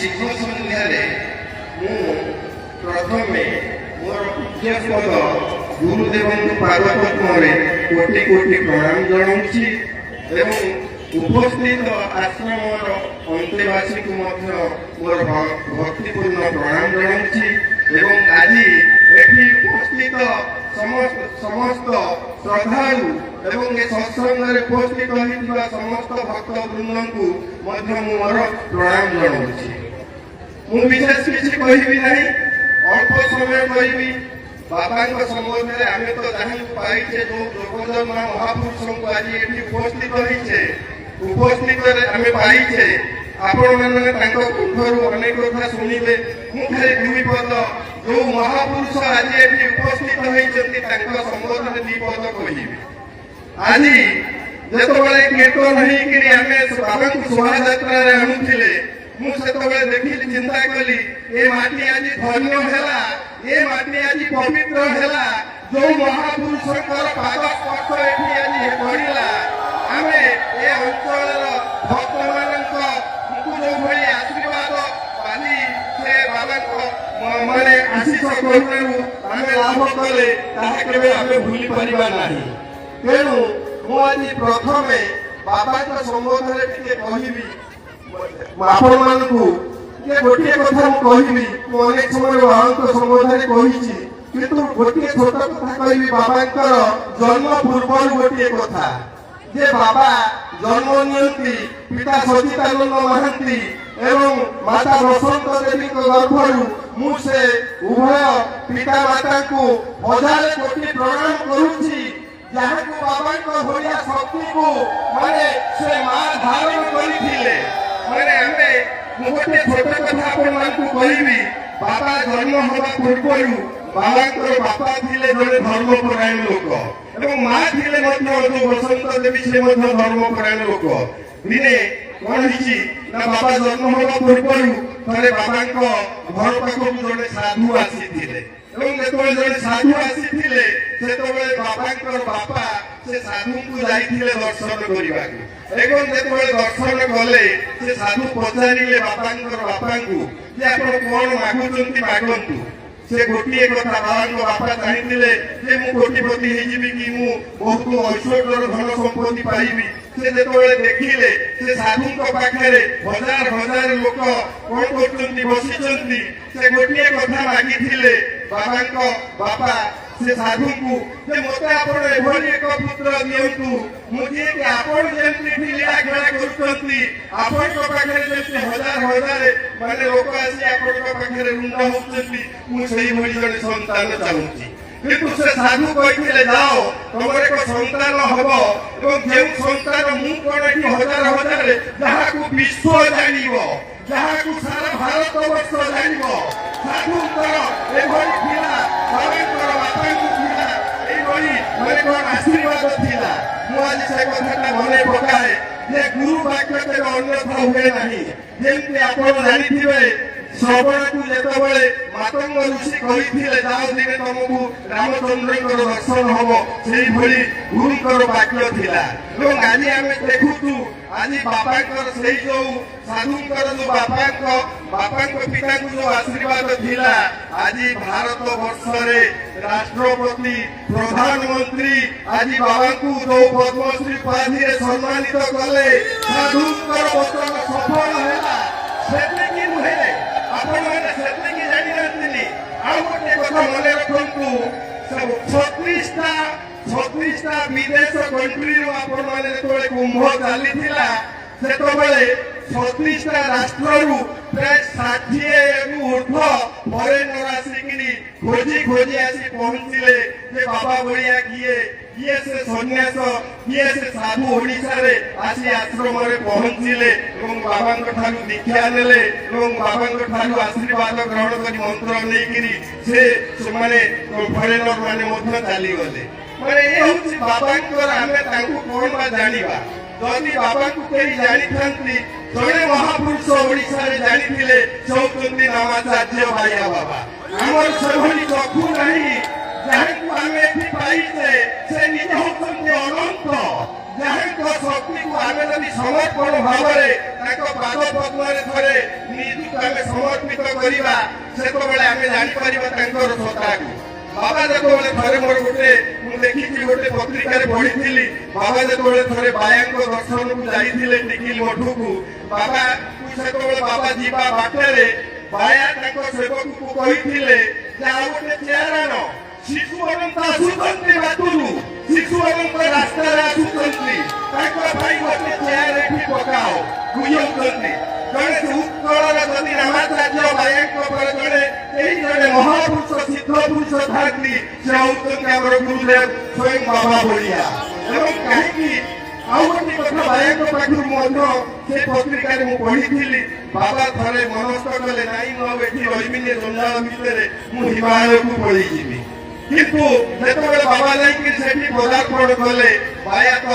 शुभ संध्यारे मु प्रथमे मोर पूज्यपद गुरुदेव पादपद्मे कोटि कोटि प्रणाम जनाऊँगी एवं उपस्थित आश्रम अंतेवासी को मोर भक्तिपूर्ण प्रणाम जनाऊँगी आज एठी उपस्थित समस्त श्रद्धालु एवं ए सत्संग उपस्थित होता समस्त भक्त वृंद को मोर प्रणाम जनाऊँगी। मु विशेष किसी कहबी ना अल्प समय कहबी बाबा संबंध में आम तो जहाँ पाइचे जो जगजन महापुरुष को आज ये उपस्थित होइछे उपस्थित आम पाइचे आपण मैंने कंठर अनेक कथा शुणिले मु खाली दुई पद जो महापुरुष आज ये उपस्थित होती संबंध में दी पद कहबी। आज जिते कीर्तन होमें बाबा को शोभा यात्रा आणुले मुझे देखिली चिंता कली ए माटी आज धन्य है ये माटी आज पवित्र है जो महापुरुष पाद स्पर्श ये पड़ा आम ए अंचल भक्त मान जो भाई आशीर्वाद पाली से बाबा माने आशीष करुणु आम लाभ कले केवे भूली पारिबा नाही। तेणु मुझे प्रथमे बाबा संबोधन कहबी आपण मानकु ये गोटे कथा कहबी अनेक समय बाबा संबोधन कही किंतु गोटे छोट कथा कहबी बाबा जन्म पूर्व गोटे कथा जे बाबा जन्म नियंती पिता सचिदानंद महांती एवं माता बसंत देवी गर्भरु मुझे उभय पिता माता को हजार कोटि प्रणाम करुछि जहाँ को बाबा को भलिया शक्ति को माने से मां धारण करिथिले माने हमें गोटे छोट कथा आपण मानकु कहबी बाबा जन्म होबा पूर्वरु बाबा को बापा थिले जने धर्मपरायण लोक एवं मां थिले जो बसंत देवी से धर्मपरायण लोक दिने कौन हिची ना बाबा जन्म होबा पूर्वरु थरे बाबा को घर पाखक जने साधु आसीथिले एवं जने साधु आसीथिले सेतबे बाबा बापा से साधु को जाइथिले दर्शन करबा एवं जेतबे दर्शन कले से साधु पचारिले बापा को जे आपण कोन मागुचंती मागंतु से गोटे कथा बापा चाहिए जे मु कोटिपति होइजिबी कि मु बहुत ऐश्वर्य धन संपत्ति पाइबी से जेतबे देखिले से साधु पाखे हजार हजार लोक कौन करचंती बसिचंती से गोटे कथा मागिथिले बाबा बापा से साधु को जे मते आपण एभली एक पुत्र दियंतु मुझे कि आपण जेंति लीला खेला करचंती आपण को पाखे जेंति हजार हजार माने लोक आसी आपण को पाखे रुंड होचंती मु सेही भली जने संतान चाहूची किंतु से साधु कहथिले जाओ तमर एक संतान हबो एवं जे संतान मु कोन एठी हजार हजार जहा को विश्व जानिबो जहा को सारा भारत वर्ष जानिबो साधु कर एभली थिला बाबा बापा को थिला एभली माने कोन आशीर्वाद थिला मु आज से कथाटा मने पकाए जे गुरु वाक्य के अन्यथा हुए नहीं जेंति आपण जानिथिबे श्रवण को जेतबे मातंग ऋषि कहिथिले जाओ दिने तुमको रामचंद्र दर्शन हबो सेही भली गुरुकर वाक्य थिला एवं आज आमे देखुतु आज बापा से जो साधु जो बापा पिता को जो आशीर्वाद थिला आज भारत वर्ष रे राष्ट्रपति प्रधानमंत्री आज बाबा को जो पद्मश्री उपाधि सम्मानित कले साधु वचन सफल है सेति नुहे आपण माने सेति की जानि नथिली आ गोटे कथा मने रखंतु सब 36टा विदेश कंट्री रो आपण माने तोळे कुंभ चाली थिला सेतबेले 36टा राष्ट्र प्राय 60 ऊर्ध्व फॉरेनर आसिकिनी खोजी आसी पहुंचिले जे बाबा बड़िया किए से सन्यास किए से साधु ओडिशा रे आसी आश्रम रे पहुंचिले एवं बाबा ठारू दीक्षा नेले एवं बाबा ठारू आशीर्वाद ग्रहण करी मंत्र नेकिरी से माने फॉरेनर माने मध्य चाली गले माने ए होछि बाबा को हमें तांको कोन बा जानिबा जदि बाबा को केही जानि थांती जने महापुरुष ओडिशा रे जानि थिले चौकंदी नामाचार्य भाइया बाबा हमर सेभली चखु नहीं ଯାହାକୁ ଆମେ ଏଠି ପାଇଛେ ସେ ନିଜେ ହେଉଛନ୍ତି ଅନନ୍ତ, ଯାହାଙ୍କ ଶକ୍ତିକୁ ଆମେ ଯଦି ସମର୍ପଣ ଭାବରେ ତାଙ୍କ ପାଦ ପଦ୍ମରେ ଥରେ ନିଜକୁ ଆମେ ସମର୍ପିତ କରିବା ସେତେବେଳେ ଆମେ ଜାଣିପାରିବା ତାଙ୍କର ସତ୍ତାକୁ। ବାବା ଯେତେବେଳେ ଥରେ ମୋର ମୁଁ ଦେଖିଛି ଗୋଟେ ପତ୍ରିକାରେ ପଢିଥିଲି, ବାବା ଯେତେବେଳେ ଥରେ ବାୟାଙ୍କ ଦର୍ଶନକୁ ଯାଇଥିଲେ ଟିକିଲି ମଠକୁ, ସେତେବେଳେ ବାବା ଯିବା ବାଟରେ ବାୟା ତାଙ୍କ ସେବକକୁ କହିଥିଲେ ଯେ ଆଉ ଗୋଟେ ଚେୟାର ଆଣ, ଶିଶୁମାନଙ୍କ ଆସୁଛନ୍ତି ବାଟରୁ, ଶିଶୁମାନଙ୍କ ରାସ୍ତାରେ ଆସୁଛନ୍ତି, ତାଙ୍କ ପାଇଁ ଗୋଟେ ଚେୟାର ଏଠି ପକାଅ ବୁଝାଉଛନ୍ତି। ଜଣେ ଉତ୍କଳର ଯଦି ରାମାଚାର୍ଯ୍ୟ ବାୟାଙ୍କ ପରେ ଜଣେ ମହାପୁରୁଷ ସିଦ୍ଧ ପୁରୁଷ ଥାନ୍ତି, ସେ ହଉଛନ୍ତି ଆମର ଗୁରୁଦେବ ସ୍ୱୟଂ ବାବା ବଳିଆ। ଏବଂ କାହିଁକି ଆଉ ଗୋଟେ କଥା ବାୟାଙ୍କ ପାଖରୁ ମଧ୍ୟ ସେ ପତ୍ରିକାରେ ମୁଁ ପଢିଥିଲି, ବାବା ଥରେ ମନସ୍ଥ କଲେ ନାଇଁ ମୁଁ ଆଉ ଏଠି ରହିବିନି, ଜଞ୍ଜାଳ ଭିତରେ ମୁଁ ହିମାଳୟକୁ ପଳେଇଯିବି। କିନ୍ତୁ ଯେତେବେଳେ ବାବା ଯାଇକି ସେଠି ପଦାର୍ପଣ କଲେ, ବାୟା ତ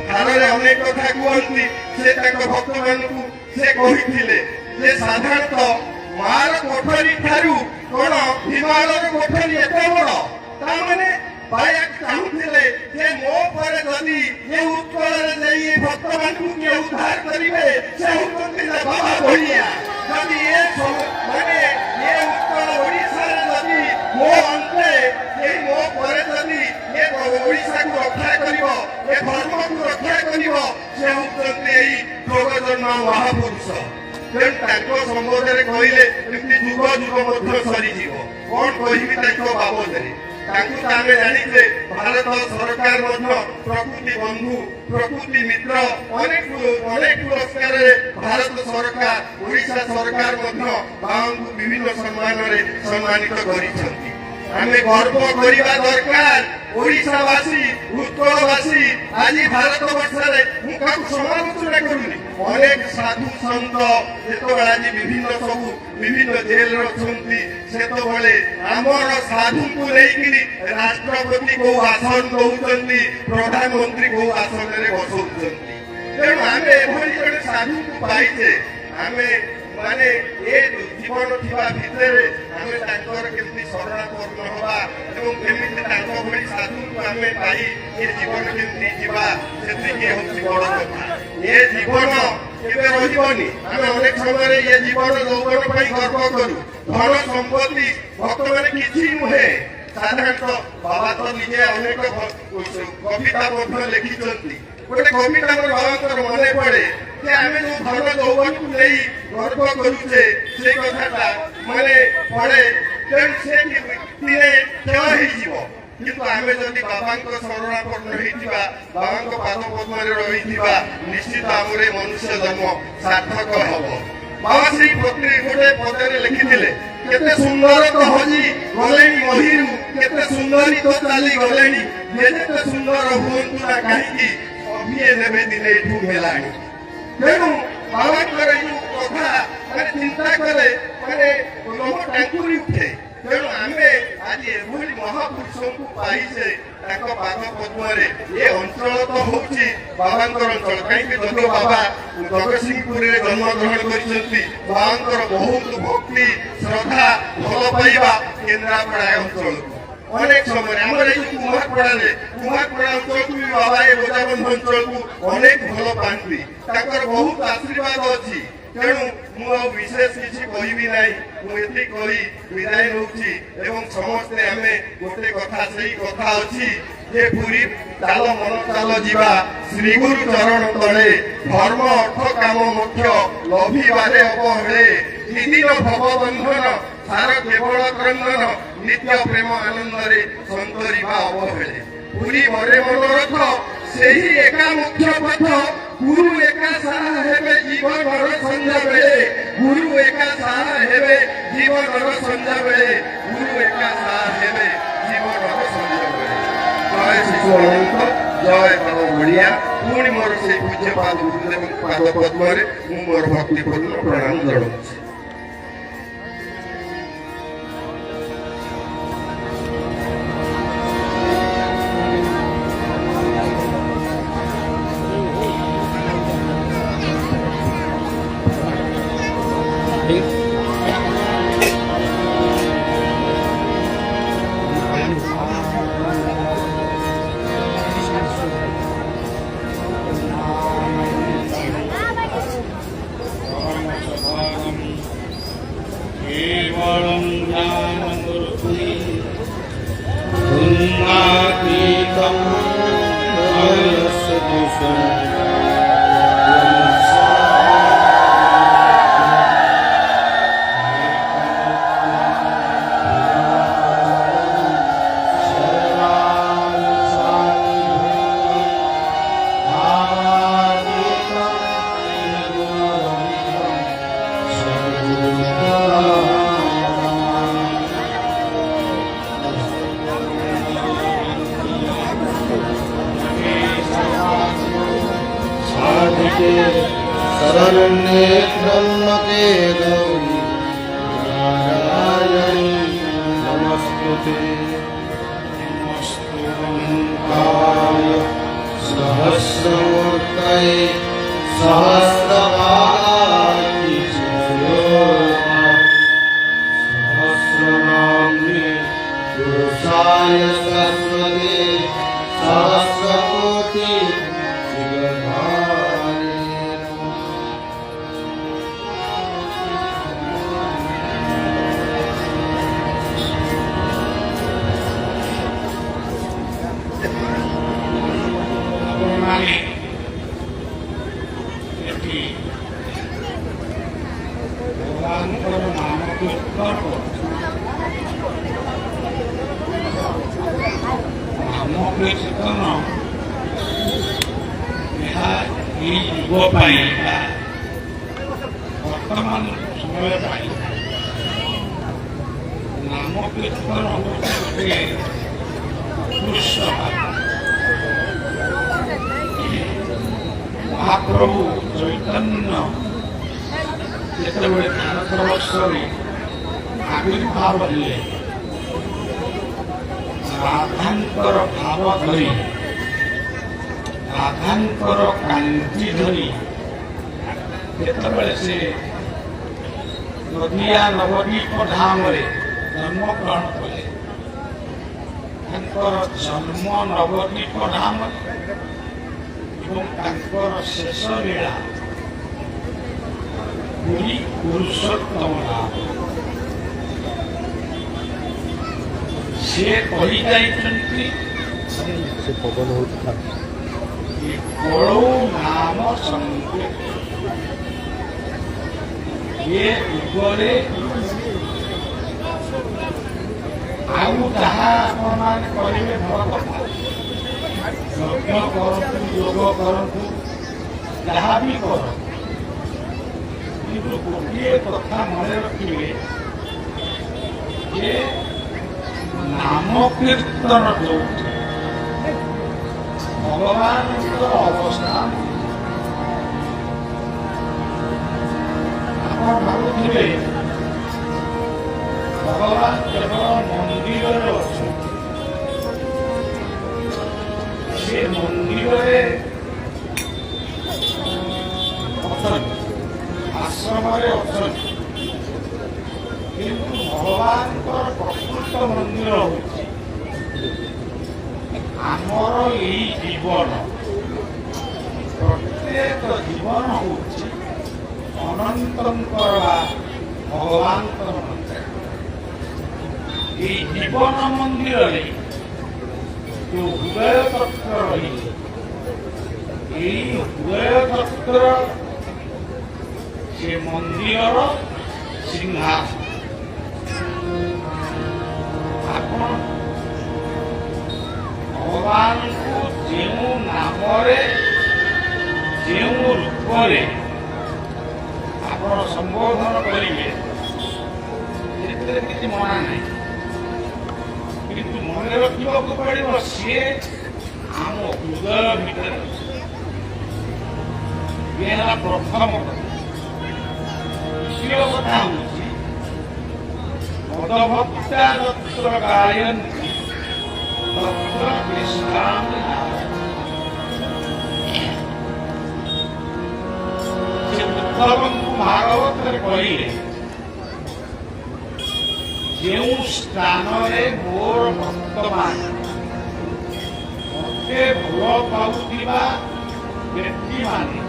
ଧାରରେ ଅନେକ କଥା କୁହନ୍ତି, ସେ ତାଙ୍କ ଭକ୍ତମାନଙ୍କୁ ସେ କହିଥିଲେ ଯେ ସାଧାରଣତଃ ମାର କୋଠରୀ ଠାରୁ କଣ ହିମାଳୟର କୋଠରୀ ଏତେ ବଡ। ତାମାନେ ବାୟା ଚାହୁଁଥିଲେ ଯେ ମୋ ପରେ ଯଦି ଏ ଉତ୍କଳରେ ଯାଇ ଏ ଭକ୍ତମାନଙ୍କୁ କିଏ ଉଦ୍ଧାର କରିବେ ସେ ହେଉଛନ୍ତି ବାବା ବଳିଆ। ଯଦି ଏ ଉତ୍କଳ ଓଡ଼ିଶାରେ ଯଦି ମୋ ଅନ୍ତେ ମୋ ପରେ ଯଦି ଏ ଓଡ଼ିଶାକୁ ରକ୍ଷା କରିବ, ଏ ଧର୍ମକୁ ରକ୍ଷା କରିବ, ସେ ହେଉଛନ୍ତି ଏଇ ଯୋଗଜନ୍ମ ମହାପୁରୁଷ। ତେଣୁ ତାଙ୍କ ସମ୍ବନ୍ଧରେ କହିଲେ ଏମିତି ଯୁଗ ଯୁଗ ମଧ୍ୟ ସରିଯିବ। କଣ କହିବି ତାଙ୍କ ବାବଦରେ? ତାଙ୍କୁ ତ ଆମେ ଜାଣିଛେ ଭାରତ ସରକାର ମଧ୍ୟ ପ୍ରକୃତି ବନ୍ଧୁ, ପ୍ରକୃତି ମିତ୍ର, ଅନେକ ପୁରସ୍କାରରେ ଭାରତ ସରକାର, ଓଡ଼ିଶା ସରକାର ମଧ୍ୟ ବାବାଙ୍କୁ ବିଭିନ୍ନ ସମ୍ମାନରେ ସମ୍ମାନିତ କରିଛନ୍ତି। ଆମେ ଗର୍ବ କରିବା ଦରକାର। ଓଡ଼ିଶାବାସୀ, ଉତ୍କଳବାସୀ ଆଜି ଭାରତ ବର୍ଷରେ, ମୁଁ କାହାକୁ ସମାଲୋଚନା କରୁନି, ଅନେକ ସାଧୁ ସନ୍ଥ ଯେତେବେଳେ ଆଜି ବିଭିନ୍ନ ଜେଲରେ ଅଛନ୍ତି, ସେତେବେଳେ ଆମର ସାଧୁଙ୍କୁ ନେଇକିରି ରାଷ୍ଟ୍ରପତି କୋଉ ଆସନ ଦଉଛନ୍ତି, ପ୍ରଧାନମନ୍ତ୍ରୀ କୋଉ ଆସନରେ ବସଉଛନ୍ତି। ତେଣୁ ଆମେ ଏଭଳି ଜଣେ ସାଧୁଙ୍କୁ ପାଇଛେ, ଆମେ ଏ ଜୀବନ ଥିବା ଭିତରେ ଆମେ ତାଙ୍କର କେମିତି ଶରଣାପନ୍ନ ହବା ଏବଂ କେମିତି ତାଙ୍କ ଭଳି ସାଧୁଙ୍କୁ ଆମେ ପାଇ ଏ ଜୀବନ କେମିତି ଯିବା, ସେତିକି ହେଉଛି ବଡ କଥା। ଏ ଜୀବନ କେବେ ରହିବନି। ଆମେ ଅନେକ ସମୟରେ ଏ ଜୀବନ ଯୌବନ ପାଇଁ ଗର୍ବ କରୁ, ଧନ ସମ୍ପତ୍ତି ଭକ୍ତମାନେ କିଛି ନୁହେଁ। ସାଧାରଣତଃ ବାବା ତ ନିଜେ ଅନେକ କବିତା ମଧ୍ୟ ଲେଖିଛନ୍ତି। ଗୋଟେ କବିତା ମୋର ବାବାଙ୍କର ମନେ ପଡେ ଯେ ଆମେ ଯୋଉ ଧନ ଯୌବନକୁ ନେଇ ଗର୍ବ କରୁଛେ, ସେ କଥାଟା ପଡେ, ତେଣୁ ସେ ଦିନେ କ୍ଷୟ ହେଇଯିବ। କିନ୍ତୁ ଆମେ ଯଦି ବାବାଙ୍କ ଶରଣାପନ୍ନ ହେଇଥିବା, ବାବାଙ୍କ ପାଦ ପଦ୍ମରେ ରହିଥିବା, ନିଶ୍ଚିତ ଆମର ଏ ମନୁଷ୍ୟ ଜନ୍ମ ସାର୍ଥକ ହବ। ବାବା ସେଇ ଗୋଟେ ପଦରେ ଲେଖିଥିଲେ, କେତେ ସୁନ୍ଦର ତ ହଜି ଗଲେଣି ମହିରୁ, କେତେ ସୁନ୍ଦରୀ ତ ଚାଲି ଗଲେଣି, ଯେତେ ସୁନ୍ଦର ହୁଅନ୍ତୁ ନା କାହିଁକି, ଅଭିଏ ଦେବେ ଦିନେ ଏଠୁ ହେଲାଣି। ତେଣୁ ବାବାଙ୍କର ଏଇ କଥା ଚିନ୍ତା କଲେ ଲୋମ ଟାଙ୍କୁରି ଉଠେ। ତେଣୁ ଆମେ ଆଜି ଏଭଳି ମହାପୁରୁଷଙ୍କୁ ପାଇଛେ ତାଙ୍କ ପାଦ ପଦ୍ମରେ। ଏ ଅଞ୍ଚଳ ତ ହଉଛି ବାବାଙ୍କର ଅଞ୍ଚଳ, କାହିଁକି ଯଦିଓ ବାବା ଜଗତସିଂହପୁରରେ ଜନ୍ମଗ୍ରହଣ କରିଛନ୍ତି, ବାବାଙ୍କର ବହୁତ ଭକ୍ତି, ଶ୍ରଦ୍ଧା, ଭଲ ପାଇବା କେନ୍ଦ୍ରାପଡ଼ା ଅଞ୍ଚଳକୁ। ଅନେକ ସମୟରେ ଆମର ଏଇ କୁମାରପଡ଼ା ଅଞ୍ଚଳକୁ ବି ବାବା ଏ ବୋଜାବନ୍ଧ ଅଞ୍ଚଳକୁ ଅନେକ ଭଲ ପାଆନ୍ତି, ତାଙ୍କର ବହୁତ ଆଶୀର୍ବାଦ ଅଛି। ତେଣୁ ମୁଁ ଆଉ ବିଶେଷ କିଛି କହିବି ନାହିଁ, ମୁଁ ଏତିକି କହି ବିଦାୟ ନେଉଛି। ଏବଂ ସମସ୍ତେ ଆମେ ଗୋଟେ କଥା, ସେଇ କଥା ଅଛି ଯେ ପୁରୀ ଚାଲ ମନ ଚାଲ ଯିବା ଶ୍ରୀଗୁରୁ ଚରଣ ତଳେ, ଧର୍ମ ଅର୍ଥ କାମ ମୁଖ୍ୟ ଲଭିବାରେ ଅବହେଳେ, ନିଦିନ ଭବ ବନ୍ଧନ ସାର କେବଳ କ୍ରନ୍ଦନ, ନିତ୍ୟ ପ୍ରେମ ଆନନ୍ଦରେ ସନ୍ତରିବା ଅବହେଳେ। ପୁରୀ ମରେ ମନୋରଥ ସେହି ଏକା ମୁଖ୍ୟ ପଥ, ଗୁରୁ ଏକା ସାହା ହେବେ ଜୀବନର ସନ୍ଧ୍ୟା ବେଳେ, ଗୁରୁ ଏକା ସାହା ହେବେ ଜୀବନର ସନ୍ଧ୍ୟା ବେଳେ, ଗୁରୁ ଏକା ସାହା ହେବେ ଜୀବନର ସନ୍ଧ୍ୟା ବେଳେ। ଜୟ ଶିଶୁ ଅନନ୍ତ, ଜୟ ବାବା ବଳିଆ। ପୁଣି ମୋର ସେଇ ପୂଜ୍ୟପାଦ ଗୁରୁଦେବଙ୍କ ପାଦ ପଦ୍ମରେ ମୁଁ ମୋର ଭକ୍ତିପୂର୍ଣ୍ଣ ପ୍ରଣାମ ଜଣାଉଛି। Thank you. केवलं ज्ञानमूर्ति गुणातीतं सर्वसदृशं शरण्ये त्र्यम्बके गौरी नारायणी नमस्ते नमस्तुभ्यं सहस्रमूर्तये सहस्रपादाय सहस्रनाम्ने पुरुषाय सरस्वती सहस्रकोटि ବର୍ତ୍ତମାନ ସମୟ ପାଇଁ ନାମ କୀର୍ତ୍ତନ ଗୋଟିଏ ମହାପ୍ରଭୁ ଚୈତନ୍ୟ ଯେତେବେଳେ ଭାରତବର୍ଷରେ ଆବିର୍ଭାବ ହେଲେ ରାଧାଙ୍କର ଭାବ ଧରି ରାଧାଙ୍କର କାନ୍ତି ଧରି ଯେତେବେଳେ ସେ ନଦିଆ ନବଦ୍ୱୀପ ଧାମରେ ଜନ୍ମଗ୍ରହଣ କଲେ ତାଙ୍କର ଜନ୍ମ ନବଦ୍ୱୀପ ଧାମରେ ଏବଂ ତାଙ୍କର ଶେଷ ଲୀଳା ପୁରୀ ପୁରୁଷୋତ୍ତମ ଧାମ। ସେ କହିଯାଇଛନ୍ତି କଳଉ ନାମ ସଂକୀର୍ତ୍ତନ ଏ ଯୁଗରେ ଆଉ ଯାହା ଆପଣମାନେ କରିବେ ଭଲ କଥା, ଯଜ୍ଞ କରନ୍ତୁ, ଯୋଗ କରନ୍ତୁ, ଯାହା ବି କରନ୍ତୁ, କିନ୍ତୁ ଗୋଟିଏ କଥା ମନେ ରଖିବେ ଯେ ନାମ କୀର୍ତ୍ତନ ଯୋଉଠି ଭଗବାନଙ୍କର ଅବସ୍ଥାନ। ଆପଣ ଭାବୁଥିବେ ଭଗବାନ କେବଳ ମନ୍ଦିରରେ ଅଛନ୍ତି, ସେ ମନ୍ଦିରରେ ଅଛନ୍ତି, ଆଶ୍ରମରେ ଅଛନ୍ତି, କିନ୍ତୁ ଭଗବାନଙ୍କର ପ୍ରକୃତ ମନ୍ଦିର ହେଉଛି ଆମର ଏଇ ଜୀବନ। ପ୍ରତ୍ୟେକ ଜୀବନ ହେଉଛି ଅନନ୍ତଙ୍କର ବା ଭଗବାନଙ୍କର ମନ୍ଦିର। ଏଇ ଜୀବନ ମନ୍ଦିରରେ ଯୋଉ ହୃଦୟ ଚକ୍ର ରହିଛି, ଏଇ ହୃଦୟ ଚକ୍ର ସେ ମନ୍ଦିରର ସିଂହାସନ। ଆପଣ ଭଗବାନଙ୍କୁ ଯେଉଁ ନାମରେ ଯେଉଁ ରୂପରେ ଆପଣ ସମ୍ବୋଧନ କରିବେ ସେଥିରେ କିଛି ମନା ନାହିଁ, କିନ୍ତୁ ମନେ ରଖିବାକୁ ପଡ଼ିବ ସିଏ ଆମ ହୃଦୟ ଭିତରେ ଅଛି। ଇଏ ହେଲା ପ୍ରଥମ କଥା। ଦ୍ୱିତୀୟ କଥା ହେଉଛି ମଦଭକ୍ତା ତତ୍ର ଗାୟନ୍ତି ତତ୍ର କୃଷ୍ଣାମି ସେ ଉଦ୍ଧବଙ୍କୁ ଭାଗବତରେ କହିଲେ ଯେଉଁ ସ୍ଥାନରେ ମୋର ଭକ୍ତମାନେ ମତେ ଭଲ ପାଉଥିବା ବ୍ୟକ୍ତିମାନେ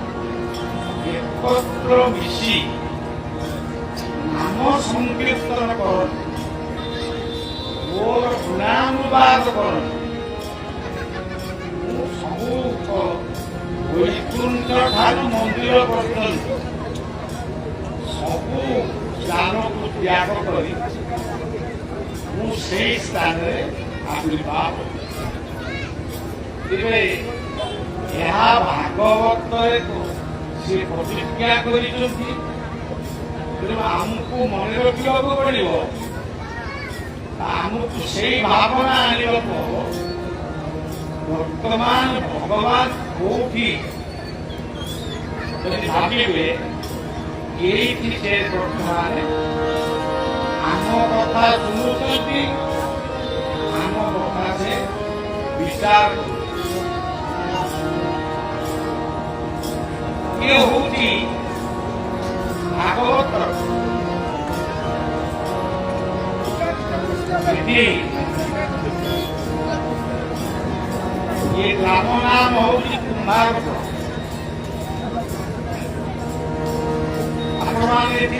ଏକତ୍ର ମିଶି ନାମ ସଂକୀର୍ତ୍ତନ କରନ୍ତି, ମୋର ଗୁଣାନୁବାଦ କରନ୍ତି। ମୁଁ ସବୁ ବୈକୁଣ୍ଠ ଠାରୁ ମନ୍ଦିର ପର୍ଯ୍ୟନ୍ତ ସବୁ ସ୍ଥାନକୁ ତ୍ୟାଗ କରି ମୁଁ ସେଇ ସ୍ଥାନରେ ଆବିର୍ଭାବ। ତେବେ ଏହା ଭାଗବତରେ ସେ ପ୍ରତିଜ୍ଞା କରିଛନ୍ତି। ତେଣୁ ଆମକୁ ମନେ ରଖିବାକୁ ପଡ଼ିବ, ଆମକୁ ସେଇ ଭାବନା ଆଣିବାକୁ ହବ ବର୍ତ୍ତମାନ ଭଗବାନ କୋଉଠି ଯଦି ଭାବିବେ ଏଇଠି ସେ ବର୍ତ୍ତମାନ ଆମ କଥା ଶୁଣୁଛନ୍ତି, ଆମ କଥା ସେ ବିଚାର ଇଏ ହଉଛି ଭାଗବତ। ये ग्राम नाम होगी कुंभारपुर। आपने नाम यज्ञ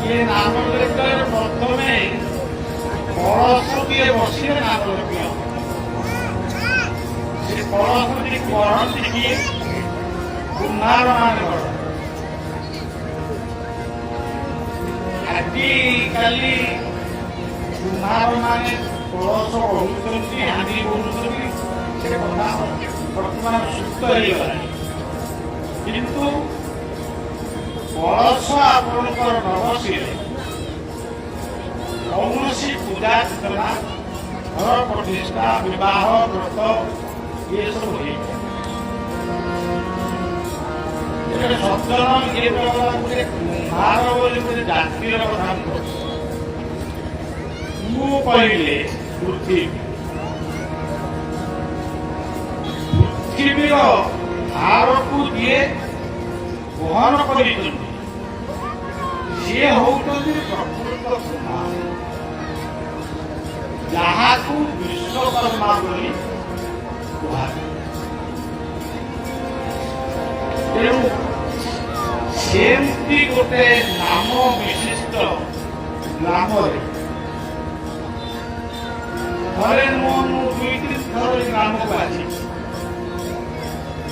ये नाम यज्ञ प्रथम कलश दिए बसिले नाम यज्ञ से कलश कहती कि कुंभार मान आजिकाली कुंभार माने कलश बोलुଛନ୍ତି ହାଣ୍ଡି ବୋଲୁଛନ୍ତି ସେ କଥା ବର୍ତ୍ତମାନ ସୁସ୍ଥ ହେଇଗଲାଣି। କିନ୍ତୁ କଳସ ଆପଣଙ୍କର ନ ବସିଲେ କୌଣସି ପୂଜାର୍ଚ୍ଚନା, ଘର ପ୍ରତିଷ୍ଠା, ବିବାହ, ବ୍ରତ ଏସବୁ ହେଇଥାଏ। ସଜ୍ଜନ ଏ ଗୋଟେ କୁମ୍ଭାର ବୋଲି ଗୋଟେ ଜାତିର କଥା କହୁଛି। ମୁଁ କହିଲେ ପୃଥିବୀର ଭାରକୁ ଯିଏ ବହନ କରିଛନ୍ତି ସିଏ ହଉଛନ୍ତି ପ୍ରକୃତ କୁମ୍ଭାର, ଯାହାକୁ ବିଶ୍ୱକର୍ମା ବୋଲି କୁହାଯାଏ। ତେଣୁ ସେମିତି ଗୋଟେ ନାମ ବିଶିଷ୍ଟ ଗ୍ରାମରେ ଥରେ ମୁଁ 2-3 ଥର ଗ୍ରାମକୁ ଆସି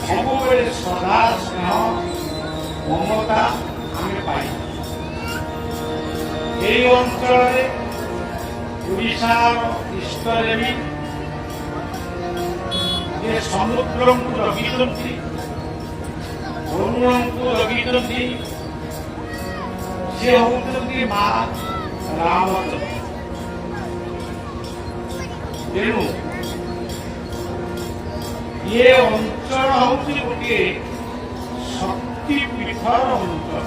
ସବୁବେଳେ ସଦା ସ୍ନେହ ମମତା ଆମେ ପାଇ এই ଅଞ୍ଚଳରେ ଓଡ଼ିଶାର ଇଷ୍ଟଦେବୀ ଯେ ସମୁଦ୍ରଙ୍କୁ ଜଗିଛନ୍ତି, ବରୁଣଙ୍କୁ ଜଗିଛନ୍ତି, ସେ ହେଉଛନ୍ତି ମା ରାମଚନ୍ଦ୍ର। ତେଣୁ ଏ ଅଞ୍ଚଳ ହେଉଛି ଗୋଟିଏ ଶକ୍ତିପୀଠର ଅଞ୍ଚଳ।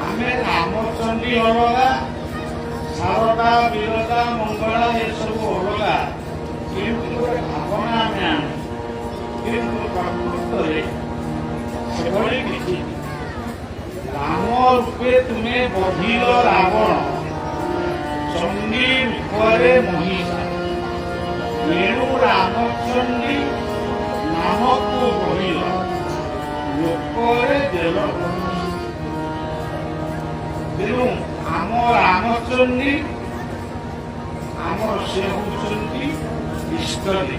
ଆମେ ରାମଚଣ୍ଡୀ ଅଲଗା, ଶାରଦା, ବିରଜା, ମଙ୍ଗଳା ଏସବୁ ଅଲଗା, କିନ୍ତୁ ଗୋଟେ ଭାବନା ଆମେ ଆଣୁ। କିନ୍ତୁ ପ୍ରକୃତରେ ସେଭଳି କିଛି ରାମ ରୂପେ ତୁମେ ବଧିଲ ରାବଣ, ଚଣ୍ଡୀ ରୂପରେ ମହିଷା, ତେଣୁ ରାମଚଣ୍ଡୀ ନାମକୁ କହିଲ ଲୋକରେ ଦେଲ। ତେଣୁ ଆମ ରାମଚଣ୍ଡୀ ଆମର ସେ ହେଉଛନ୍ତି ଇଷ୍ଟଦେବୀ।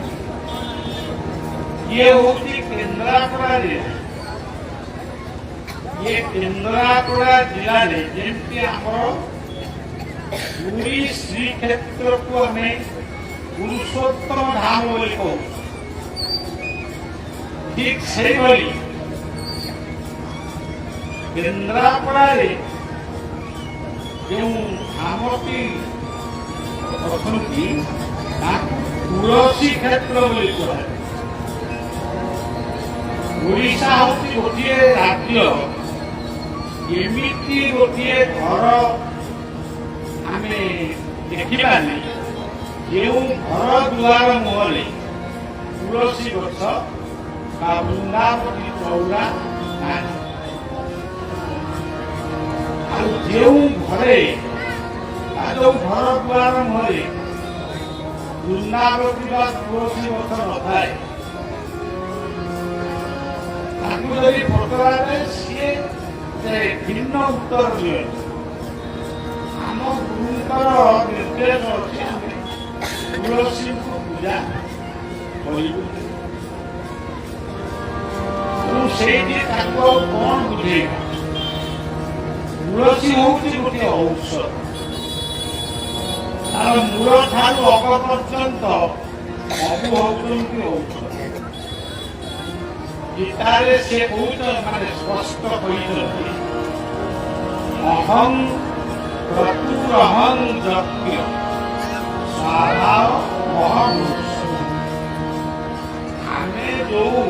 ଇଏ ହେଉଛି କେନ୍ଦ୍ରାପଡ଼ା ଜିଲ୍ଲା। ଇଏ କେନ୍ଦ୍ରାପଡ଼ା ଜିଲ୍ଲାରେ ଯେମିତି ଆମର ପୁରୀ ଶ୍ରୀକ୍ଷେତ୍ରକୁ ଆମେ ପୁରୁଷୋତ୍ତମ ଧାମ ବୋଲି କହୁ, ଠିକ୍ ସେଇଭଳି କେନ୍ଦ୍ରାପଡ଼ାରେ ଯେଉଁ ଧାମଟି ଅଛନ୍ତି ତାକୁ ତୁଳସୀ କ୍ଷେତ୍ର ବୋଲି କୁହାଯାଏ। ଓଡ଼ିଶା ହେଉଛି ଗୋଟିଏ ରାଜ୍ୟ, ଏମିତି ଗୋଟିଏ ଘର ଆମେ ଦେଖିବାନି ଯେଉଁ ଘର ଦୁଆର ମୁହଁରେ ତୁଳସୀ ଗଛ ବା ବୃନ୍ଦାବତୀ ଚଉରା ନାହିଁ। ଆଉ ଯେଉଁ ଘରେ ଯୋଉ ଘର ଦୁଆର ମୁହଁରେ ବୃନ୍ଦାବତୀ ବା ତୁଳସୀ ଗଛ ନଥାଏ ତାକୁ ଯଦି ପଚରାଯାଏ ଉତ୍ତର ଦିଅନ୍ତି। ଆମ ଗୁରୁଙ୍କର ନିର୍ଦ୍ଦେଶ ଅଛି ଆମେ ତୁଳସୀଙ୍କୁ ପୂଜା କରିବୁ। ତେଣୁ ସେଇଠି ତାକୁ ଆଉ କଣ ବୁଝେଇବା? ତୁଳସୀ ହଉଛି ଗୋଟିଏ ଔଷଧ। ତାର ମୂଳ ଠାରୁ ଅଗ ପର୍ଯ୍ୟନ୍ତ ସବୁ ହଉଛନ୍ତି ଔଷଧ। ଗୀତାରେ ସେ କହୁଛନ୍ତି, ମାନେ ସ୍ପଷ୍ଟ କହିଛନ୍ତି, ଅହଂ ପ୍ରତୁରହଂ ଯଜ୍ଞ ସ୍ୱଭାବ ମହମୃତ୍ୟୁ। ଆମେ ଯୋଉ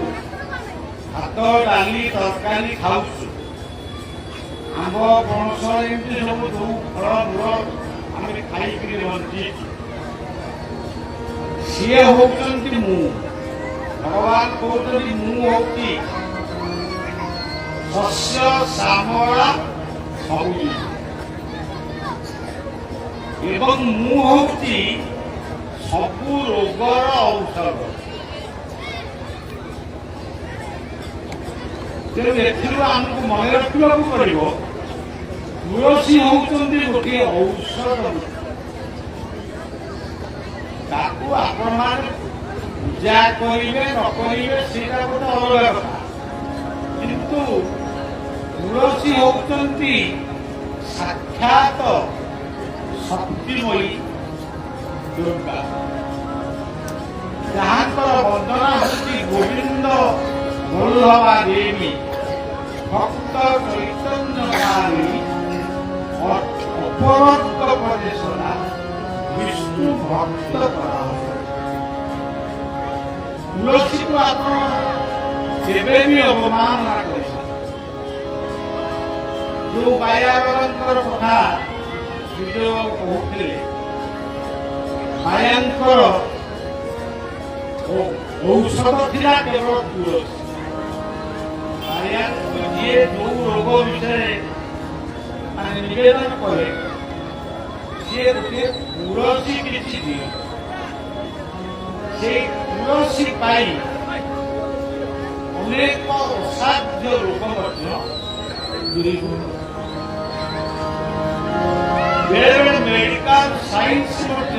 ଭାତ ଡାଲି ତରକାରୀ ଖାଉଛୁ, ଆମ୍ବ ପଣସ ଏମିତି ସବୁ ଯୋଉ ଫଳ ମୂଳ ଆମେ ଖାଇକିରି ବଞ୍ଚିଛୁ, ସିଏ ହଉଛନ୍ତି ମୁଁ। ଭଗବାନ କହୁଛନ୍ତି ମୁଁ ହଉଛି ଶସ୍ୟ ଶ୍ୟାମଳା ସବୁଜ, ଏବଂ ମୁଁ ହଉଛି ସବୁ ରୋଗର ଔଷଧ। ତେଣୁ ଏଥିରୁ ଆମକୁ ମନେ ରଖିବାକୁ ପଡ଼ିବ, ତୁଳସୀ ହଉଛନ୍ତି ଗୋଟିଏ ଔଷଧ। ତାକୁ ଆପଣମାନେ ପୂଜା କରିବେ ନ କରିବେ ସେଇଟା ଗୋଟେ ଅଲଗା କଥା, କିନ୍ତୁ ତୁଳସୀ ହଉଛନ୍ତି ସାକ୍ଷାତ ଶକ୍ତିମୟୀ ଦୁର୍ଗା, ଯାହାଙ୍କର ବନ୍ଦନା ହେଉଛି ଗୋବିନ୍ଦ ବଲ୍ଲଭା ଦେବୀ ଭକ୍ତ ଚୈତନ୍ୟକାରୀ ଅପରତ୍କ ପ୍ରଦେଶନା ବିଷ୍ଣୁ ଭକ୍ତ ପରାମର୍ଶ। ତୁଳସୀକୁ ଆପଣ କେବେ ବି ଅବମାନନା କରିବେ। ଯୋଉ ବାୟାଙ୍କର କଥା ବିଜୟ କହୁଥିଲେ, ବାୟାଙ୍କର ଔଷଧ ଥିଲା କେବଳ ତୁଳସୀ। ବାୟାଙ୍କୁ ଯିଏ ଯୋଉ ରୋଗ ବିଷୟରେ ମାନେ ନିବେଦନ କରେ, ସିଏ ଗୋଟିଏ ତୁଳସୀ କିଛି ଦିଏ। সেই ତୁଳସୀ ପାଇ ଅନେକ ଅସାଧ୍ୟ ରୋଗ ମଧ୍ୟ ଦୂରୀଭୂତ। ବେଳେବେଳେ ମେଡିକାଲ ସାଇନ୍ସ ମଧ୍ୟ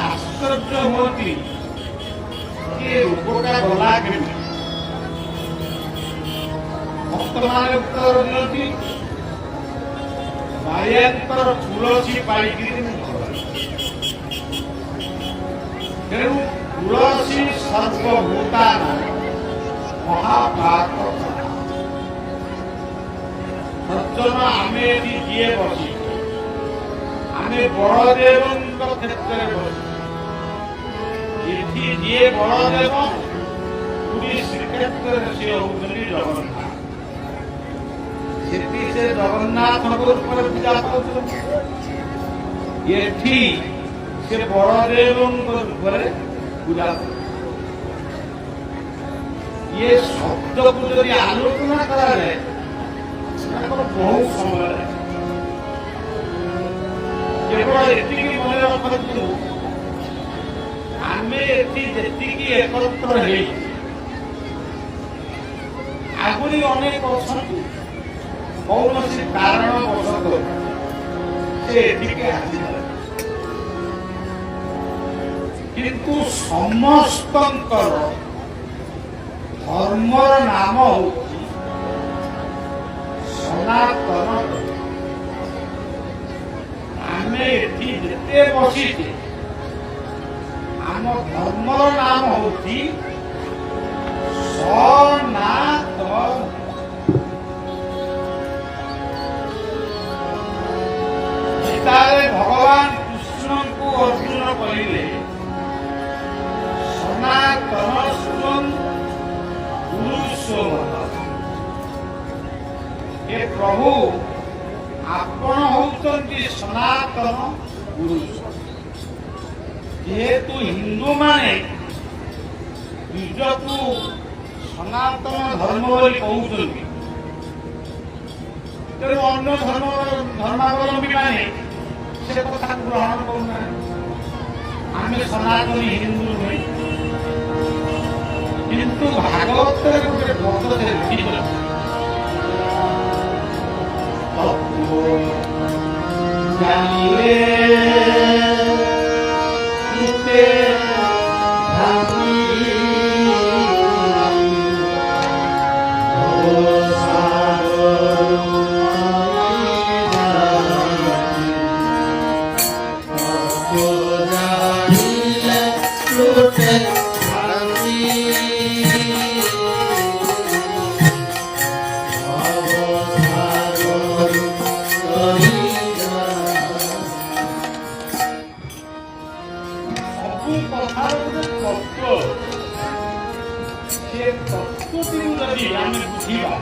ଆଶ୍ଚର୍ଯ୍ୟ ହୁଅନ୍ତି ଯେ ରୋଗଟା ଗଲା କେମିତି। ଭକ୍ତମାନେ ଉତ୍ତର ଦିଅନ୍ତି, ବାୟାଙ୍କର ତୁଳସୀ ପାଇକିରି ମୁଁ ଭଲ। ତେଣୁ ତୁଳସୀ ସର୍ବଭୂତାନ ମହାପାପ। ସଜ୍ଜନ ଆମେ ଏଠି ଯିଏ ବସିଛୁ, ଆମେ ବଳଦେବଙ୍କ କ୍ଷେତ୍ରରେ ବସିଛୁ। ଏଠି ଯିଏ ବଳଦେବ, ପୁରୀ ଶ୍ରୀକ୍ଷେତ୍ରରେ ସିଏ ହଉଛନ୍ତି ଜଗନ୍ନାଥ। ସେଠି ସେ ଜଗନ୍ନାଥଙ୍କ ଉପରେ ପୂଜା ପାଉଛନ୍ତି, ଏଠି ସେ ବଳଦେବଙ୍କ ଉପରେ ପୂଜା ପାଉଛନ୍ତି। ଇଏ ଶବ୍ଦକୁ ଯଦି ଆଲୋଚନା କରାଯାଏ ତାଙ୍କର ବହୁ ସମୟ ଲାଗେ। କେବଳ ଏତିକି ମନେ ରଖନ୍ତୁ, ଆମେ ଏଠି ଯେତିକି ଏକତ୍ର ହେଇଛୁ, ଆହୁରି ଅନେକ ଅଛନ୍ତି କୌଣସି କାରଣବଶତଃ ସେ ଏଠିକି ଆସିದ್ದಾರೆ। କିନ୍ତୁ ସମସ୍ତଙ୍କର ଧର୍ମର ନାମ ହେଉଛି ସନାତନ। ଆମେ ଏଠି ଯେତେ ବସିଛେ, ଆମ ଧର୍ମର ନାମ ହେଉଛି ସନାତନ। ଗୀତାରେ ଭଗବାନ କୃଷ୍ଣଙ୍କୁ ଅର୍ଜୁନ କହିଲେ, ସନାତନ ଶୃଣୁ ପୁରୁଷୋତ୍ତମ। ଏ ପ୍ରଭୁ ଆପଣ ହଉଛନ୍ତି ସନାତନ ପୁରୁଷ। ଯେହେତୁ ହିନ୍ଦୁମାନେ ନିଜକୁ ସନାତନ ଧର୍ମ ବୋଲି କହୁଛନ୍ତି, ତେଣୁ ଅନ୍ୟ ଧର୍ମାବଲମ୍ବୀ ମାନେ ସେ କଥାକୁ ଗ୍ରହଣ କରୁନାହାନ୍ତି। ଆମେ ସନାତନୀ ହିନ୍ଦୁ ନୁହେଁ। କିନ୍ତୁ ଭାଗବତରେ ଗୋଟେ ପଦ ଲେଖିଛନ୍ତି, জানিলে রূপে ধামি ସବୁ କଥାର ଗୋଟେ ତତ୍ତ୍ୱ, ସେ ତତ୍ତ୍ୱଟିକୁ ଯଦି ଆମେ ବୁଝିବା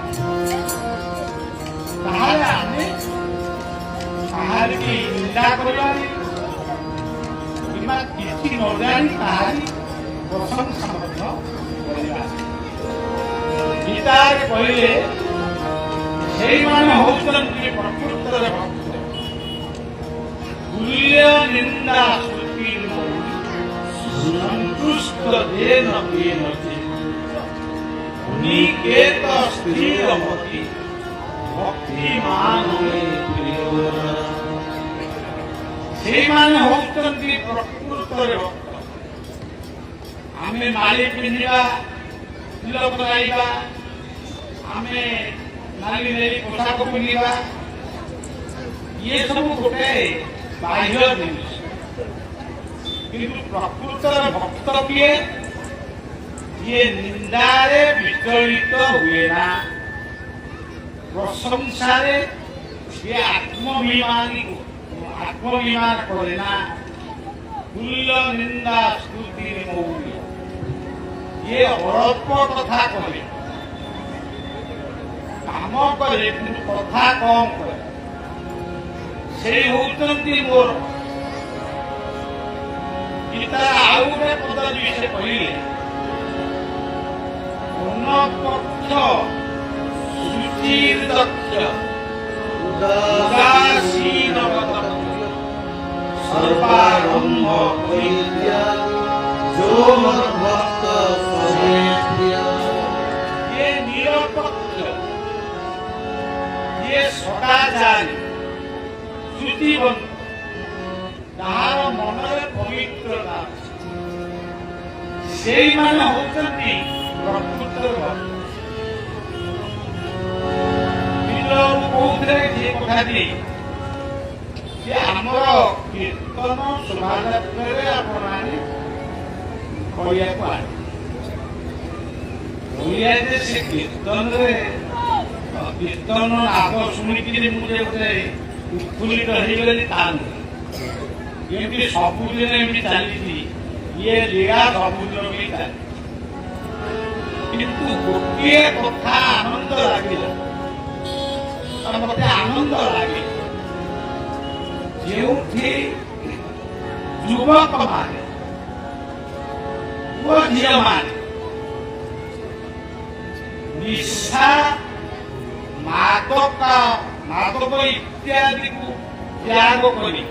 ତାହେଲେ ଆମେ କାହାରିକି ନିନ୍ଦା କରିବାନି କିମ୍ବା କିଛି ନ ଜାଣି ତାହାରି ପ୍ରଶଂସା ମଧ୍ୟ କରିବା। ଗୀତାରେ କହିଲେ ସେଇମାନେ ହଉଛନ୍ତି ପ୍ରକୃତରେ ଭକ୍ତ। ତୁଲ୍ୟ ନିନ୍ଦା ସ୍ତୁତି ସନ୍ତୁଷ୍ଟ ଯେନ କେନଚି ନିକେତ ସ୍ଥିର ମତି ଭକ୍ତିମାନ ସେଇମାନେ ହଉଛନ୍ତି ପ୍ରକୃତରେ ଭକ୍ତ। ଆମେ ମାଳି ପିନ୍ଧିବା, ତିଲକ ଲଗାଇବା, ଆମେ ନାଲି ନେଇ ପୋଷାକ ପିନ୍ଧିବା, ଇଏ ସବୁ ଗୋଟେ ବାହ୍ୟ ଜିନିଷ। କିନ୍ତୁ ପ୍ରକୃତର ଭକ୍ତ କିଏ? ଇଏ ନିନ୍ଦାରେ ବିଚଳିତ ହୁଏ ନା, ପ୍ରଶଂସାରେ ଇଏ ଆତ୍ମବିମାନ করে না। তুল্য নিন্দা স্তুতির মৌলি ইয়ে অল্প কথা কহে, কাম করে কিন্তু কথা কম করে। সেই হচ্ছেন মোর গীতা ଆଉ ଗୋଟେ ପଦବୀ ସେ କହିଲେ ଅନପକ୍ଷ ସୁଚିର ଦକ୍ଷ উদাসীন সর্বারম্ভ পরিত্যাগ जो मत भक्त सवे प्रिय। ये निरपक्ष, ये सदाचारी, श्रुतिबंध, ताहार मनरे पवित्रता ସେଇମାନେ ହଉଛନ୍ତି ପ୍ରକୃତ ଭକ୍ତ। କହୁଥିଲେ ଯେ କଥାଟି ଯେ ଆମର କୀର୍ତ୍ତନ ଶୋଭାଯାତ୍ରାରେ ଆପଣମାନେ କହିବାକୁ ଆଣେ କହିଲେ ଯେ ସେ କୀର୍ତ୍ତନରେ କୀର୍ତ୍ତନ ନାଦ ଶୁଣିକିରି ମୁଁ ଯେ ଗୋଟେ ଉତ୍ଫୁଲ୍ଲିତ ହେଇଗଲି ତା ନୁହେଁ। ଏମିତି ସବୁଦିନ ଏମିତି ଚାଲିଛି, ଇଏ ଲୀଳା ସବୁଦିନ ବି ଚାଲେ। କିନ୍ତୁ ଗୋଟିଏ କଥା ଆନନ୍ଦ ଲାଗିଲା, ମତେ ଆନନ୍ଦ ଲାଗେ ଯେଉଁଠି ଯୁବକ ମାନେ ପୁଅ ଝିଅ ମାନେ ନିଶା ମାଦକ ଇତ୍ୟାଦିକୁ ତ୍ୟାଗ କରି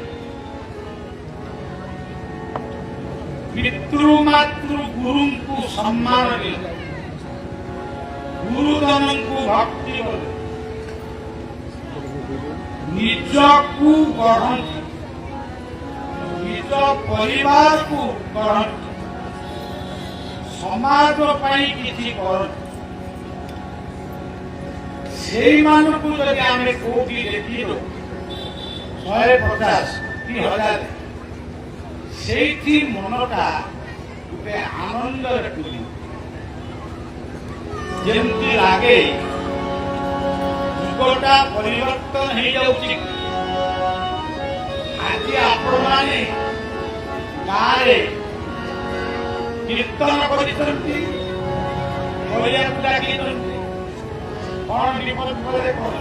ପିତୃମାତୃ ଗୁରୁଙ୍କୁ ସମ୍ମାନ ଦେଲେ, ଗୁରୁଜନଙ୍କୁ ଭକ୍ତି କଲେ, ନିଜକୁ ଗଢ଼ନ୍ତି, ନିଜ ପରିବାରକୁ ଗଢ଼ନ୍ତି, ସମାଜ ପାଇଁ କିଛି କରନ୍ତି। ସେଇମାନଙ୍କୁ ଯଦି ଆମେ କୋଉଠି ଦେଖିଲୁ 150 କି 1000, ସେଇଠି ମନଟା ଗୋଟେ ଆନନ୍ଦରେ ପୁରି ଯେମିତି ଲାଗେ ଯୁଗଟା ପରିବର୍ତ୍ତନ ହେଇଯାଉଛି। ଆଜି ଆପଣମାନେ ଗାଁରେ କୀର୍ତ୍ତନ କରିଛନ୍ତି, କହିବାକୁ ଡାକିଛନ୍ତି, କଣ ବିପଦ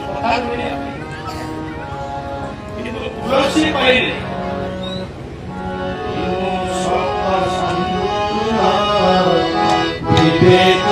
କଥା ଶୁଣିବା ପାଇଁ। କିନ୍ତୁ ତୁଳସୀ କହିଲେ ବିବେକ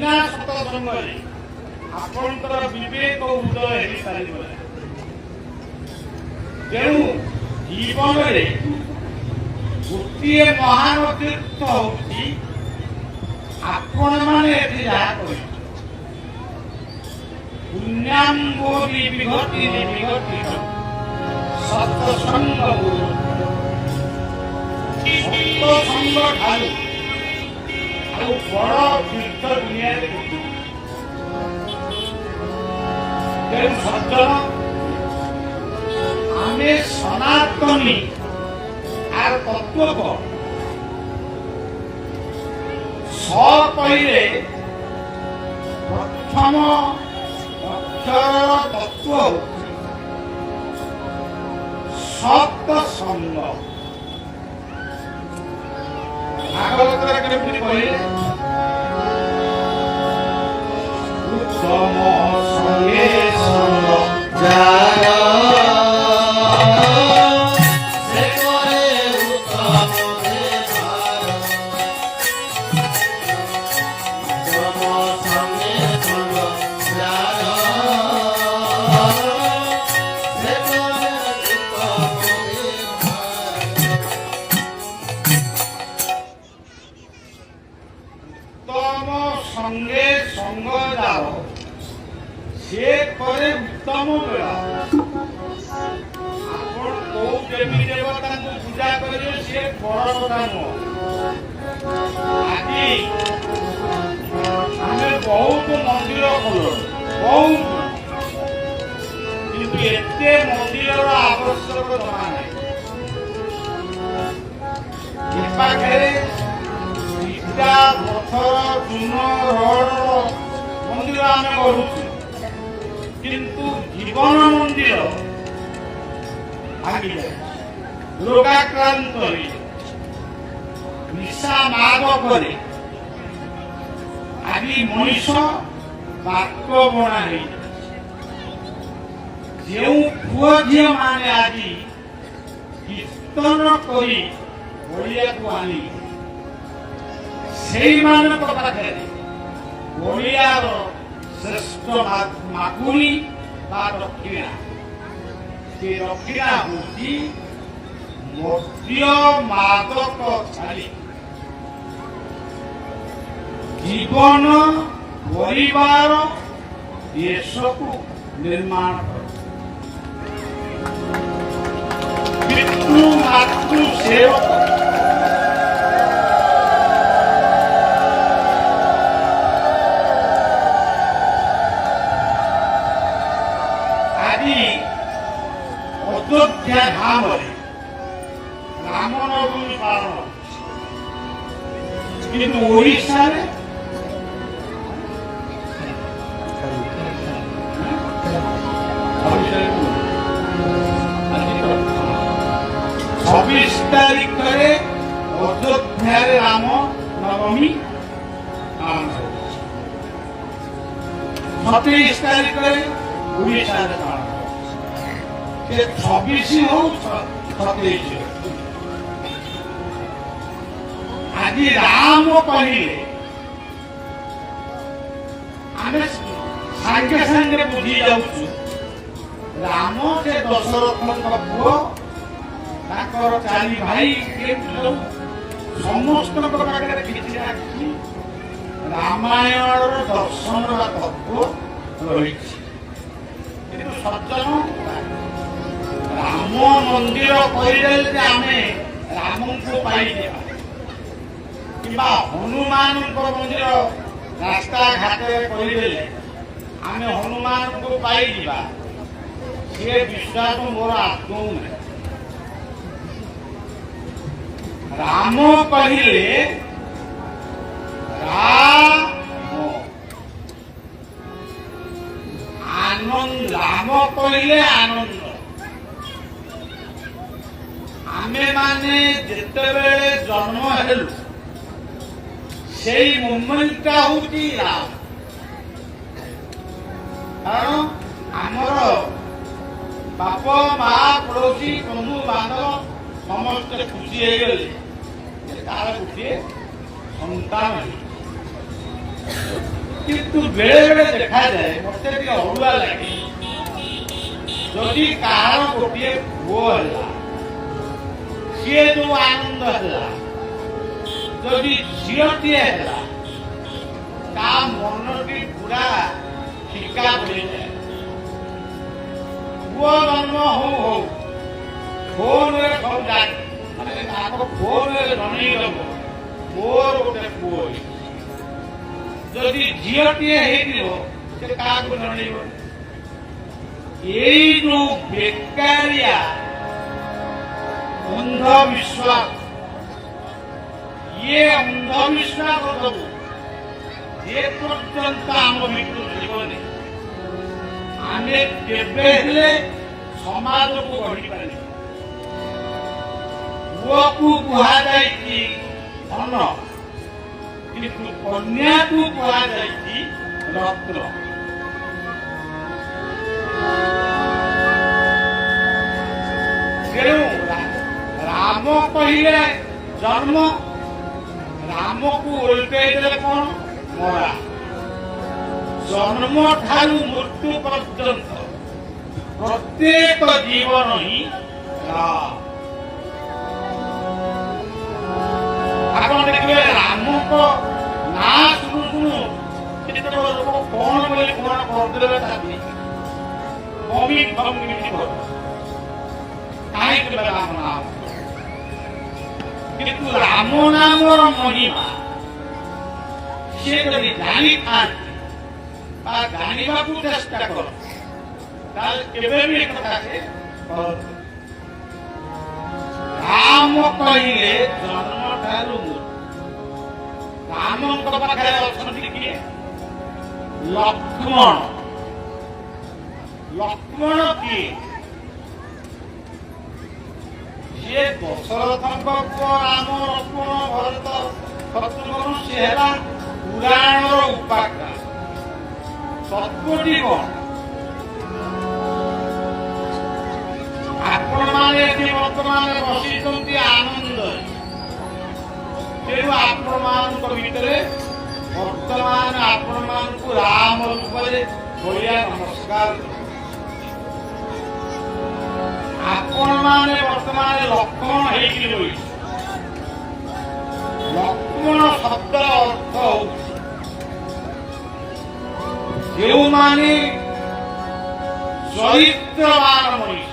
ବିନା ସତସଙ୍ଗରେ ଆପଣଙ୍କର ବିବେକ ଉଦୟ ହେଇପାରିବ ନାହିଁ। ତେଣୁ ଜୀବନରେ ଗୋଟିଏ ମହାନ ତୀର୍ଥ ହଉଛି ଆପଣମାନେ ଏଠି ଯାହା କରିବେ। ପୁଣ୍ୟାମ୍ବୋରି ବିଘଟି ବିଘଟି ସତ୍ସଙ୍ଗ ସତ୍ସଙ୍ଗ ଠାରୁ ଆଉ ବଡ଼ ତୀର୍ଥ ଦୁନିଆରେ ତେଣୁ ସଜ୍ଜନ ଆମେ ସନାତନୀ আর তত্ত্ব স কহিলে প্রথম অক্ষর তত্ত্ব সৎসঙ্গ। ভাগবতরে কেমনি কহিলে উত্তম সঙ্গে সঙ্গ যার সঙ্গে সঙ্গ যাও সে করে উত্তম বেড়। আপন কোউ দেবী দেবতাଙ୍କୁ ପୂଜା କରିବେ ସେ ବଡ଼ କଥା ନୁହଁ। ଆଜି ଆମେ ବହୁତ ମନ୍ଦିର କଲୁ ବହୁତ, କିନ୍ତୁ ଏତେ ମନ୍ଦିରର ଆବଶ୍ୟକ ଜଣା ନାହିଁ। ଏ ପାଖରେ ଇଟା ପଥର ଚୂନ ରଡ ମନ୍ଦିର ଆମେ କରୁଛୁ, କିନ୍ତୁ ଜୀବନ ମନ୍ଦିର ଭାଙ୍ଗିଯାଏ, ରୋଗାକ୍ରାନ୍ତ ହୋଇଯାଏ, ନିଶା ମାଦ କରି ଆଜି ମଣିଷ ବାକ ବଣା ହେଇଯାଏ। ଯେଉଁ ପୁଅ ଝିଅ ମାନେ ଆଜି କୀର୍ତ୍ତନ କରି ଓଡ଼ିଆକୁ ଆଣି ସେଇମାନଙ୍କ ପାଖରେ ଓଡ଼ିଆର ଶ୍ରେଷ୍ଠ ମାଗୁଣି ବା ଦକ୍ଷିଣା, ସେ ଦକ୍ଷିଣା ହେଉଛି ମଦ୍ୟ ମାଦକ ଛାଡ଼ି ଜୀବନ ପରିବାର ଦେଶକୁ ନିର୍ମାଣ କର। ପିତୃ ମାତୃ ସେବକ ଅଯୋଧ୍ୟା ଧାମରେ ରାମନବମୀ ପାଳନ, କିନ୍ତୁ ଓଡ଼ିଶାରେ ଛବିଶ ତାରିଖରେ ଅଯୋଧ୍ୟାରେ ରାମ ନବମୀ ପାଳନ ହେଉଛି, 27 ତାରିଖରେ ଓଡ଼ିଶାରେ ପାଳନ। 26 ହଉ 27 ଆଜି ରାମ କହିଲେ ଆମେ ସାଙ୍ଗେ ସାଙ୍ଗେ ବୁଝି ଯାଉଛୁ ରାମ ସେ ଦଶରଥଙ୍କ ପୁଅ, ତାଙ୍କର 4 ଭାଇ, ସମସ୍ତଙ୍କ ପାଖରେ କିଛି ନା କିଛି ରାମାୟଣର ଦର୍ଶନ ବା ତତ୍ତ୍ୱ ରହିଛି। କିନ୍ତୁ ସଜ୍ଜନ ରାମ ମନ୍ଦିର କରିଦେଲେ ଯେ ଆମେ ରାମଙ୍କୁ ପାଇଯିବା, କିମ୍ବା ହନୁମାନଙ୍କ ମନ୍ଦିର ରାସ୍ତା ଘାଟରେ କରିଦେଲେ ଆମେ ହନୁମାନଙ୍କୁ ପାଇଯିବା, ସେ ବିଶ୍ୱାସ ମୋର ଆଦୌ ନାହିଁ। ରାମ କହିଲେ ଆନନ୍ଦ, ରାମ କହିଲେ ଆନନ୍ଦ। ଆମେ ମାନେ ଯେତେବେଳେ ଜନ୍ମ ହେଲୁ ସେଇ ମୋମେଣ୍ଟଟା ହଉଛି ରାମ। କାରଣ ଆମର ବାପ ମା ପଡ଼ୋଶୀ ବନ୍ଧୁ ବାନ୍ଧବ ସମସ୍ତେ ଖୁସି ହେଇଗଲେ ତାର ଗୋଟିଏ ସନ୍ତାନ। କିନ୍ତୁ ବେଳେ ବେଳେ ଦେଖାଯାଏ ମତେ ଟିକେ ଅଡୁଆ ଲାଗେ ଯଦି କାହାର ଗୋଟିଏ ପୁଅ ହେଲା ସିଏ ଯୋଉ ଆନନ୍ଦ ହେଲା ଯଦି ଝିଅଟିଏ ହେଲା ତା ମନଟି ପୁରା ଫିକା ପଡ଼ିଯାଏ। ପୁଅ ଜନ୍ମ ହଉ ହଉ ଫୋନରେ ସବୁ ମାନେ ତାଙ୍କ ଫୋନରେ ଜଣେଇଦବ ମୋର ଗୋଟେ ପୁଅ ହେଇଛି। ଯଦି ଝିଅଟିଏ ହେଇଥିବ ସେ କାହାକୁ ଜଣେଇବ? ଏଇ ଯୋଉ ବେକାରିଆ ଅନ୍ଧବିଶ୍ୱାସ ଇଏ ଅନ୍ଧବିଶ୍ୱାସ ସବୁ ଯେ ପର୍ଯ୍ୟନ୍ତ ଆମ ଭିତରୁ ଯିବନି ଆମେ କେବେ ହେଲେ ସମାଜକୁ ଗଢ଼ିପାରିବା। ପୁଅକୁ କୁହାଯାଇଛି ଧନ କିନ୍ତୁ କନ୍ୟାକୁ କୁହାଯାଇଛି ରତ୍ନ। ତେଣୁ ରାମ କହିଲେ ଜନ୍ମ, ରାମକୁ ଓଲଟେଇ ଦେଲେ କଣ? ମରା। ଜନ୍ମ ଠାରୁ ମୃତ୍ୟୁ ପର୍ଯ୍ୟନ୍ତ ପ୍ରତ୍ୟେକ ଜୀବନ ହିଁ ରାମ। ଆପଣ ଦେଖିବେ ରାମଙ୍କ ନାଁ ଶୁଣୁ ଶୁଣୁ କେତେକ ଲୋକ କଣ ବୋଲି କଣ କରିଦେବେ ତାକୁ କମି କାହିଁକି ରାମ ନାମ? କିନ୍ତୁ ରାମ ନାମର ମହିମା ସେ ଯଦି ଜାଣିଥାନ୍ତି ବା ଜାଣିବାକୁ ଚେଷ୍ଟା କର ତାହେଲେ କେବେ ବି କଥା କରନ୍ତୁ। ରାମ କହିଲେ ଜନ୍ମ ଠାରୁ ରାମଙ୍କ ପାଖରେ ଅଛନ୍ତି କିଏ? ଲକ୍ଷ୍ମଣ। ଲକ୍ଷ୍ମଣ କିଏ? ସିଏ ଦଶରଥଙ୍କ ପୁଅ ରାମ, ଲକ୍ଷ୍ମଣ, ଭରତ, ଶତ୍ରୁଘ୍ନ। ସେ ହେଲା ପୁରାଣର ଉପାଖ୍ୟାନ। ସତ୍ୟଟି କଣ? ଆପଣମାନେ ଏଠି ବର୍ତ୍ତମାନ ବସିଛନ୍ତି ଆନନ୍ଦରେ। ତେଣୁ ଆପଣମାନଙ୍କ ଭିତରେ ବର୍ତ୍ତମାନ ଆପଣମାନଙ୍କୁ ରାମ ରୂପରେ ବଳିଆ ନମସ୍କାର। ଆପଣମାନେ ବର୍ତ୍ତମାନ ଲକ୍ଷ୍ମଣ ହେଇକି ରହିଛି। ଲକ୍ଷ୍ମଣ ଶବ୍ଦର ଅର୍ଥ ହଉଛି ଯେଉଁମାନେ ଚରିତ୍ରବାନ ମଣିଷ।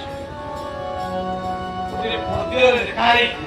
ପଦ୍ୟରେ ଲେଖା ହେଇଛି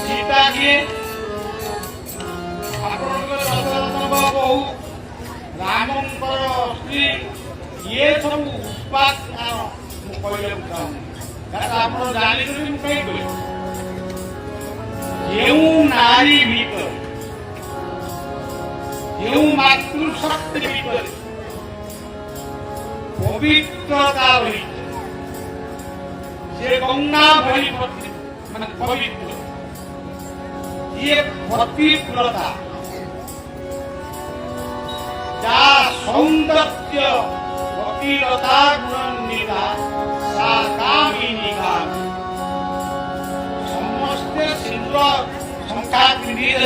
सीता किए ଆପଣଙ୍କର ଦଶରଥଙ୍କ ବୋହୂ ରାମଙ୍କର ସ୍ତ୍ରୀ ଇଏ ସବୁ ଉପାଖ୍ୟାନ ମୁଁ କହିବାକୁ ଚାହୁଁନି କାରଣ ଆପଣ ଜାଣିଛନ୍ତି ମୁଁ କାହିଁ କହିବି ଯେଉଁ ନାରୀ ଭିତରେ ଯେଉଁ ମାତୃଶକ୍ତି ଭିତରେ ପବିତ୍ରତା ରହିଛି ସେ ଗଙ୍ଗା ଭଳି ମାନେ ପବିତ୍ର ये पतिव्रता जा सौंदर्य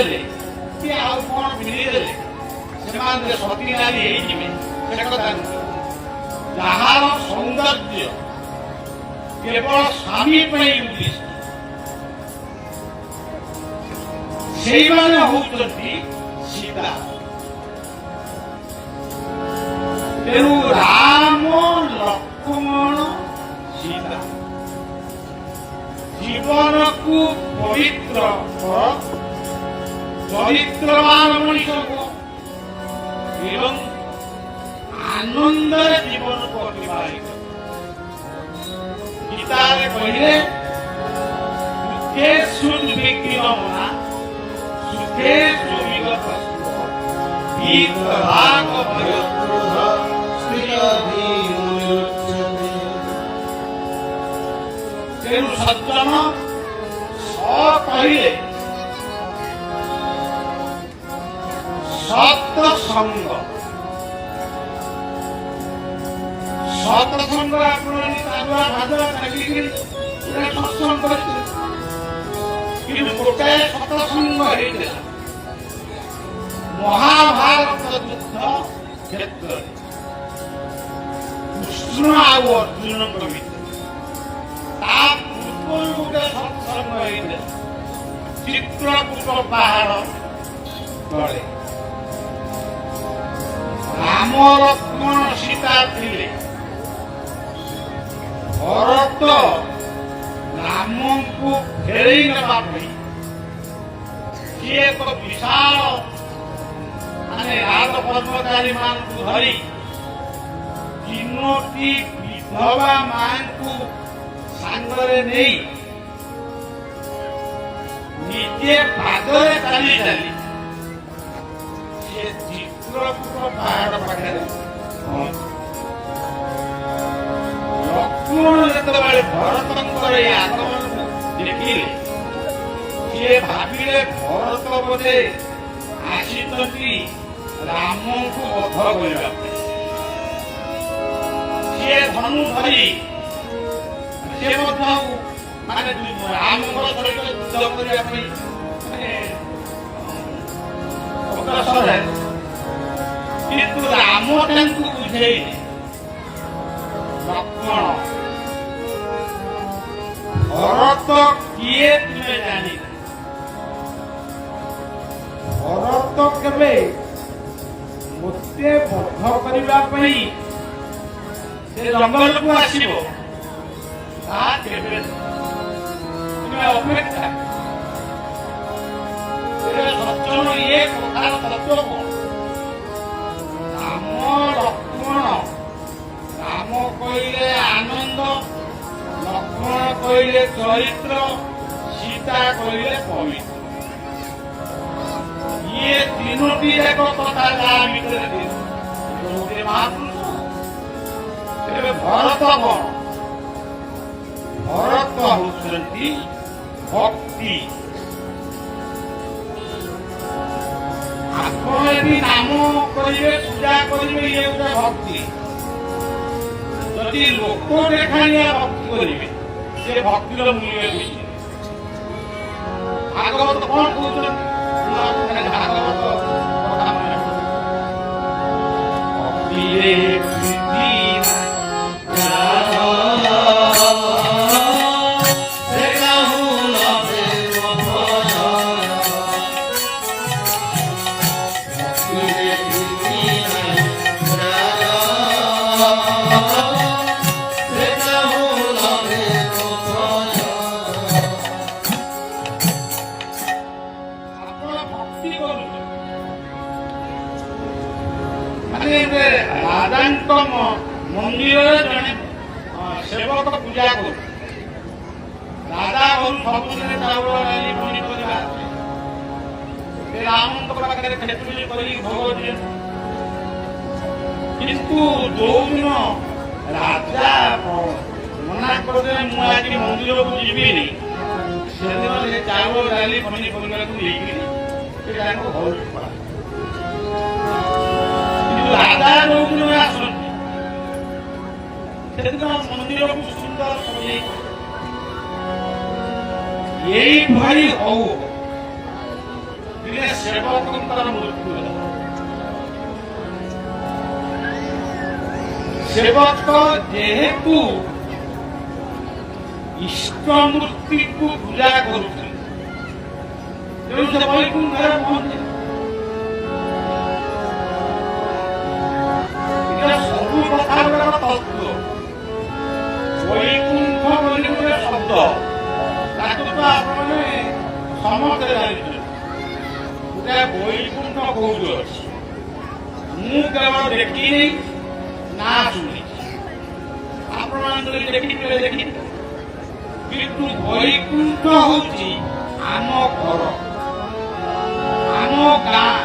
ପିନ୍ଧିଦେଲେ କି ଆଉ କଣ ପିନ୍ଧିଦେଲେ ସେମାନେ ସତୀ ନାରୀ ହେଇଯିବେ ସେ କଥା ନୁହେଁ। ଯାହାର ସୌନ୍ଦର୍ଯ୍ୟ କେବଳ ସ୍ୱାମୀ ପାଇଁ ଉଦ୍ଦିଷ୍ଟ ସେଇମାନେ ହଉଛନ୍ତି ସୀତା। ତେଣୁ ରାମ ଲକ୍ଷ୍ମଣ ସୀତା ଜୀବନକୁ ପବିତ୍ର ଚରିତ୍ରବାନ ମଣିଷ ଏବଂ ଆନନ୍ଦରେ ଜୀବନକୁ ଅତିବାହିତ। ଗୀତାରେ କହିଲେ ସୁଖେଷୁ ଦୁର୍ବିଘ୍ନମନା ସୁଖେଷୁ ବିଗତ ସୁଖ ବିତରାଗ ଭୟକ୍ରୋଧ ତେଣୁ ସଜ୍ଜନ ସ କହିଲେ ସତ୍ସଙ୍ଗ। ସତ୍ସଙ୍ଗ ଆପଣ ସାଧୁଆ ଭାଦୁଆ ଚାକିରି ସତ୍ସଙ୍ଗ କରିଥିଲେ କିନ୍ତୁ ଗୋଟାଏ ସତ୍ସଙ୍ଗ ହେଇଥିଲା ମହାଭାରତ ଯୁଦ୍ଧ କ୍ଷେତ୍ରରେ କୃଷ୍ଣ ଆଉ ଅର୍ଜୁନଙ୍କ ଭିତରେ। ତା ପୂର୍ବରୁ ଗୋଟେ ସତ୍ସଙ୍ଗ ହେଇଥିଲା ଚିତ୍ରକୂଟ ପାହାଡ଼ ତଳେ। ରାମ ଲକ୍ଷ୍ମଣ ସୀତା ଥିଲେ। ଭରତ ରାମଙ୍କୁ ଫେରେଇ ନେବା ପାଇଁ ସିଏ ଏକ ବିଶାଳ ରାଜ କର୍ମଚାରୀ ମାନଙ୍କୁ ଧରି 3ଟି ବିଧବା ମାଙ୍କୁ ସାଙ୍ଗରେ ନେଇ ନିଜେ ପାଦରେ ଚାଲି ଚାଲି ସେ ଚିତ୍ରକୂଟ ପାହାଡ଼ ପାଖରେ ଲକ୍ଷ୍ମଣ ଯେତେବେଳେ ଭରତଙ୍କର ଏହି ଆଗମନକୁ ଦେଖିଲେ ସିଏ ଭାବିଲେ ଭରତ ବୋଧେ ଆସିଛନ୍ତି ରାମଙ୍କୁ ବଧ କରିବା ପାଇଁ। ସିଏ ଧନୁ ଧରି ସେ ମଧ୍ୟ ରାମଙ୍କ ସହିତ ଯୁଦ୍ଧ କରିବା ପାଇଁ ଅଗ୍ରସର ହେଲେ କିନ୍ତୁ ରାମ ତାଙ୍କୁ ବୁଝେଇଲେ ଲକ୍ଷ୍ମଣ ଭରତ କିଏ ତୁମେ ଜାଣିନ। ଭରତ କେବେ ମୋତେ ବଧ କରିବା ପାଇଁ ସେ ଜଙ୍ଗଲକୁ ଆସିବ ତାହା କେବେ ତୁମେ ଅପେକ୍ଷା। ସଜ୍ଜନ ଇଏ କଥାର ତତ୍ତ୍ୱ କଣ? ରାମ ଲକ୍ଷ୍ମଣ, ରାମ କହିଲେ ଆନନ୍ଦ, ଲକ୍ଷ୍ମଣ କହିଲେ ଚରିତ୍ର, ସୀତା କହିଲେ ପବିତ୍ର। ଇଏ 3ଟି ଯାକ କଥା ଯାହା ଭିତରେ ଗୋଟେ ମହାପୁରୁଷ। ତେବେ ଭରତ କଣ? ଭରତ ହଉଛନ୍ତି ଭକ୍ତି। ଆପଣ ଯଦି ନାମ କରିବେ ପୂଜା କରିବେ ଇଏ ଗୋଟେ ଭକ୍ତି। ଯଦି ଲୋକ ଦେଖାଣିଆ ଭକ୍ତି କରିବେ ସେ ଭକ୍ତିର ମୂଲ୍ୟ ବୁଝିବେ। ଭାଗବତ କଣ କହୁଛନ୍ତି? ଭାଗବତ କଥା ମନେ ଭକ୍ତିରେ ରାଜାଙ୍କ ମନ୍ଦିରରେ ଜଣେ ସେବକ ପୂଜା କରୁ। ରାଜା ଘରୁ ସବୁଦିନେ ଚାଉଳ ଡାଲି ପନିପରିବା ରାମଙ୍କ ପାଖରେ ଖେଚୁଡ଼ି କରିକି ଭୋଗ ଦିଏ। କିନ୍ତୁ ଯୋଉଦିନ ରାଜା ମନା କରିଦେଲେ ମୁଁ ଆଜି ମନ୍ଦିରକୁ ଯିବିନି, ସେଦିନ ସେ ଚାଉଳ ଡାଲି ପନିପରିବାକୁ ନେଇକିରି ସେ ତାଙ୍କ ଘରକୁ ପଳାଏ। ରାଜା ଯୋଉଦିନ ଆସନ୍ତି ସେଦିନ ମନ୍ଦିରକୁ ସୁନ୍ଦର ସଜେଇ ଏଇଭଳି ହଉ ଦିନେ ସେବକଙ୍କର ମୃତ୍ୟୁ ହେଲା। ସେବକ ଯେହେତୁ ଇଷ୍ଟ ମୂର୍ତ୍ତିକୁ ପୂଜା କରୁଥିଲେ, ତେଣୁ ସେ ବୈକୁଣ୍ଠରେ ପହଞ୍ଚିଲେ। ସବୁ କଥାର ତତ୍ତ୍ୱ ବୈକୁଣ୍ଠ ବୋଲି ଗୋଟେ ଶବ୍ଦ, ତାକୁ ତ ଆପଣମାନେ ସମସ୍ତେ ଜାଣିଛନ୍ତି। ଗୋଟେ ବୈକୁଣ୍ଠ କୋଉଠି ଅଛି, ମୁଁ କେବଳ ଦେଖିନି ନା ଶୁଣିଛି, ଆପଣମାନେ ଦେଖିଥିବେ ଦେଖିଥିବେ, କିନ୍ତୁ ବୈକୁଣ୍ଠ ହଉଛି ଆମ ଘର, ଆମ ଗାଁ,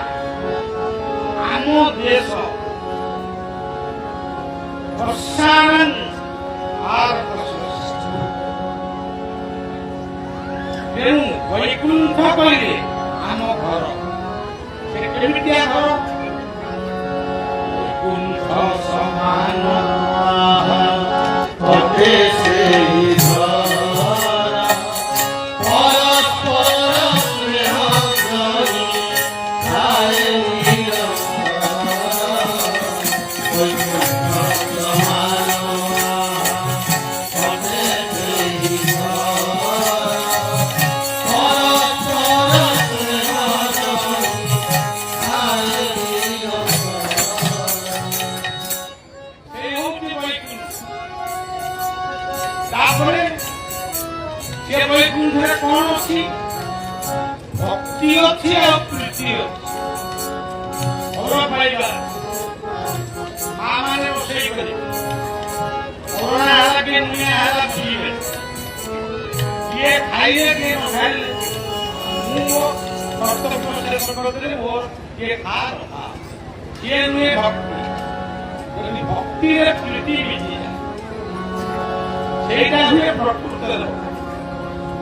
ଆମ ଦେଶ। ତେଣୁ ବୈକୁଣ୍ଠ କହିଲେ ଆମ ଘର। ସେ କେମିତିଆ ଘର? ବୈକୁଣ୍ଠ ସମାନ ତାପରେ ସେ ବୈକୁଣ୍ଠରେ କଣ ଅଛି? ଭକ୍ତି ଅଛି ଆଉ ପ୍ରୀତି ଅଛି। ଭଲ ପାଇବା, ମା ମାନେ ରୋଷେଇ କରିବେ, କରୋନା ହେଲା କି ନୁହେଁ ହେଲା ପିଇବେ, କିଏ ଖାଇଲେ କିଏ ନ ଖାଇଲେ, ମୁଁ ମୋ କର୍ତ୍ତବ୍ୟ ଶେଷ କରିଦେଲି, ମୋର କିଏ ଖା କିଏ ନୁହେଁ ଭକ୍ତି। ଯଦି ଭକ୍ତିରେ ପ୍ରୀତି ମିଳିଯାଏ ସେଇଟା ହୁଏ ପ୍ରକୃତ ଲୋକ।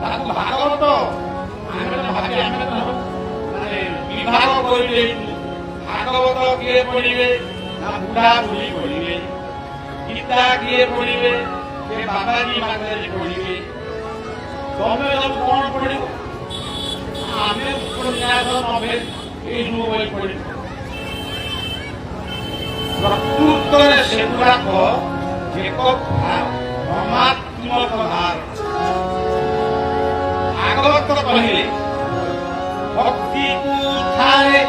ତାକୁ ଭାଗବତ ଆମେ ମାନେ ବିଭାଗ କରିଦେଇଛୁ। ଭାଗବତ କିଏ ପଢିବେ ନା ବୁଢା ବୁଢୀ ପଢିବେ, ଗୀତା କିଏ ପଢିବେ ସେ ବାବାଜୀ ମାତାଜୀ ପଢିବେ। ତମେ ସବୁ କଣ ପଢିବ? ଆମେ ଉପନ୍ୟାସ ନଭେଲ ଏଇ ସବୁ ବହି ପଢିବୁ। ପ୍ରକୃତରେ ସେଗୁଡାକ ଏକ ଭ୍ରମାତ୍ମକ ଭାର। ଭାଗବତ କହିଲେ ଭକ୍ତିକୁ ଥାଏ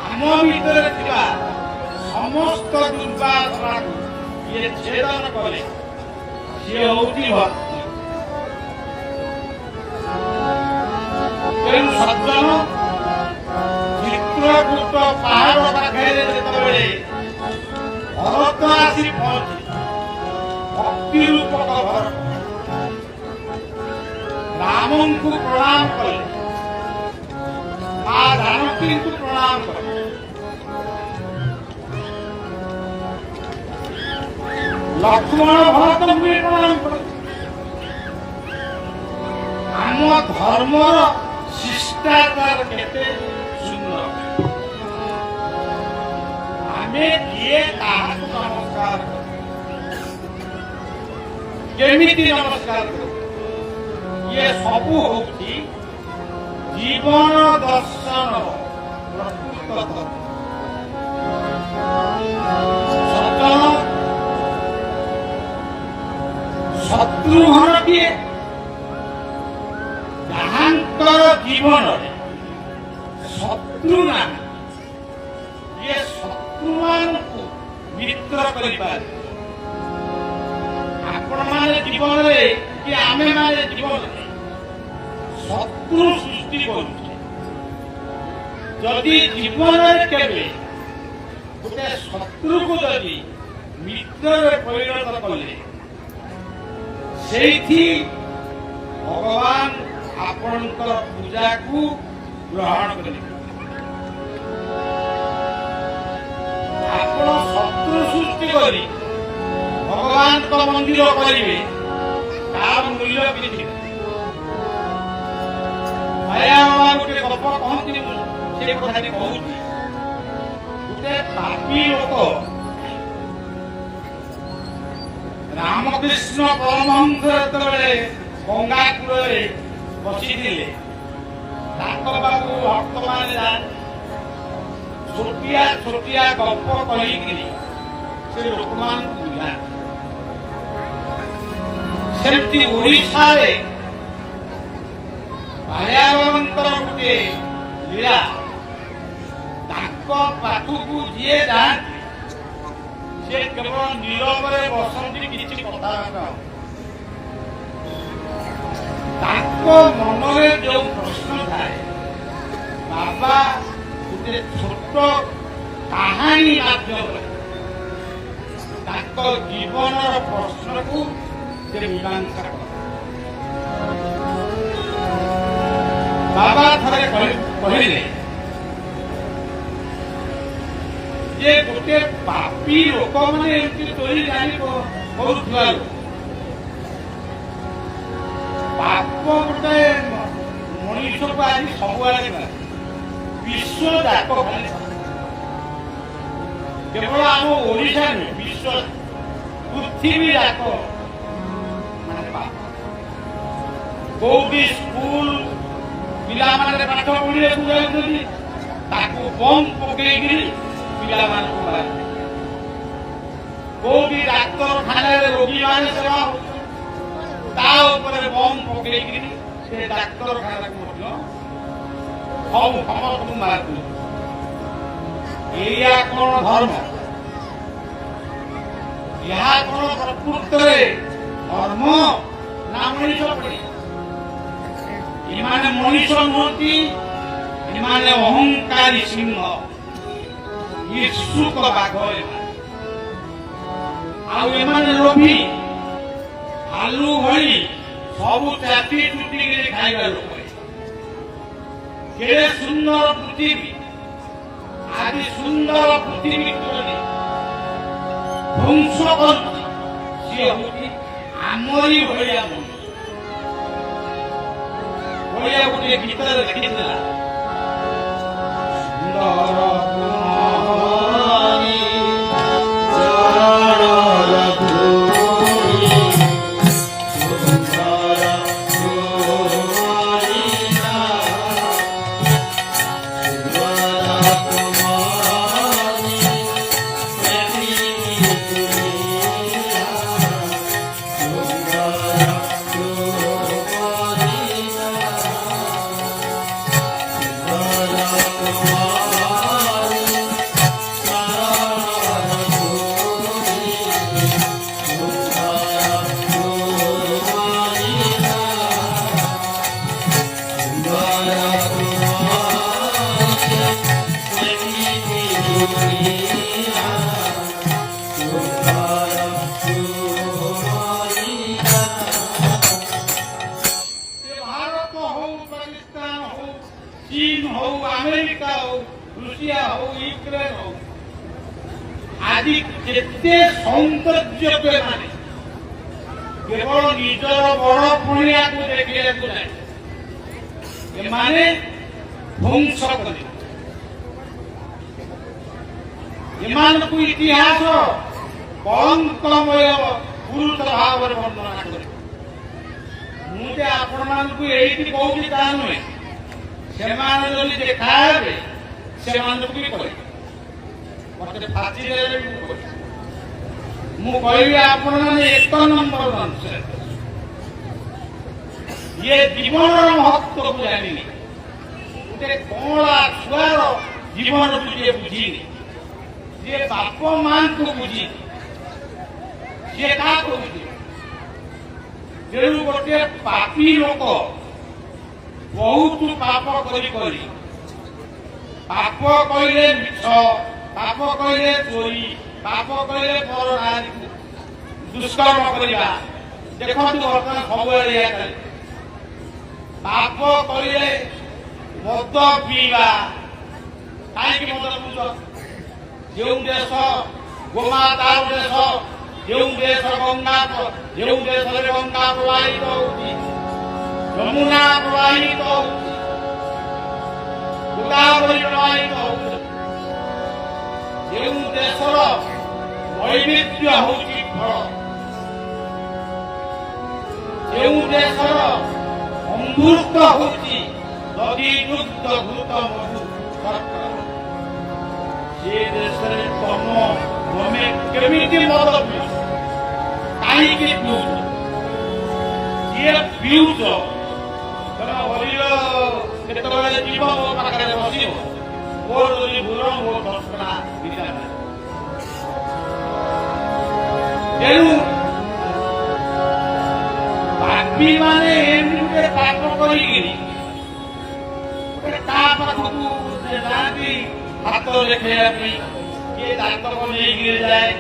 ଆମ ଭିତରେ ଥିବା ସମସ୍ତ ଦୁର୍ବାସନାକୁ ଇଏ ଛେଦନ କଲେ, ସିଏ ହଉଛି ଭକ୍ତି। ତେଣୁ ସଜ୍ଜନ ଚିତ୍ରକୂଟ ପାହାଡ଼ ପାଖରେ ଯେତେବେଳେ ଭରତ ଆସି ପହଞ୍ଚି ଭକ୍ତି ରୂପକ ଭରତ ରାମଙ୍କୁ ପ୍ରଣାମ କଲେ, ମା ଜାନକୀଙ୍କୁ ପ୍ରଣାମ କଲେ। ଲକ୍ଷ୍ମଣ ଭରତଙ୍କୁ ବି ପ୍ରଣାମ କଲେ। ଆମ ଧର୍ମର ଶିଷ୍ଟାଚାର କେତେ ସୁନ୍ଦର। ଆମେ କିଏ କାହାକୁ ନମସ୍କାର କରୁ, କେମିତି ନମସ୍କାର କରୁ, ଇଏ ସବୁ ହଉଛି ଜୀବନ ଦର୍ଶନ ପ୍ରକୃତ ଧର୍ମ। ଶତ୍ରୁଘ୍ନ କିଏ? ଯାହାଙ୍କର ଜୀବନରେ ଶତ୍ରୁ ନାହିଁ, ଇଏ ଶତ୍ରୁମାନଙ୍କୁ ମିତ୍ର କରିପାରେ। ଆପଣମାନେ ଜୀବନରେ କି ଆମେମାନେ ଜୀବନରେ ଶତ୍ରୁ ସୃଷ୍ଟି କରୁଛେ। ଯଦି ଜୀବନରେ କେବେ ଗୋଟେ ଶତ୍ରୁକୁ ଯଦି ମିତ୍ରରେ ପରିଣତ କଲେ, ସେଇଠି ଭଗବାନ ଆପଣଙ୍କର ପୂଜାକୁ ଗ୍ରହଣ କରିବେ। ଆପଣ ଶତ୍ରୁ ଶତ୍ରୁ ସୃଷ୍ଟି କରି ଭଗବାନଙ୍କ ମନ୍ଦିର କରିବେ ତାର ମୂଲ୍ୟ କିଛି ନାହିଁ। ମାୟା ବାବା ଗୋଟେ ଗପ କହନ୍ତି, ମୁଁ ସେ କଥାଟି କହୁଛି। ଗୋଟେ ପାପୀ ଲୋକ ରାମକୃଷ୍ଣ ପରମହଂସ ଯେତେବେଳେ ଗଙ୍ଗା କୂଳରେ ବସିଥିଲେ, ତାଙ୍କ ପାଖକୁ ଭକ୍ତମାନେ ଯାଆନ୍ତି, ଛୋଟିଆ ଛୋଟିଆ ଗପ କହିକିରି ସେ ଲୋକମାନଙ୍କୁ ବୁଝାନ୍ତି। ସେମିତି ଓଡ଼ିଶାରେ ମାୟାବାବାଙ୍କର ଗୋଟିଏ ଲୀଳା, ତାଙ୍କ ପାଖକୁ ଯିଏ ଯାଆନ୍ତି ସେ କେବଳ ନୀରବରେ ବସନ୍ତି, କିଛି କଥାବାର୍ତ୍ତା। ତାଙ୍କ ମନରେ ଯୋଉ ପ୍ରଶ୍ନ ଥାଏ, ବାବା ଗୋଟେ ଛୋଟ କାହାଣୀ ମାଧ୍ୟମରେ ତାଙ୍କ ଜୀବନର ପ୍ରଶ୍ନକୁ ସେ ମୀମାଂସା କରେ। ବାବା ଥରେ କହିଲେ ଯେ ଗୋଟେ ପାପୀ ଲୋକମାନେ ଏମିତି ଚୋରି ଜାଣି କରୁଥିବା ଲୋକ, ପାପ ଗୋଟେ ମଣିଷକୁ ଆଜି ସବୁଆଡେ ବିଶ୍ୱ ଯାକ ଖାଲି, କେବଳ ଆମ ଓଡ଼ିଶା ନୁହେଁ, ବିଶ୍ୱ ପୃଥିବୀ ଯାକ ମାନେ ପାପ। କୋଉଠି ସ୍କୁଲ ପିଲାମାନେ ପାଠ ପଢିବାକୁ ଯାଉଛନ୍ତି, ତାକୁ ବମ୍ ପକେଇକିରି ପିଲାମାନଙ୍କୁ ମାରନ୍ତି। କୋଉଠି ଡାକ୍ତରଖାନାରେ ରୋଗୀମାନେ ସେବା ହଉଛନ୍ତି, ତା ଉପରେ ବମ୍ ପକେଇକିରି ସେ ଡାକ୍ତରଖାନାକୁ ମଧ୍ୟ ସମସ୍ତଙ୍କୁ ମାରନ୍ତି। ଏଇଆ କଣ ଧର୍ମ? ଏହା କଣ ପ୍ରକୃତରେ ଧର୍ମ ନା ମଣିଷ ପରି? ଏମାନେ ମଣିଷ ନୁହନ୍ତି, ଏମାନେ ଅହଙ୍କାରୀ ସିଂହ, ଇଚ୍ଛୁକ ବାଘ ଏମାନେ। ଆଉ ଏମାନେ ଲୋଭୀ ଭାଲୁ ଭଳି ସବୁ ଚାଟି ଚୁଟିକିରି ଖାଇବା ଲୋକ। କେଡ଼େ ସୁନ୍ଦର ପୃଥିବୀ, ଆଜି ସୁନ୍ଦର ପୃଥିବୀ ଧ୍ୱଂସ କରୁଛି, ସିଏ ହଉଛି ଆମରି ଭଳିଆ ମଣିଷ। ଭଳିଆ ଗୋଟିଏ ଗୀତରେ ଲେଖିଥିଲା, ସୁନ୍ଦର चीन हो, अमेरिका हो, रूसिया हो, यूक्रेन हो, आदि केते सौंदर्य माने केवल निजर बड़ पुणिया को देखिए एमाने ध्वंस कर इतिहास कलंकमय गुरुतर भाव वर्णना कर मुझे आपण मानक यही कहूँ ता नुहे से देखा से मत फाची मुझे आपण मैंने एक नंबर ये जीवन महत्व को जानी गोटे कला छुआर जीवन को जी बुझीनी ये बाप मां को बुझी सी क्या तेणु गोटे पापी लोक बहुत पाप करी पाप कहले मिछ पाप कहले चोरी पाप कहले पर नारी दुष्कर्म करवा देखो बर्तमान सब पाप कहले मद पीवा कहीं मद पीछ जो देश ଗୋମାତାର ଦେଶ ଯେଉଁ ଦେଶ ଯେଉଁ ଦେଶରେ ଗଙ୍ଗା ପ୍ରବାହିତ ହଉଛି, ଯମୁନା ପ୍ରବାହିତ ହଉଛି, ଗୋଦାବରୀ ପ୍ରବାହିତ ହଉଛି, ଯେଉଁ ଦେଶର ନୈବେଦ୍ୟ ହଉଛି ଫଳ, ଯେଉଁ ଦେଶର ଅମୃତ ହଉଛି ଦଧି ଦୁଗ୍ଧ ଘୃତ ମଧୁ ଶର୍କରା, ସେ ଦେଶରେ ତମେ କେମିତି ମଦ ପିଉଛ, କାହିଁକି ପିଉଛ, କିଏ ପିଉଛ? ତମେ ହରିର କେତେବେଳେ ଯିବ ମୋ ପାଖରେ ବସିବ, ମୋର ଯଦି ଭୁଲ ମୋ ଦର୍ଶନା ଦିଟା ନାହିଁ। ତେଣୁ ପାପୀ ମାନେ ଏମିତି ଗୋଟେ ପାପ କରିକିରି ଗୋଟେ ତା ପାଖକୁ ଯାଆନ୍ତି ହାତ ଦେଖେଇବା ପାଇଁ, କିଏ ଦାନ୍ତକ ନେଇକିରି ଯାଏ।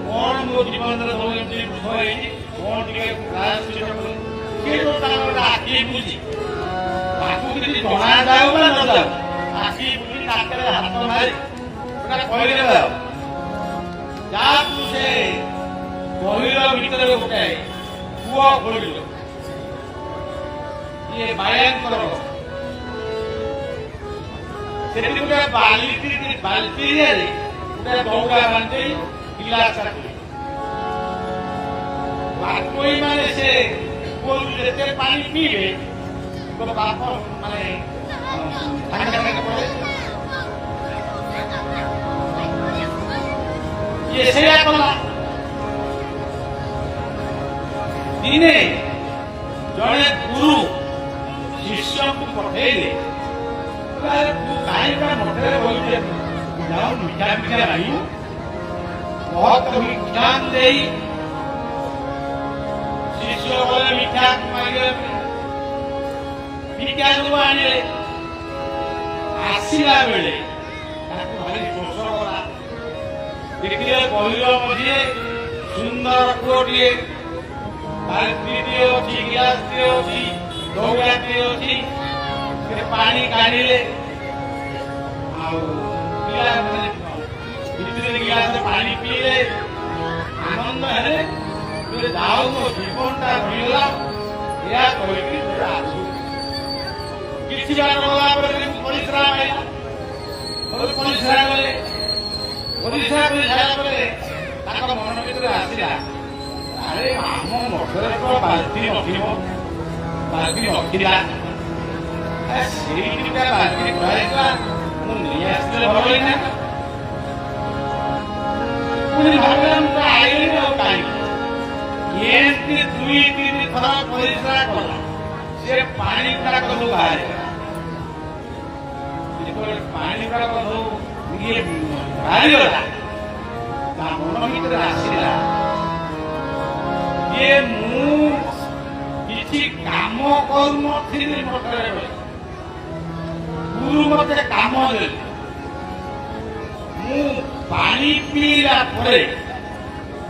କଣ ମୋ ଜୀବନରେ ସବୁ ଏମିତି ଦୁଃଖ ହେଇଛି, କଣ ଟିକେ କିଏ ତ ତାର ଗୋଟେ ଆଖି ବୁଝି ତାକୁ କିଛି ଜଣା ଯାଉ ବା ନ ଯାଉ, ଆଖି ବୁଝି ନାକରେ ହାତ ମାରି ସେଟା କହିଦେବେ ଆଉ। ଯାହାକୁ ସେ ଗଭୀର ଭିତରେ ଗୋଟାଏ କୂଅ ଖୋଳିଲ, ଇଏ ବାୟାଙ୍କର ସେଠି ଗୋଟେ ବାଲ୍ଟିରେ ଗୋଟେ ଦୌଡ଼ା ବାନ୍ଧି ଗିଲାସ ବାଟୋଇ ମାନେ ସେ କୂଅରୁ ଯେତେ ପାଣି ପିଇବେ ବାପ ମାନେ ସାଙ୍ଗେ ସାଙ୍ଗେ ପଡେ। ଇଏ ସେଇଆ କଲା। ଦିନେ ଜଣେ ଗୁରୁ ଶିଷ୍ୟଙ୍କୁ ପଠେଇଲେ, ତୁ କାହିଁକା ମଠରେ ରହିଲେ, ଯାଉ ମିଠା ମିଠା ଆଣିବୁ। ବହୁତ ମିଠା ଦେଇ ଶିଷ୍ୟ ଗଲେ ମିଠା ମାଗିବା ପାଇଁ, ମିଠା ସବୁ ଆଣିଲେ। ଆସିଲା ବେଳେ ତାକୁ ଭାରି ଶୋଷ କଲା। ଦେଖିଲେ ଗଭୀର ମଝିରେ ସୁନ୍ଦର କୂଅଟିଏ, ବାଲ୍ଟିଟିଏ ଅଛି, ଗ୍ଲାସଟିଏ ଅଛି, ଦୌଡ଼ାଟିଏ ଅଛି। ସେ ପାଣି କାଢିଲେ, ଆଉ ଭିତରେ ଗ୍ଲାସରେ ପାଣି ପିଇଲେ, ଆନନ୍ଦ ହେଲେ। ଯାଉ ମୋ ଜୀବନଟା ରହିଗଲା, ଏହା କହିକି ଆସୁ। କିଛି ବାଟ ଗଲା ପରେ ପରିଶ୍ରା ହେଲା, ପରିଶ୍ରା କଲେ। ପରିଶ୍ରା କରି ସାରିଲା ପରେ ତାଙ୍କ ମନ ଭିତରେ ଆସିଲା, ଆରେ ଆମ ମଠରେ ତ ବାଲ୍ଟି ନଥିବ, ବାଲ୍ଟି ନଥିଲା, ସେଇ ଦିଟା ବାଲ୍ଟି କୁହାଯାଇଥିଲା, ମୁଁ ନେଇ ଆସିଲେ ଭଲ ହେଇଥାନ୍ତା। ପୁଣି ଭାବିଲା ମୁଁ ତ ଆଇଲିନି ଆଉ କାହିଁକି। ଏମିତି 2-3 ଥର ପରିଶ୍ରା କଲା, ସେ ପାଣି ଗୁଡାକ ସବୁ ବାହାରିଲା। ଯେତେବେଳେ ପାଣି ଗୁଡାକ ସବୁ ବାହାରିଗଲା, ତା ମନ ଭିତରେ ଆସିଲା, ଯେ ମୁଁ କିଛି କାମ କରୁନଥିଲି ମଠରେ ରହି, ଗୁରୁ ମତେ କାମ ଦେଲେ। ମୁଁ ପାଣି ପିଇଲା ପରେ,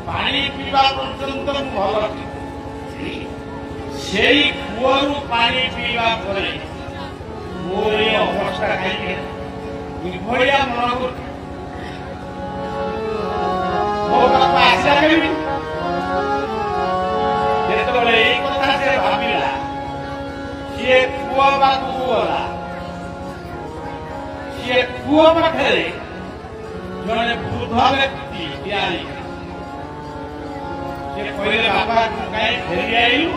ପାଣି ପିଇବା ପର୍ଯ୍ୟନ୍ତ ମୁଁ ଭଲ ଥିଲି, ସେଇ କୂଅରୁ ପାଣି ପିଇବା ପରେ ମୋର ଏ ଅବସ୍ଥା କାହିଁକି ଏଭଳିଆ ମନ କରୁଛି। ମୋ ପାଖକୁ ଆସିଲା କେମିତି? ଯେତେବେଳେ ଏଇ କଥା ସେ ଭାବିଲା, ସିଏ କୂଅ ପାଖକୁ ଗଲା। ସିଏ କୂଅ ପାଖରେ ଜଣେ ବୃଦ୍ଧ ବ୍ୟକ୍ତି ଠିଆ ହେଇଛି। ସେ କହିଲେ, ବାବା କାହିଁ ଫେରି ଆଇଲୁ?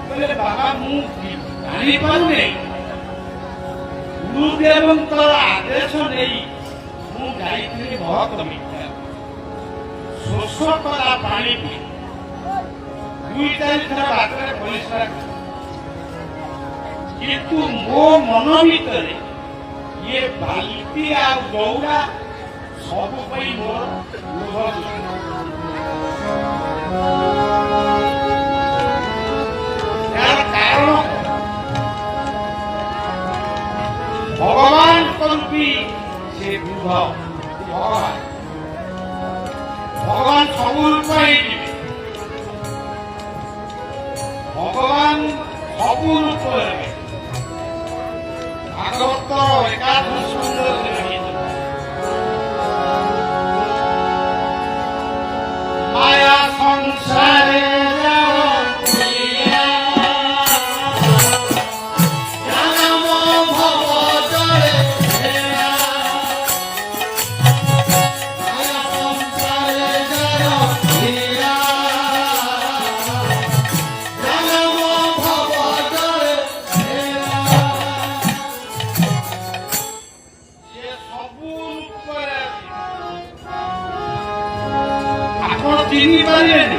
କହିଲେ, ବାବା ମୁଁ ଜାଣିପାରୁନି, ଗୁରୁଦେବଙ୍କର ଆଦେଶ ନେଇ ମୁଁ ଯାଇଥିଲି ବହୁତ ମିଠା, ଶୋଷ କଲା ପାଣି ପିଇ 2-4 ଥର ବାଟରେ ପରିଶ୍ରା କଲି, କିନ୍ତୁ ମୋ ମନ ଭିତରେ ଇଏ ବାଲ୍ଟି ଆଉ ଦୌଡ଼ା ସବୁ ପାଇଁ ମୋର ଲୋଭ। ଏହାର କାରଣ ଭଗବାନଙ୍କ ରୂପୀ ସେ ବୃଦ୍ଧ। ଭଗବାନ ସବୁ ରୂପ ହେଇଯିବେ, ଭଗବାନ ସବୁ ରୂପ ହେବେ। ଭାଗବତର 11 ସ୍କନ୍ଧରେ সংসারে ଆପଣ ଚିହ୍ନି ପାରିବେନି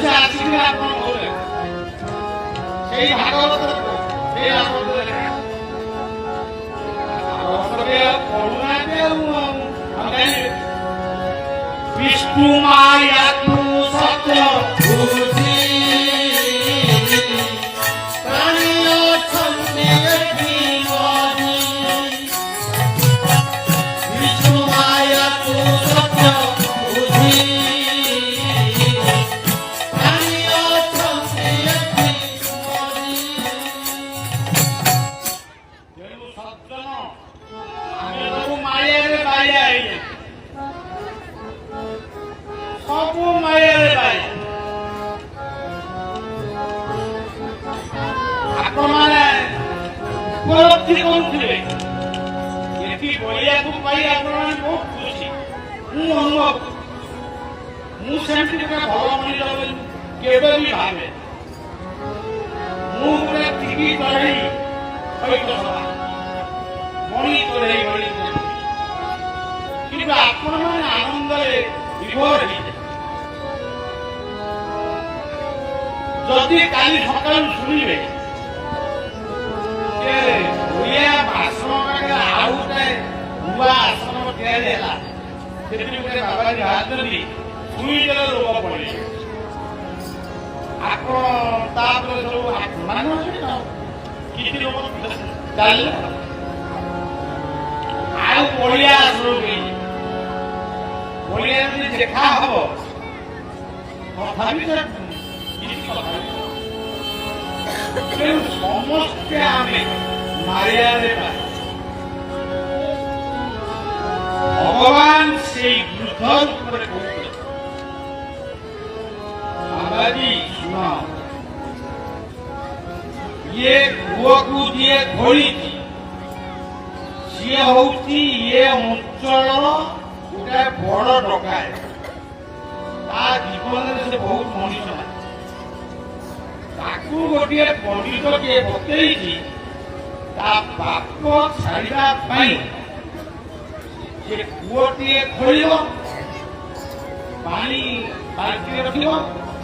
ସେ ଆସିକି ଆପଣ ଘରେ ସେଇ ଭାଗବତ ସେଇ ଭାଗବତରେ ପଢୁନାହାନ୍ତି ଆଉ ଜାଣିବେ ବିଷ୍ଣୁ ମାୟାକୁ ସତ୍ୟ ବୁଝି ପ୍ରାଣୀ ଅଛନ୍ତି ଏଠି ମରି ବିଷ୍ଣୁ ମାୟାକୁ ସତ୍ୟ ସବୁ ମାୟାରେ ବାୟା ଆପଣମାନେ ଉପଲବ୍ଧି କରୁଥିବେ ଏଠି ବଳିଆକୁ ପାଇ ଆପଣମାନେ ବହୁତ ଖୁସି ମୁଁ ଅନୁଭବ ମୁଁ ସେମିତି ଗୋଟେ ଭଲ ମଣିଷ ବୋଲି କେବେ ବି ଭାବେ ମୁଁ ଗୋଟେ ଟିଭି ଚଢ଼େଇ ସହିତ ସଭା ମଣି ଚଢ଼େଇ ଭଳି କିନ୍ତୁ ଆପଣମାନେ ଆନନ୍ଦରେ ବିଭୋର ହେଇଯାଏ ଯଦି କାଲି ସକାଳୁ ଶୁଣିବେ ଯେ ଓଡ଼ିଆ ଭାଷଣ ଆଉ ଗୋଟେ ନୂଆ ଆଶ୍ରମ ତିଆରି ହେଲା ସେଥିରେ ଗୋଟେ ବାବାଜୀ ବାହାରିଛନ୍ତି ଶୁଣିଦେଲେ ଲୋକ ପଡ଼ିବେ ଆପଣ ତାପରେ ସବୁ ମାନେ କିଛି ଲୋକ ଚାଲିଲେ ଆଉ ଓଡ଼ିଆ ଆଶ୍ରମ ଓଡ଼ିଆ ଯଦି ଦେଖା ହବ ତଥାପି ତେଣୁ ସମସ୍ତେ ଆମେ ମାୟାରେ ଭଗବାନ ସେଇ ବୃଦ୍ଧ ରୂପରେ କହୁଥିଲେ ବାବାଜୀ ଶୁଣ ଇଏ କୂଅକୁ ଯିଏ ଖୋଳିଛି ସିଏ ହଉଛି ଇଏ ଅଞ୍ଚଳର ଗୋଟେ ବଡ ଡକାୟତ ତା ଜୀବନରେ ସେ ବହୁତ ମଣିଷ ନାହିଁ ତାକୁ ଗୋଟିଏ ପଣ୍ଡିତ କିଏ ବତେଇଛି ତା ବାପ ଛାଡ଼ିବା ପାଇଁ ସେ କୂଅଟିଏ ଖୋଳିବ ପାଣି ବାଲ୍ଟିରେ ରଖିବ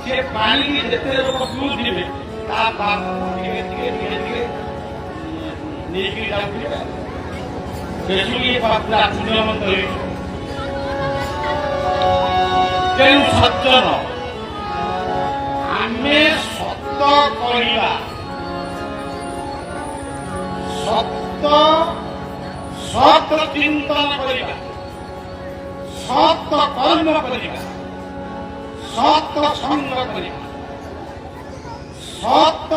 ସେ ପାଣିକି ଯେତେ ଲୋକ ପିଉଥିବେ ତା ବାପ ଟିକେ ଟିକେ ଟିକେ ଟିକେ ନେଇକି ଯାଉଥିବେ ସେଠିକି ପୁରା ପୁଣ୍ୟମନ୍ତ ହେଇଯିବ ତେଣୁ ସଜ୍ଜନ ଆମେ ସତ କରିବା ସତ ଚିନ୍ତନ କରିବା ସତ କର୍ମ କରିବା ସତ ସଙ୍ଗ କରିବା ସତ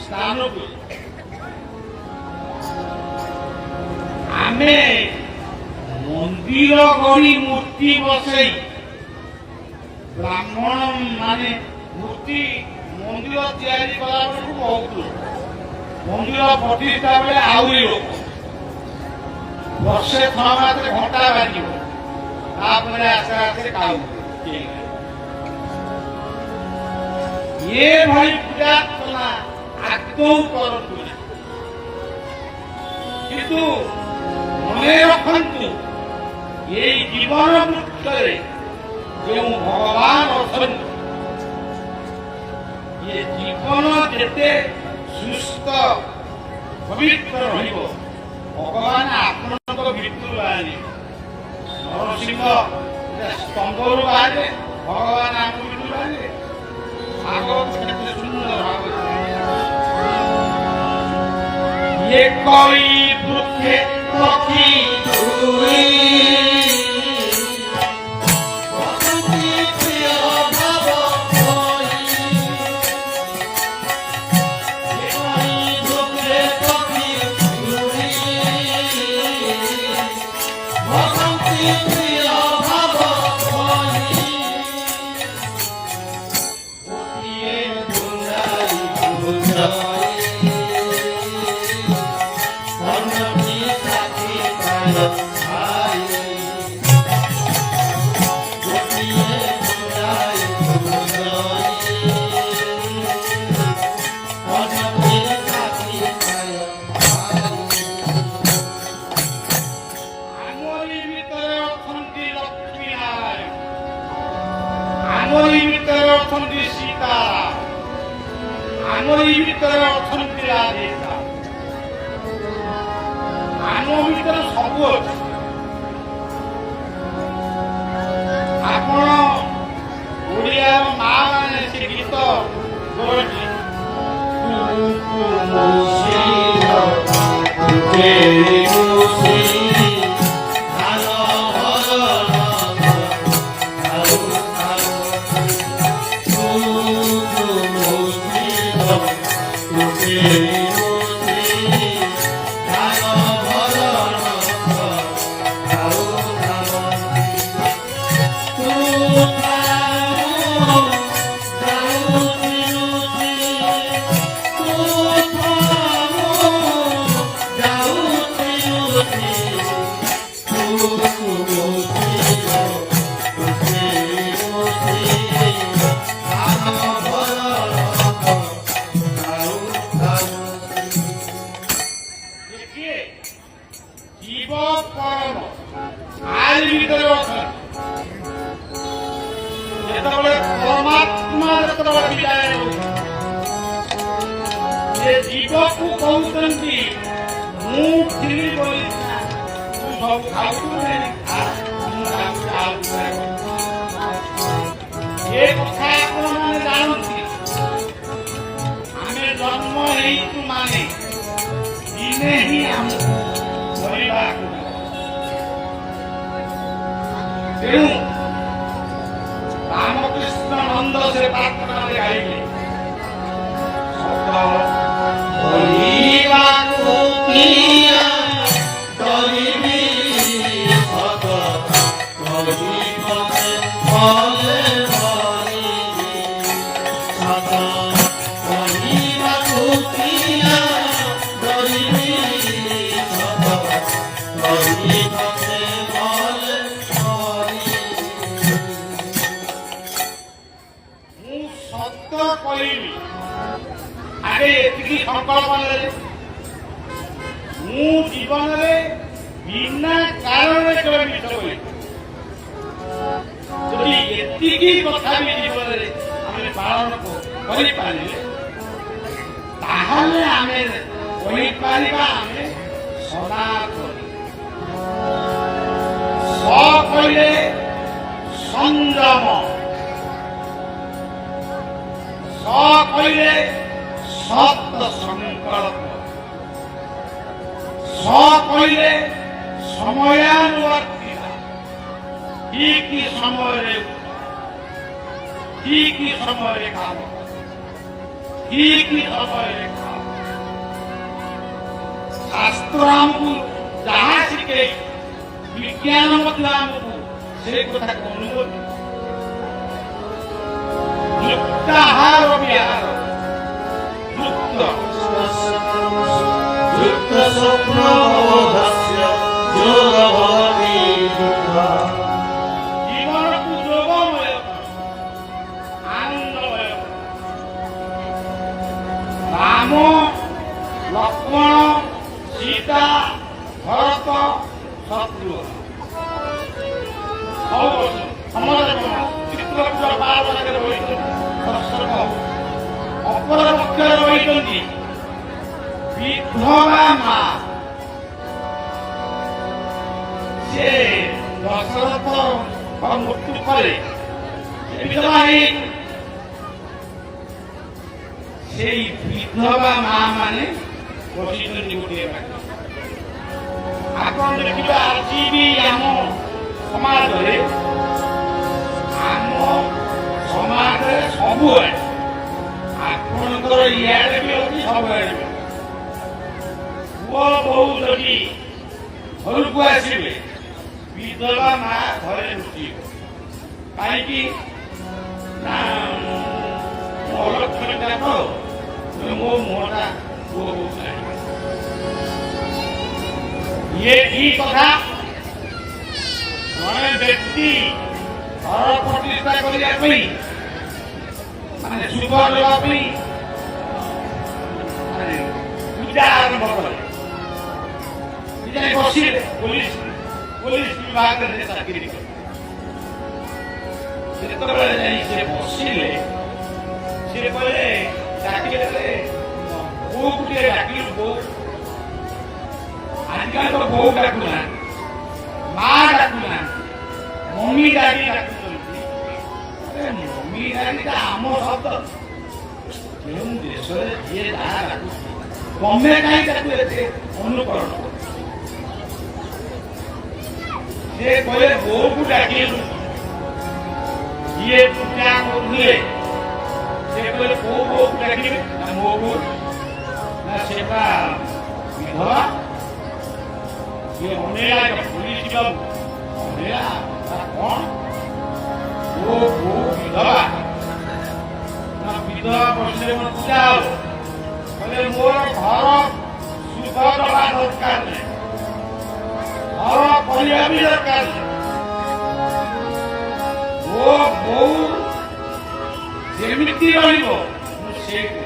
ସ୍ଥାନକୁ ଆମେ ମନ୍ଦିର ଗଢ଼ି ମୂର୍ତ୍ତି ବସେଇ ବ୍ରାହ୍ମଣ ମାନେ ମୂର୍ତ୍ତି ମନ୍ଦିର ତିଆରି କଲା ବେଳକୁ ବହୁତ ଲୋକ ମନ୍ଦିର ପ୍ରତିଷ୍ଠା ବେଳେ ଆହୁରି ଲୋକ ବର୍ଷେ 6 ମାସରେ ଘଣ୍ଟା ବାଜିବ ତାପରେ ଆସ୍ତେ ଆସ୍ତେ କାଉ ଏଭଳି ପୂଜାର୍ଚ୍ଚନା ଆଦୌ କରନ୍ତୁ କିନ୍ତୁ ମନେ ରଖନ୍ତୁ ଏଇ ଜୀବନ ବୃକ୍ଷରେ ଯେଉଁ ଭଗବାନ ଅଛନ୍ତି ଏ ଜୀବନ ଯେତେ ସୁସ୍ଥ ପବିତ୍ର ରହିବ ଭଗବାନ ଆପଣଙ୍କ ଭିତରୁ ବାହାରିବେ ନରସିଂହ ସ୍ତମ୍ଭରୁ ବାହାରିବେ ଭଗବାନ ଆମ ଭିତରୁ ବାହାରିବେ ଭାଗବତ କେତେ ସୁନ୍ଦର ଭାବରେ ଏକଇ ବୃକ୍ଷେ ପକ୍ଷୀ ଆମରି ଭିତରେ ଅଛନ୍ତି ଲକ୍ଷ୍ମୀ ନାରାୟଣ, ଆମରି ଭିତରେ ଅଛନ୍ତି ସୀତା, ଆମରି ଭିତରେ ଅଛନ୍ତି ରାଧିକା, ଆମ ଭିତରେ ସବୁ ଅଛି। ଆପଣ ଓଡ଼ିଆର ମା ମାନେ ସେ ଗୀତ ବୋଲନ୍ତି देखिए जीव परम आज ভিতরে অছেন যেতବେଳେ পরমাত্মা যেতବେଳେ ବିଦାୟ ନେଉଛନ୍ତି ସେ ଜୀବକୁ କହୁଛନ୍ତି ମୁଁ ଥିଲି ବୋଲି ତୁ ସବୁ ଖାଉଛୁ ମୁଁ ତାକୁ ଏ କଥା ଆପଣମାନେ ଜାଣନ୍ତି। ଆମେ ଜନ୍ମ ହେଇଛୁ ମାନେ ଦିନେ ହିଁ ଆମକୁ ମରିବାକୁ ହେବ। ତେଣୁ ରାମକୃଷ୍ଣ ନନ୍ଦ ସେ ପ୍ରାର୍ଥନାରେ ଗାଇଲେ କହିବି ଆଗେ ଏତିକି ସଂକଳ୍ପ ନେଲେ ମୁଁ ଜୀବନରେ ବିନା କାରଣରେ କେବେ ମିଛ କହିବି। ଯଦି ଏତିକି କଥା ବି ଜୀବନରେ ଆମେ ପାଳନ କରିପାରିଲେ ତାହେଲେ ଆମେ କହିପାରିବା ଆମେ ସନାତନ। ସ କହିଲେ ସଂଯମ, ସ କହିଲେ ସତ ସଂକଳ୍ପ, ସ କହିଲେ ସମୟାନୁବର୍ତ୍ତିତା। ଠିକ ସମୟରେ ଠିକ ସମୟରେ କାମ, ଠିକ ସମୟରେ କାମ। ଶାସ୍ତ୍ର ଆମକୁ ଯାହା ଶିଖେଇ ବିଜ୍ଞାନ ମଧ୍ୟ ଆମକୁ ସେ କଥାକୁ ଅନୁମତି। ଯୁକ୍ତାହାର ବିହାର ଯୁକ୍ତ ଜୀବନକୁ ଯୋଗମୟ ଆନନ୍ଦମୟ। ରାମ, ଲକ୍ଷ୍ମଣ, ସୀତା, ଭରତ, ଶତ୍ରୁଘ୍ନ ଚିତ୍ରକୂଟ ପାର୍ବତୀରେ ରହିଛନ୍ତି। ଅପର ପକ୍ଷରେ ରହିଛନ୍ତି ବିଧବା ମା। ସେ ଦଶରଥ ମୃତ୍ୟୁ ପରେ ବିଧବା ହେଇ ସେଇ ବିଧବା ମା ମାନେ ବସିଛନ୍ତି ଗୋଟିଏ ପାଖରେ। ଆପଣ ଦେଖିବା ଆଜି ବି ଆମ ସମାଜରେ ସବୁଆଡେ ଆପଣଙ୍କର ଇଆଡେ ବି ଅଛି, ସବୁଆଡେ ବି। ପୁଅ ବୋହୂ ଯଦି ଘରକୁ ଆସିବେ ବିଧବା ମା ଘରେ ଲୁଚିବ। କାହିଁକି ନା ଅଲକ୍ଷଣଟା ତ ମୋ ମୁହଁଟା ଇଏ କି କଥା? ଜଣେ ବ୍ୟକ୍ତି ଘର ପ୍ରତିଷ୍ଠା କରିବା ପାଇଁ ମାନେ ଶୁଭ ଦେବା ପାଇଁ ପୂଜା ଆରମ୍ଭ କଲେ। ବସିଲେ ପୋଲିସ ବିଭାଗରେ ଚାକିରି କଲେ। ଯେତେବେଳେ ଯାଇ ସେ ବସିଲେ ସେ କହିଲେ ଚାକିରିରେ ବୋଉକୁ ଟିକେ ଡାକିଲୁ। ବୋଉ ଆଜିକାଲି ତ ବୋଉ ଡାକୁନାହାନ୍ତି, ମା ଡାକୁନାହାନ୍ତି, ମମି ଡାକି ଡାକୁଛନ୍ତି। ମମି ଡାକିଟା ଆମ ଶବ୍ଦ। କେଉଁ ଦେଶରେ ଯିଏ ଯାହା ଡାକୁଛି ତମେ କାହିଁ ତାକୁ ଏତେ ଅନୁକରଣ କର? ସେ କହିଲେ ବୋଉକୁ ଡାକିଲୁ। ଇଏ ପୂଜା କରୁଥିଲେ। ସେ କହିଲେ କୋଉ ବୋଉକୁ ଡାକିବେ? ନା ମୋ ବୋଉ। ନା ସେଟା ବିଧବା। ଇଏ ଅନେଇଲା ପୋଲିସ ବାବୁ ଅନେଇଲା କଣ? ଓ ବୋଉ ବିଧବା। ନା ବିଧବା ବସିଲେ ମୋର ପୂଜା ହବ। କହିଲେ ମୋର ଘର ସୁଖ ଦବା ଦରକାର ନାହିଁ, ଘର କରିବା ବି ଦରକାର ନାହିଁ। ମୋ ବୋଉ ଯେମିତି ରହିବ ମୁଁ ସେଇଠି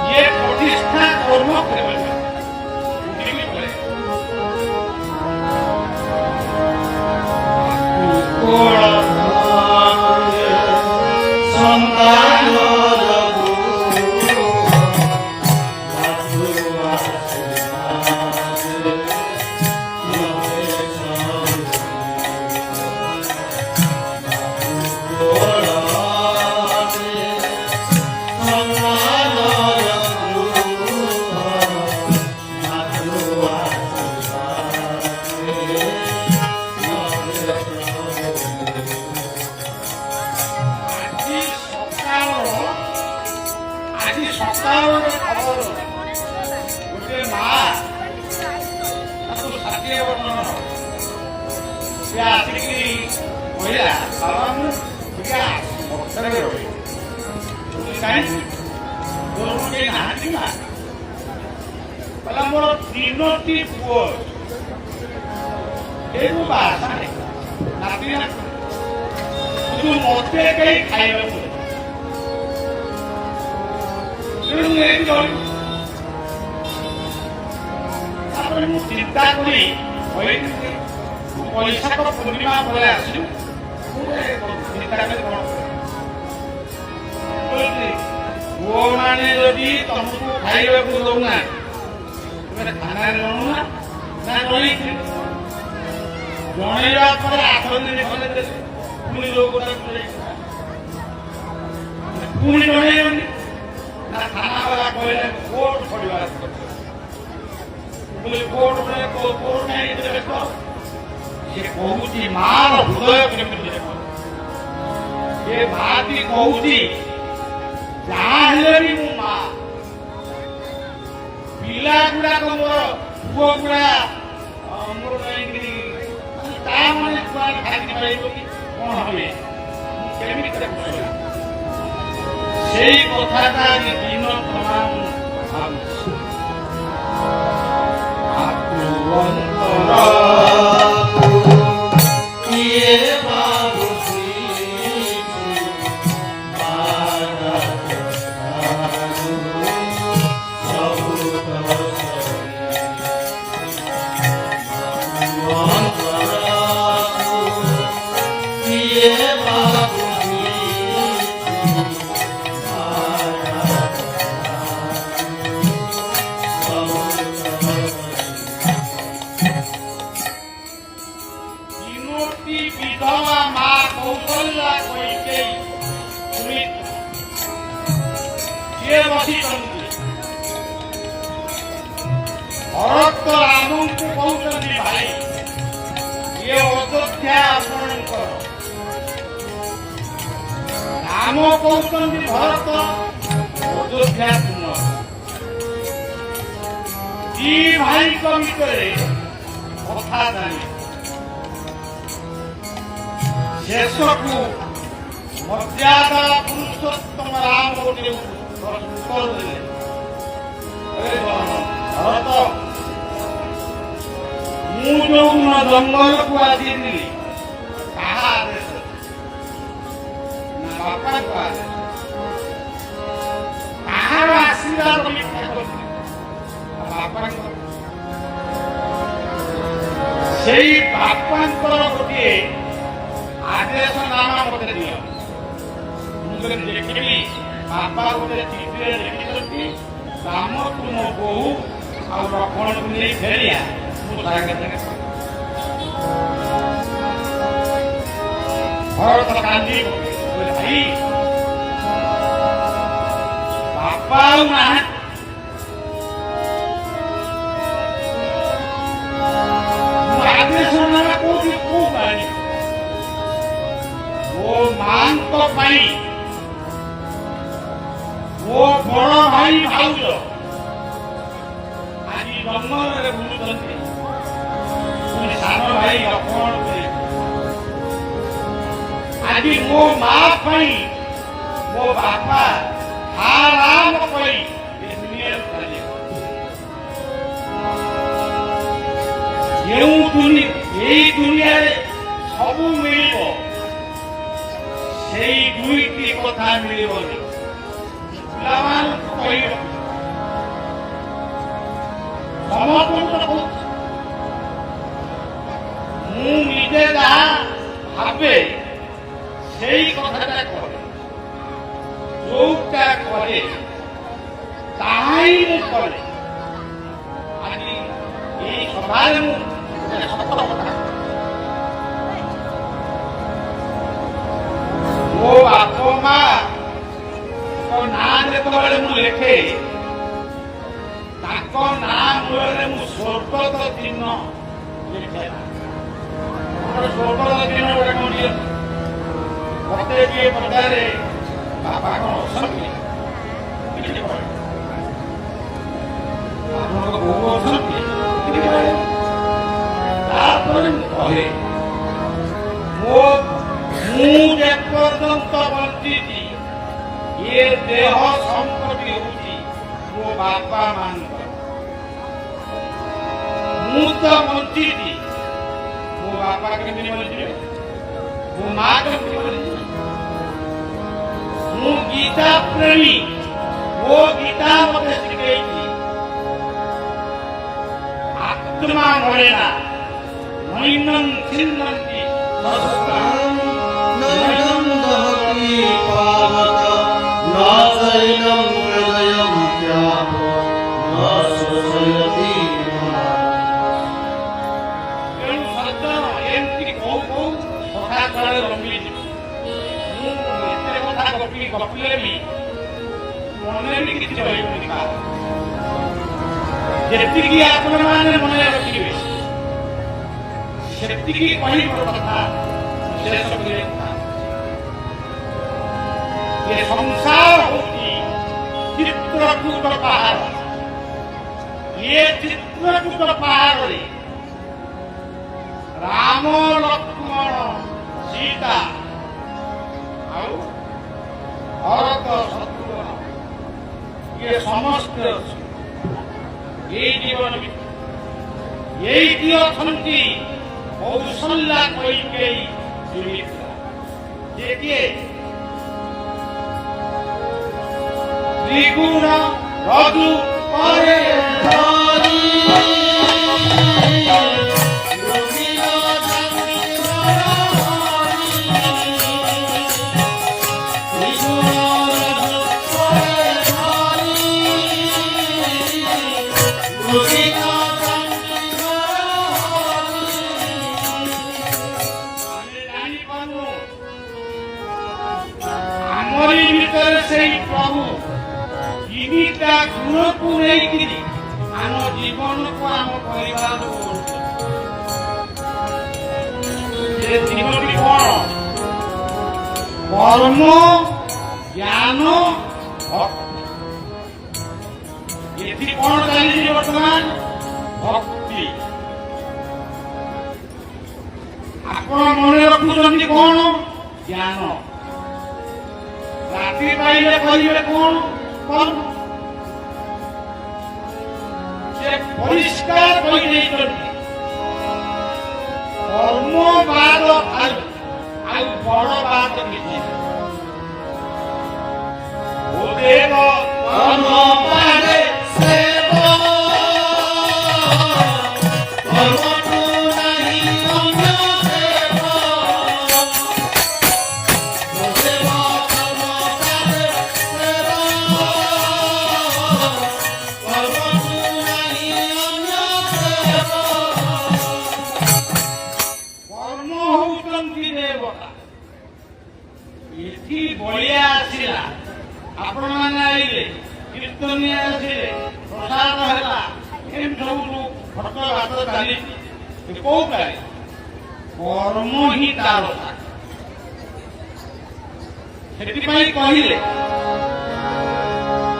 ଇଏ ପ୍ରତିଷ୍ଠା କର୍ମ କରିବ। ଗୋଟେ ମା ତାକୁ 60 ବର୍ଷ ସେ ଆସିକି କହିଲା ବାବା ମୁଁ ଟିକେ ବର୍ଷରେ ରହିବି। କାହିଁକି ତୋର କେହି ନାହାନ୍ତି? ମା କହିଲା ମୋର 3ଟି ପୁଅ ଏକୁ ବାହା ନାତି କିନ୍ତୁ ମତେ କେହି ଖାଇବାକୁ ତାପରେ ମୁଁ ଚିନ୍ତା କରି ବୈଶାଖ ପୂର୍ଣ୍ଣିମା ପରେ ଆସିଲୁ। ଚିନ୍ତା କରି କଣ ପୁଅ ମାନେ ଯଦି ତମକୁ ଖାଇବାକୁ ଦଉନା ତୁମେ ଖାନାରେ ଜଣୁନା ନା ଜଣେଇଥିଲି। ଜଣେଇବା ପରେ 8 ଦିନ ଖଣ୍ଡେ ଦେଲେ ପୁଣି ରୋଗଟା ପୁଣି ଜଣେଇବନି ନା ଥାନା ବାଲା କହିଲେ କୋର୍ଟ ପଡିବା। କୋର୍ଟ ନାହିଁ ଦେଖ ସେ କହୁଛି ମାର ହୃଦୟ କେମିତି ଦେଖ। ସେ ମା ବି କହୁଛି ଯାହା ହେଲେ ବି ମୁଁ ମା। ପିଲା ଗୁଡାକ ମୋର ପୁଅ ଗୁଡା ମୋର ଯାଇକିରି ତା ମାନେ କୁଆଡେ ଖାଇକି ପାଇବ କି କଣ হবে କେମିତି ଦେଖୁଛ? ସେଇ କଥାଟା ଦିନ ତମାମ ଭାବୁଛି। ବିଧବା ମା କୌଶଲ୍ୟା କୈକେୟୀ କିଏ ବସିଛନ୍ତି? ଭରତ ରାମଙ୍କୁ କହୁଛନ୍ତି ଭାଇ, ଇଏ ଅଯୋଧ୍ୟା ଆପଣଙ୍କର। ରାମ କହୁଛନ୍ତି ଭରତ ଅଯୋଧ୍ୟା ତୁମର। ଦି ଭାଇଙ୍କ ଭିତରେ କଥା ଚାଲିଛି। ଶେଷକୁ ମର୍ଯ୍ୟାଦା ପୁରୁଷୋତ୍ତମ ରାମ ଗୋଟିଏ ଉତ୍ତର ଦେଲେ, ଭରତ, ମୁଁ ଯୋଉ ଜଙ୍ଗଲକୁ ଆସିଥିଲି କାହା ଆଦେଶ? ନା ବାପାଙ୍କ ଆଦେଶ। କାହାର ଆଶୀର୍ବାଦ ମିଥ୍ୟା କରିଥିଲି? ବାପାଙ୍କ। ସେଇ ବାପାଙ୍କର ଗୋଟିଏ ଆଦେଶ ନାମା ମତେ ଦିଅ। ମୁଁ ଦେଖିଲି ବାପା ଗୋଟେ ଚିଠିରେ ଲେଖିଛନ୍ତି, ରାମ ତୁ ମୋ ବୋହୂ ଆଉ ଲକ୍ଷ୍ମଣକୁ ନେଇ ଫେରିଆ। ମୁଁ ସାଙ୍ଗେ ସାଙ୍ଗେ ଭରତ କାନ୍ଦି ପକେଇଲେ, ଭାଇ ବାପା ଆଉ ନାହାନ୍ତି, ମୁଁ ଆଦେଶ ନାମା କୋଉଠି କୋଉ ପାଣି? ମୋ ମାଙ୍କ ପାଇଁ, ମୋ ବଡ ଭାଇ ଭାଉଜ ଆଜି ଜଙ୍ଗଲରେ ବୁଲୁଛନ୍ତି, ପୁଣି ସାନ ଭାଇ ଲକ୍ଷ୍ମଣ ଆଜି ମୋ ମା ପାଇଁ, ମୋ ବାପା ରାମ ପାଇଁ ଏ ଦୁନିଆରୁ ଚାଲିବ। ଏଇ ଦୁନିଆରେ ସବୁ ମିଳିବ, ସେଇ ଦୁଇଟି କଥା ମିଳିବନି। ପିଲାମାନଙ୍କୁ କହିବ, ସମସ୍ତଙ୍କୁ ମୁଁ ନିଜେ ଯାହା ଭାବେ ସେଇ କଥାଟା କରେ, ଯୋଉଟା କରେ ତାହା ହିଁ ମୁଁ କରେ। ଆଜି ଏଇ ସଭାରେ ମୁଁ ସତ କଥା, ମୋ ବାପ ମା ନାଁ ଯେତେବେଳେ ମୁଁ ଲେଖେ, ତାଙ୍କ ନାଁ ମୂଳରେ ମୁଁ ସ୍ୱର୍ଗତ ଚିହ୍ନ ଲେଖେ। ସ୍ୱର୍ଗତ ଚିହ୍ନ ଗୋଟେ କଣ ଦିଏ? ମତେ ଯିଏ ପଚାରେ ବାପା କଣ ଅଛନ୍ତି, ଆପଣଙ୍କ ବୋଉ ଅଛନ୍ତି, ତାପରେ ମୁଁ କହେ ମୁଁ ଯେପର୍ଯ୍ୟନ୍ତ ବଞ୍ଚିଛି ଏ ଦେହ ସମ୍ପତ୍ତି ହଉଛି ମୋ ବାପା ମାଙ୍କର। ମୁଁ ତ ବଞ୍ଚିଛି, ମୋ ବାପା କେମିତି ବଞ୍ଚିବେ, ମୋ ମା କେମିତି ବଞ୍ଚିବେ? ମୁଁ ଗୀତା ପ୍ରେମୀ, ମୋ ଗୀତା ମତେ ଶିଖେଇଛି ଆତ୍ମା ମରେ ନା, ନୈନଂ ଛିନ୍ଦନ୍ତି नैनं दहति पावक न चैनं हृदयं त्यापो न शोषयति ତେଣୁ ସଜ୍ଜନ ଏମିତି କୋଉ କୋଉ କଥା କାଳେ ରମିଯିବ। ମୁଁ ଏତେ କଥା ଗପିଲେ ବି ମନେ ବି କିଛି ରହିବନି। ଯେତିକି ଆପଣମାନେ ମନେ ରଖିବେ ସେତିକି କହିବ କଥା ଶେଷ କରିବା। ଏ ସଂସାର ହଉଛି ଚିତ୍ରକୂଟ ପାହାଡ଼। ଏ ଚିତ୍ରକୂଟ ପାହାଡ଼ରେ ରାମ, ଲକ୍ଷ୍ମଣ, ସୀତା ଆଉ ଭରତ, ଶତ୍ରୁଘ୍ନ ଇଏ ସମସ୍ତେ ଅଛନ୍ତି। ଏଇ ଜୀବନ ଏଇଠି ଅଛନ୍ତି କୌଶଲ୍ୟା, କୈକେୟୀ, ସୁମିତ୍ରା। ଯେ କିଏ ତ୍ରିଗୁଣ ରଜୁ ପରେ ଆମରି ଭିତରେ ସେଇ ପ୍ରଭୁ ତିନିଟା ଗୁଣକୁ ନେଇକିରି ଆମ ଜୀବନକୁ, ଆମ ପରିବାରକୁ ସେ ତିନୋଟି କଣ? କର୍ମ, ଜ୍ଞାନ, ଭକ୍ତି। ଏଠି କଣ ଚାଲିଛି ବର୍ତ୍ତମାନ? ଭକ୍ତି। ଆପଣ ମନେ ରଖୁଛନ୍ତି କଣ? ଜ୍ଞାନ। ମୁକ୍ତି ପାଇଲେ କରିବେ କଣ କର୍ମ? ସେ ପରିଷ୍କାର କହିଦେଇଛନ୍ତି କର୍ମବାଦ ଆଉ ବଡ଼ ବାଦ କିଛି ଦେବ କର୍ମ ପାରେ ସେବ କର୍ମଠୁ ନାହିଁ ଅନ୍ୟ ସେବ ସେବ କର୍ମ ପାରେ ସେବ କର୍ମଠୁ ନାହିଁ ଅନ୍ୟ ସେବ କର୍ମ ହଉଛନ୍ତି ଦେବତା। ଏଠି ବଳିଆ ଆସିଲା, ଆପଣମାନେ ଆଇଲେ, କୀର୍ତ୍ତନୀୟ ଆସିଲେ, ପ୍ରସାଦ ହେଲା, ଏମିତି ସବୁ ଖଟ ବାଟ ଚାଲିଛି। କୋଉ କାଳେ କର୍ମ ହିଁ ତାର। ସେଥିପାଇଁ କହିଲେ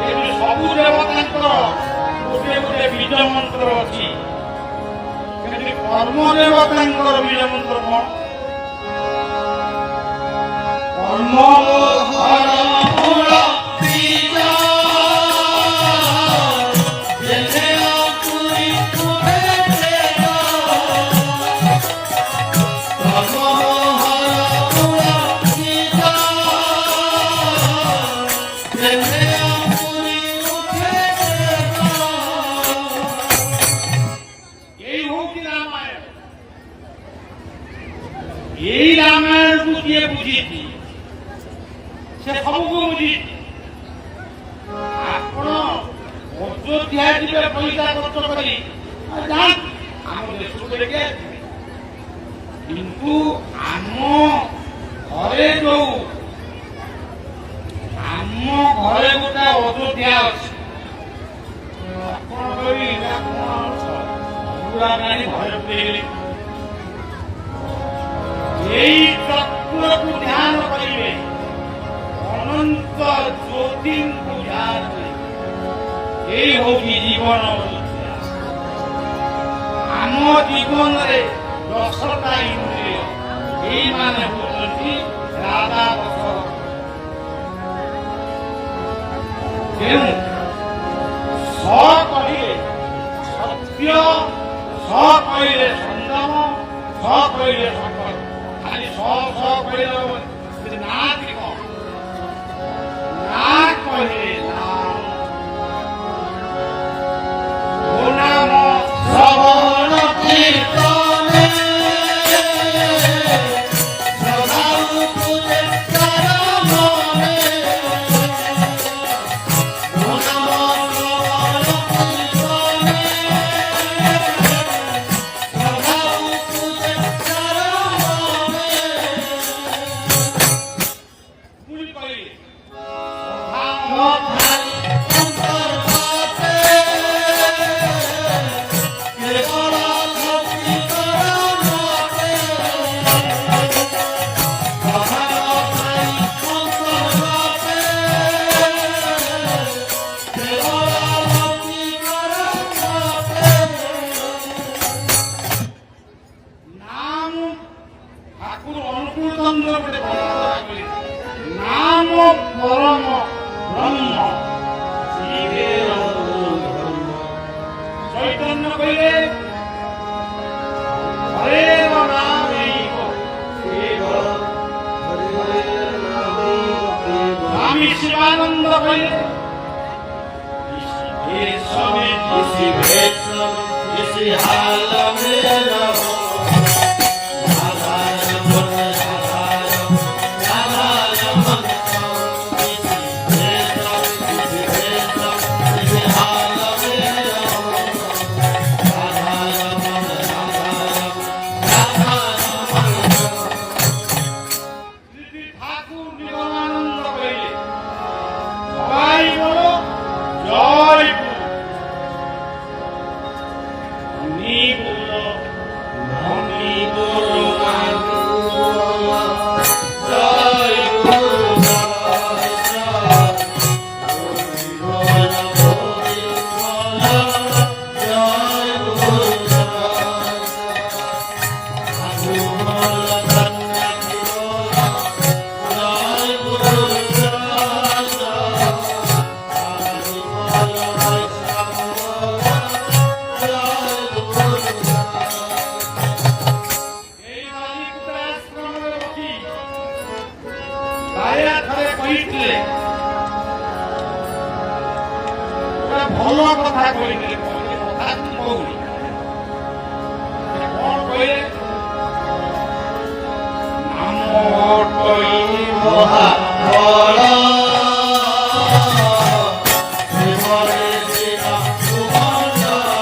ଏଠି ସବୁ ଦେବତାଙ୍କର ଗୋଟେ ଗୋଟେ ବୀଜ ମନ୍ତ୍ର ଅଛି। ସେଠି କର୍ମ ଦେବତାଙ୍କର ବୀଜ ମନ୍ତ୍ର କଣ? କର୍ମ ହର ମୂଳ ବୀଜ ଯେନେ ଅଙ୍କୁରି ତୁମେ ଦେବ କର୍ମ ହର ମୂଳ ବୀଜ ଯେନେ ଅଙ୍କୁରି ଉଠେ ଦେବ ଏଇ ହଉଛି ରାମାୟଣ। ଏଇ ରାମାୟଣକୁ କିଏ ବୁଝିଛି ସେ ସବୁକୁ ବୁଝିଛି। ଆପଣ ଅଯୋଧ୍ୟା ଯିବେ ପଇସା ଖର୍ଚ୍ଚ କରି ଯାଆନ୍ତୁ, ଆମ ଦେଶକୁ ଦେଖି ଆସିବେ। କିନ୍ତୁ ଆମ ଘରେ ଗୋଟେ ଅଯୋଧ୍ୟା ଅଛି। ଆପଣ କହିବେ ଏଇଟା କଣ ପୁରା କାହିଁ ଭୟ ପେଇଲେ? ଏଇ ତତ୍ତ୍ୱକୁ ଧ୍ୟାନ କରିବେ, ଅନନ୍ତ ଜ୍ୟୋତିଙ୍କୁ ଧ୍ୟାନ କରିବେ। ଏଇ ହଉଛି ଜୀବନ। ଆମ ଜୀବନରେ 10ଟା ଇନ୍ଦ୍ରିୟ, ଏଇମାନେ ହଉଛନ୍ତି ରାଧା ବସ। ତେଣୁ ସ କହିଲେ ସତ୍ୟ, ସ କହିଲେ ସଂଯମ, ସ କହିଲେ ସଂକଳ୍ପ। ଖାଲି ସ କହିଲେ ନା ଥିବ, ନା କହିଲେ ନାମ ଶ୍ରବଣ କୀର୍ତ୍ତନେ ଶ୍ରଦ୍ଧାଳୁ ପୂଜେ ତାର ମନେ ମୋ ନାମ ଶ୍ରବଣ କୀର୍ତ୍ତନେ ଶ୍ରଦ୍ଧାଳୁ ପୂଜେ ତାର ମନେ ପୁଣି କହିଲେ ଧାରି ଅନ୍ତର୍ଗତେ କେବଳ ଭକ୍ତି କର ମତେ ଧାରି ଅନ୍ତର୍ଗତେ କେବଳ ଭକ୍ତି କର ମତେ নাম ঠাকুর অনুকূল চন্দ্র বলে বর্ণনা করেন। নাম পরম ব্রহ্ম শিবের ব্রহ্ম। চৈতন্য কইলে হরে নামেইব শিব। স্বামী শিবানন্দ কইলে শিবেশ্বরে इसी भेष इसी हाल में रहो राधा रमन राधा रमन राधा रमन इसी भेष इसी हाल में रहो राधा रमन राधा रमन শ্রী ঠাকুর নিগমানন্দ কইলে সবাই বলো জয় গুরু। নি বলো নি বলো जय गुरु जय गुरु ଥରେ କହିଥିଲେ ଗୋଟେ ଭଲ କଥା କହିଥିଲେ, କଥା କହୁନି। କଣ କହିଲେ? ନାମ ଟଇ ମହାବଳ ପ୍ରେମରେ ଶ୍ରୀରା ସୁମଣ୍ଡଳ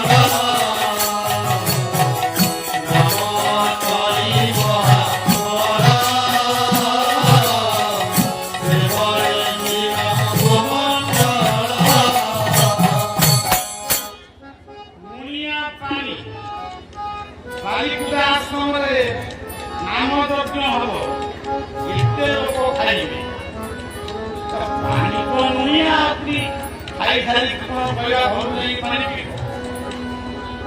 ନାମ ତୋଇ ମହାବଳ ପ୍ରେମରେ ଶ୍ରୀରା ସୁମଣ୍ଡଳ ମୁନିଆ ପାଣି ବାଲିକୁଦା ଆଶ୍ରମରେ ନାମ ଯଜ୍ଞ ହବ, ଏତେ ଲୋକ ଖାଇବେ। ପାଣି ତ ମୁନିଆ ଅତି ଖାଇ ଖାଇ କଣ କହିବା ଘରୁ ଯାଇ ପାଣି ପିଇବ।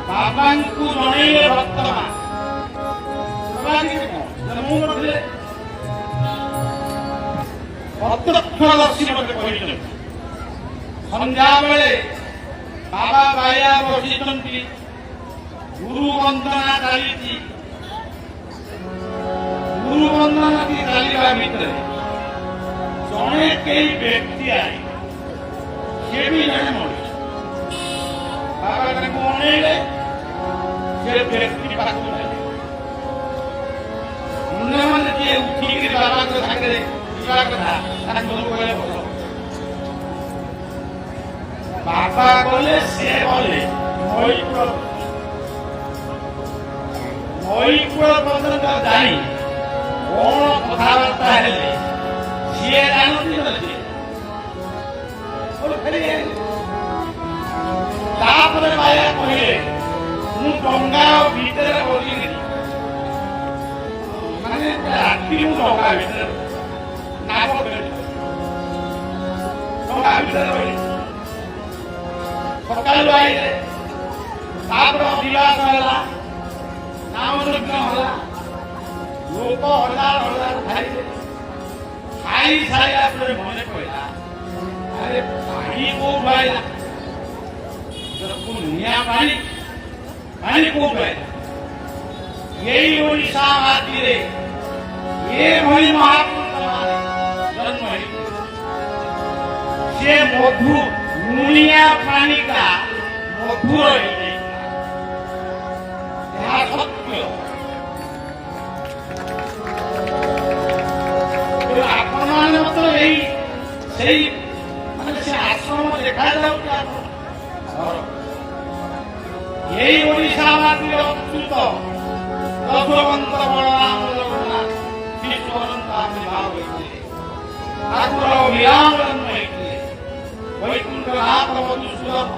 ବାବାଙ୍କୁ ଜଣେଇଲେ ଭକ୍ତମା ବାବା କିଛି କଣ ମୁଁ ନଥିଲେ ପ୍ରତ୍ୟକ୍ଷଦର୍ଶୀ ମତେ କହିଛନ୍ତି। ସନ୍ଧ୍ୟାବେଳେ ବାବା ବାୟା ବସିଛନ୍ତି, ଗୁରୁ ବନ୍ଦନା ଚାଲିଛି। ଗୁରୁ ବନ୍ଦନା ଚାଲିବା ଭିତରେ ଜଣେ କେହି ବ୍ୟକ୍ତି ଆଇ, ସେ ବି ଜଣେ ମଣିଷ। ବାବା ତାଙ୍କୁ ଅନେଇଲେ, ସେ ବ୍ୟକ୍ତି ପାଖକୁ ନେଲେ। ଅନ୍ୟମାନେ ଯିଏ ଉଠିକିରି ବାବାଙ୍କ ସାଙ୍ଗରେ ଯିବା କଥା ତାଙ୍କୁ କହିଲେ ଭଲ। ବାବା ଗଲେ, ସେ ଗଲେ ନଈକୂଳ ପର୍ଯ୍ୟନ୍ତ ଯାଇ କଣ କଥାବାର୍ତ୍ତା ହେଲେ ସିଏ ଜାଣନ୍ତି ନା। ତାପରେ ମାୟା କହିଲେ ମୁଁ ଡଙ୍ଗା ଭିତରେ ବସିଲି, ମାନେ ରାତି ମୁଁ ଡଙ୍ଗା ଭିତରେ ନାକ ଡଙ୍ଗା ଭିତରେ ରହିଲି। ସକାଳୁ ଆଇଲେ, ତାପରେ ଅଧିବାସ ହେଲା, ନାମ ଯଜ୍ଞ ହେଲା, ଲୋକ ହଜାର ହଜାର ଖାଇଲେ। ଖାଇ ସାରିଲା ପରେ ମନେ ପଡ଼ିଲା, ଆରେ ପାଣି କୋଉଠୁ ଆଇଲା? ନିଆଁ ପାଣି, ପାଣି କୋଉଠୁ ଆଇଲା? ଏଇ ଓଡ଼ିଶା ମାଟିରେ ଏଭଳି ମହାପୁରୁଷ ଜନ୍ମ ହେଇଥିଲେ। ସେ ମଧୁ ଲୁଣିଆ ପାଣିଟା ମଧୁର ହେଇଯାଇଥିଲା, ଏହା ସତ୍ୟ। ଆପଣମାନେ ମତ ଏଇ ସେଇ ମାନେ ସେ ଆଶ୍ରମ ଦେଖାଯାଉଛି। ଏଇ ଓଡ଼ିଶା ମାଟିରେ ଅଚ୍ୟୁତ ଯଶୋବନ୍ତ ବଳରାମ ଜଗନ୍ନାଥ ବିଶ୍ୱବନ୍ତ ଆବିର୍ଭାବ ହୋଇଥିଲେ, ଠାକୁର ବିରାମ ଜନ୍ମ ହେଇଥିଲେ, ବୈକୁଣ୍ଠନାଥ ମଧୁସୂଦନ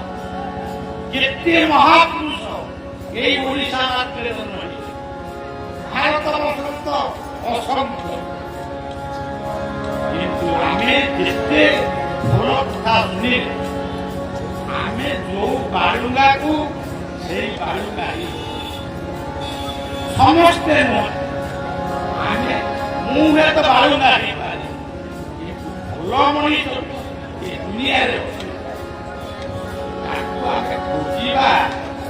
କେତେ ମହାପୁରୁଷ ଏଇ ଓଡ଼ିଶା ମାଟିରେ ଜନ୍ମ ହେଇଥିଲେ। ଭାରତ ବର୍ଷ ଅସଂଖ୍ୟ, କିନ୍ତୁ ଆମେ ଯେତେ ଭଲ କଥା ଶୁଣିଲେ ଆମେ ଯୋଉ ବାଳୁଙ୍ଗାକୁ ସେଇ ବାଳୁଙ୍ଗା ସମସ୍ତେ ନୁହଁ। ଆମେ ମୁଁ ହୁଏତ ବାଳୁଙ୍ଗା ହେଇପାରେ, ଭଲ ମଣିଷ ଏ ଦୁନିଆରେ ଅଛି, ତାକୁ ଆମେ ଖୋଜିବା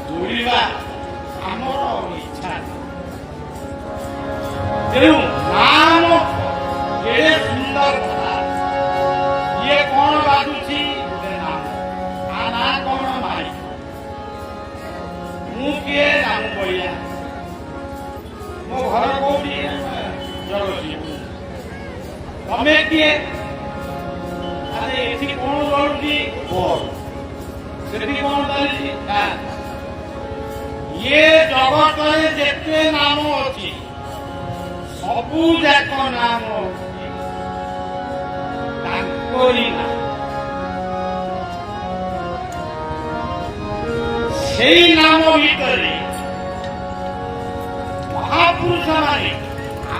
ଦୌଡ଼ିବା ଆମର ଇଚ୍ଛା। ତେଣୁ ନାମ କେଡ଼େ ସୁନ୍ଦର କଥା। ଇଏ କଣ ବାଜୁଛି? ନାମ। ଆ ନା କଣ? ମାଇ। ମୁଁ କିଏ? ନାମ ବଳିଆ। ମୋ ଘର କୋଉଠି? ଜଗତସିଂହପୁର। ତମେ କିଏ? ଆରେ ଏଠି କଣ ଚଳୁଛି? ସେଠି କଣ ଚାଲିଛି? ଇଏ ଜଗତରେ ଯେତେ ନାମ ଅଛି ସବୁ ଯାକ ନାମ ଅଛି ତାଙ୍କରି ନାମ। ସେଇ ନାମ ଭିତରେ ମହାପୁରୁଷ ମାନେ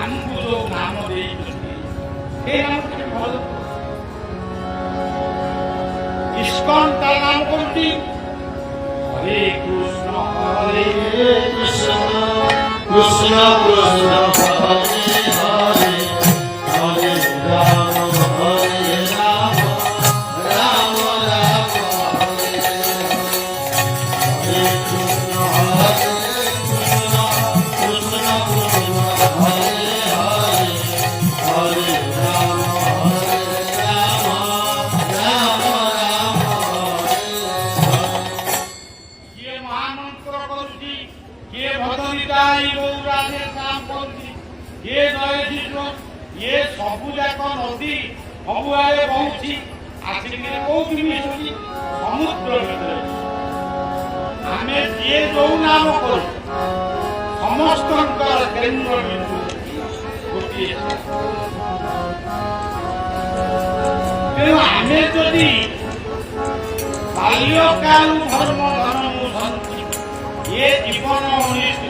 ଆମକୁ ଯୋଉ ନାମ ଦେଇଛନ୍ତି সেই নাম ଭଲ। ইস্কন তার নাম কোনটি? হরে কৃষ্ণ হরে কৃষ্ণ কৃষ্ণ কৃষ্ণ হরে হরে হরে রাম হরে রাম রাম রাম হরে হরে কৃষ্ণ হরে কৃষ্ণ কৃষ্ণ কৃষ্ণ হরে হরে হরে রাম হরে ସବୁଆଡ଼େ ବହୁଛି ଆସିକିରି କୋଉଠି ମିଶୁଛି ସମୁଦ୍ର ଭିତରେ। ଆମେ ଯିଏ ଯୋଉ ନାମ କରୁ ସମସ୍ତଙ୍କର କେନ୍ଦ୍ର ବିନ୍ଦୁ ଗୋଟିଏ। ତେଣୁ ଆମେ ଯଦି ବାଲ୍ୟକାଳୁ ଧର୍ମ ଧର୍ମ ସନ୍ତି ଏ ଜୀବନ ମଣିଷ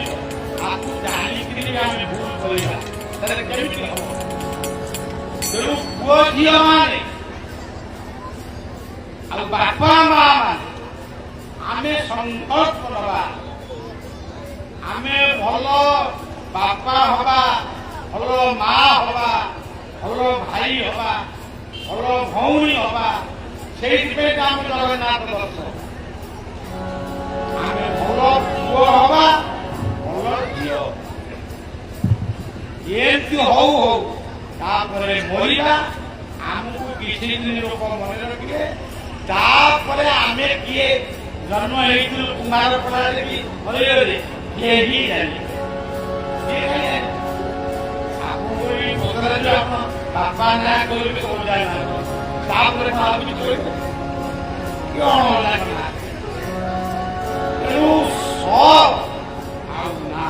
ତାକୁ ଜାଣିକିରି ଆମେ ଭୁଲ କରିବା ତାହେଲେ କେମିତି ହବ? ତେଣୁ ପୁଅ ଝିଅ ମାନେ ଆଉ ବାପା ମା ମାନେ ଆମେ ସଂକଳ୍ପ ନେବା, ଆମେ ଭଲ ବାପା ହବା, ଭଲ ମା ହବା, ଭଲ ଭାଇ ହବା, ଭଲ ଭଉଣୀ ହବା। ସେଇଥିପାଇଁ ଆମେ ଜଗନ୍ନାଥ ଦର୍ଶନ ଆମେ ଭଲ ପୁଅ ହବା, ଭଲ ଝିଅ। ଏମିତି ହଉ ହଉ ତାପରେ ମରିବା, ଆମକୁ କିଛି ଦିନ ଲୋକ ମନେ ରଖିବେ। ତାପରେ ଆମେ କିଏ ଜନ୍ମ ହେଇଥିଲୁ କୁମାର ପଡ଼ାରେ ବି ମରିଗଲେ କେହି ଜାଣିବେ। ଆପଣଙ୍କୁ ଏଇ ପଚରାଯିବ ଆପଣ ବାପା ନାଁ କହିବେ କଣ ଜାଣିନାହାନ୍ତି, ତାପରେ ଭାବିକି କହିବେ କଣ ଲାଗିଲା। ତେଣୁ ଆଉ ନା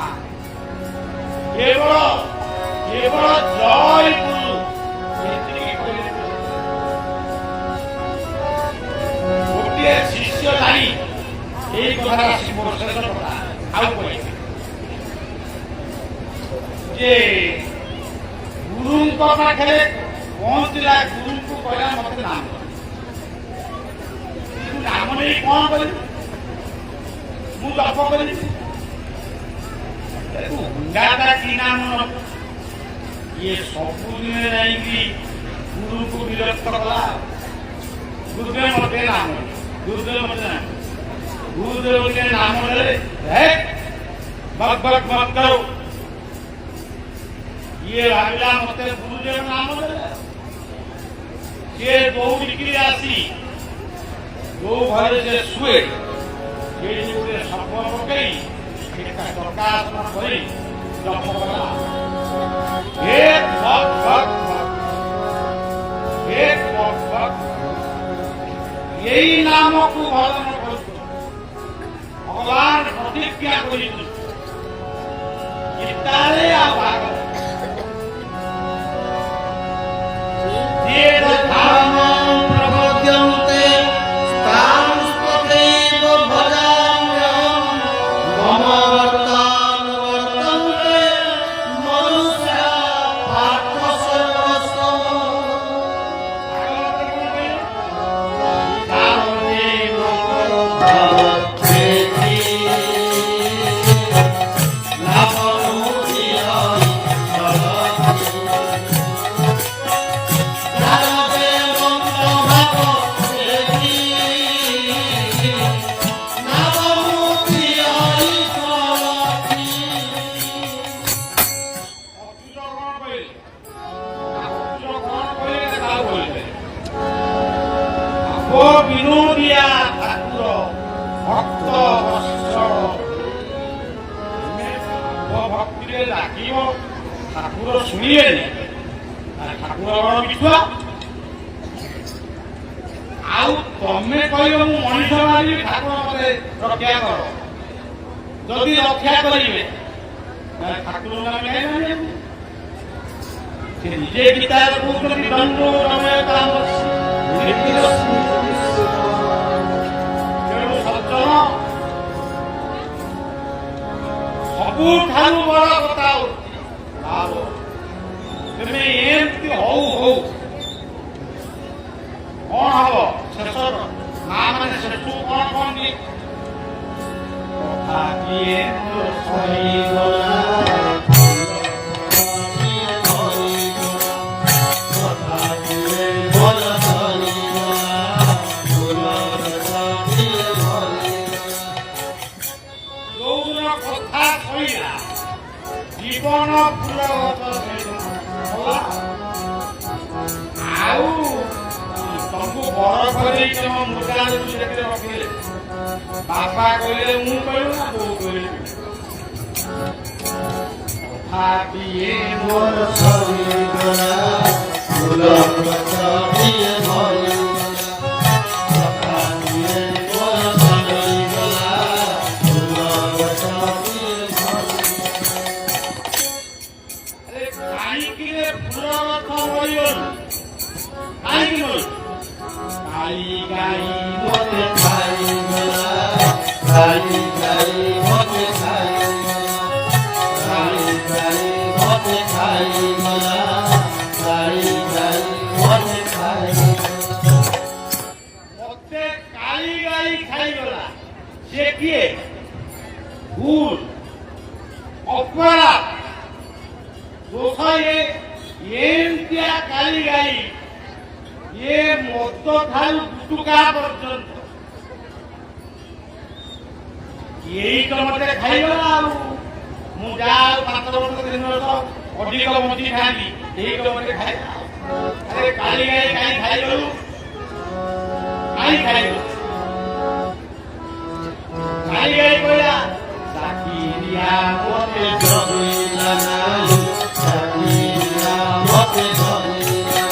କେବଳ କେବଳ ଜୟ ଗୁରୁ ଏତିକି କହିଲେ ଗୋଟିଏ ଶିଷ୍ୟ ଜାଣି ଏଇ କଥା ମୋର ଶେଷ କଥା ଆଉ କହିବେ ଯେ ଗୁରୁଙ୍କ ପାଖରେ ପହଞ୍ଚିଲା, ଗୁରୁଙ୍କୁ କହିଲା ମତେ ନାମ ନାମ ନେଇ କଣ କରିବି, ମୁଁ ଜପ କରିବି। ହୁଙ୍ଗାଟା କି ନାମ ନବୁ? ଇଏ ସବୁଦିନ ଯାଇକି ଗୁରୁଙ୍କୁ ବିରକ୍ତ କଲା। ଗୁରୁଦେବ ମତେ ନାମ, ଗୁରୁଦେବ ମତେ ନାମ, ଗୁରୁଦେବ ନାମ ନେଲେ ବକ୍ ବକ୍ ବକ୍ କରୁ। ଇଏ ଭାବିଲା ମତେ ଗୁରୁଦେବ ନାମ ଦେଲେ। ସିଏ ଦୌଡ଼ିକିରି ଆସି ଯୋଉ ଘରେ ସେ ଶୁଏ ସେଇଠି ଗୋଟେ ସପ ପକେଇ ପ୍ରକାଶନ କରି ଜପ କଲା। ଏଇ ନାମକୁ ଭଜନ କରୁଛୁ, ଭଗବାନ ପ୍ରତିଜ୍ଞା କରିଛୁ ଗୀତାରେ ଆଉ ଭାଗବତ प्रपद्यन्ते तांस्तथैव भजाम्यहम् मम वर्तानुवर्तन्ते मनुष्या पार्थ বিনোদিয়া ঠাকুর ভক্ত ভক্তিরে ডাকিব ঠাকুর শুনিবেনি, ঠাকুর বড় মিঠুয়া। ଆଉ ତମେ କହିବ ମୁଁ ମଣିଷ ମାରିବି, ଠାକୁର ମତେ ରକ୍ଷା କର। ଯଦି ରକ୍ଷା କରିବେ ଠାକୁର ଆମେ କାହିଁ ସେ ନିଜେ ଗୀତାରେ କହୁଛନ୍ତି ଦଣ୍ଡ ରମୟ କାମ। ତେଣୁ ସଜ୍ଜନ ସବୁଠାରୁ ବଡ କଥା ଭାବ। ତେବେ ଏମିତି ହଉ ହଉ କଣ ହବ? ଶେଷ ମା ମାନେ ଶେଷକୁ କଣ କହନ୍ତି? କଥା କିଏ ସହିଗଲା ଜୀବନ ଫୁଲ ଆଉ ତମକୁ ବଡ କରି ତମ ମୁଦାରେ ରଖିଲେ ବାପା କହିଲେ ମୁଁ କହିଲି ନା ବୋଉ କହିଲେ କଥା କିଏ ମୋର ସହିଗଲା ফুল গছ দিয়ে ভরিগলা দিয়ে মোর ভরিগলা ফুল গছ দিয়ে আরে কাহিকি রে ফুল গছ মরিগল কাহিকি বল গাই গাই মতে খাইগলা গাই গাই মতে খাইগলা গাই গাই মতে খাইগলা গাই গাই মতে খাইগলা মতে কাই গাই খাইগলা সে কি ভুল অপরাধ দোষায়ে এমতিয়া কালি গাই ये মদ ঠাରୁ গুটুকা পর্যন্ত এই তো মতে ଖାଇଗଲା ଆଉ ମୁଁ ଯାହା 5 ବର୍ଷ ଦିନର ତ ଅଧିକ ମଞ୍ଜି ଖାଆନ୍ତି ଏଇ ତ ମତେ ଖାଇଲା ଆରେ କାଲି ଗାଈ କାହିଁ ଖାଇଗଲୁ କାହିଁ ଖାଇଗଲୁ କାଲି ଗାଈ କହିଲା ସାକିରିଆ ମତେ ଜଗିଲା ନାଇଁ ସାକିରିଆ ମତେ ଜଗିଲା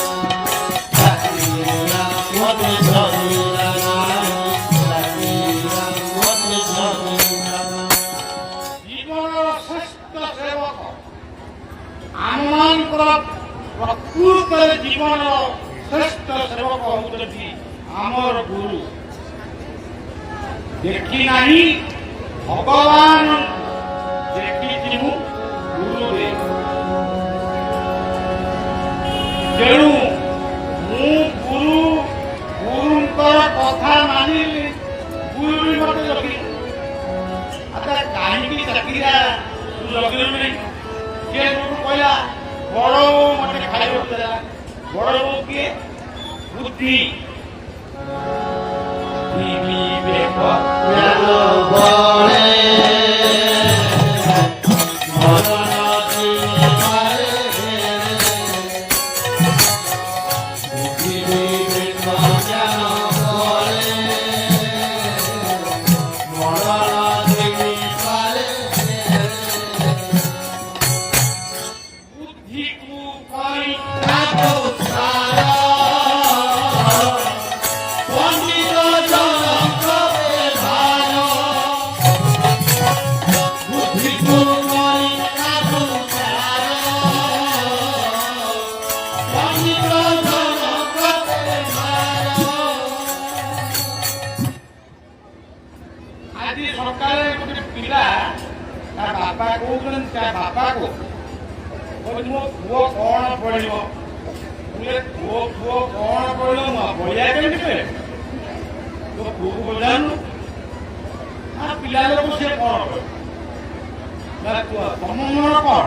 ସାକିରିଆ ମତେ ଜଗିଲା ନାଇଁ ସାକିରିଆ ମତେ ଜଗିଲା ଜୀବନର ଶ୍ରେଷ୍ଠ ସେବକ ଆମମାନଙ୍କର ପ୍ରକୃତରେ ଜୀବନର ଶ୍ରେଷ୍ଠ ସେବକ ହେଉଛନ୍ତି ଆମର ଗୁରୁ ଦେଖି ନାହିଁ ଭଗବାନ ଦେଖିଛି ମୁଁ ଗୁରୁରେ ତେଣୁ ମୁଁ ଗୁରୁଙ୍କର କଥା ମାନିଲି ଗୁରୁ ବି ମତେ ଜଗି ଆଚ୍ଛା କାହିଁକି ଚାକିରିଆ ତୁ ଜଗିଲୁ ନାହିଁ କିଏ ତୋଠୁ କହିଲା ବଡ ବୋଉ ମତେ ଖାଇବାକୁ ଦେଲା ବଡ ବୋଉ କିଏ ବୁଦ୍ଧି ବିବେକ ଜ୍ଞାନ ବଳେ ମରଣ ଦିବାରେ ବୁଦ୍ଧି ବିବେକ ଜ୍ଞାନ ବଳେ ମରଣ ଦିବାରେ ବୁଦ୍ଧିକୁ କହି ତାକୁ ସାର ପଣ୍ଡିତ ଜନକ ବେଭାର ବୁଦ୍ଧିକୁ କହି ତାକୁ ସାର ପଣ୍ଡିତ ଜନକ ବେଭାର ଆଜି ସକାଳେ ଗୋଟେ ପିଲା ତା ବାପା କହୁଛନ୍ତି ତା ବାପାକୁ କହୁଛି ମୋ ପୁଅ କଣ ପଢିବ ପୁଅ କଣ ପଢିବ ମୁଁ ପଢିଆ କେମିତି କହିଲେ ତୋ ପୁଅକୁ ପଚାରୁନୁ ନା ପିଲା ଲୋକ ସିଏ କଣ ପଢିବ ତମ ମନ କଣ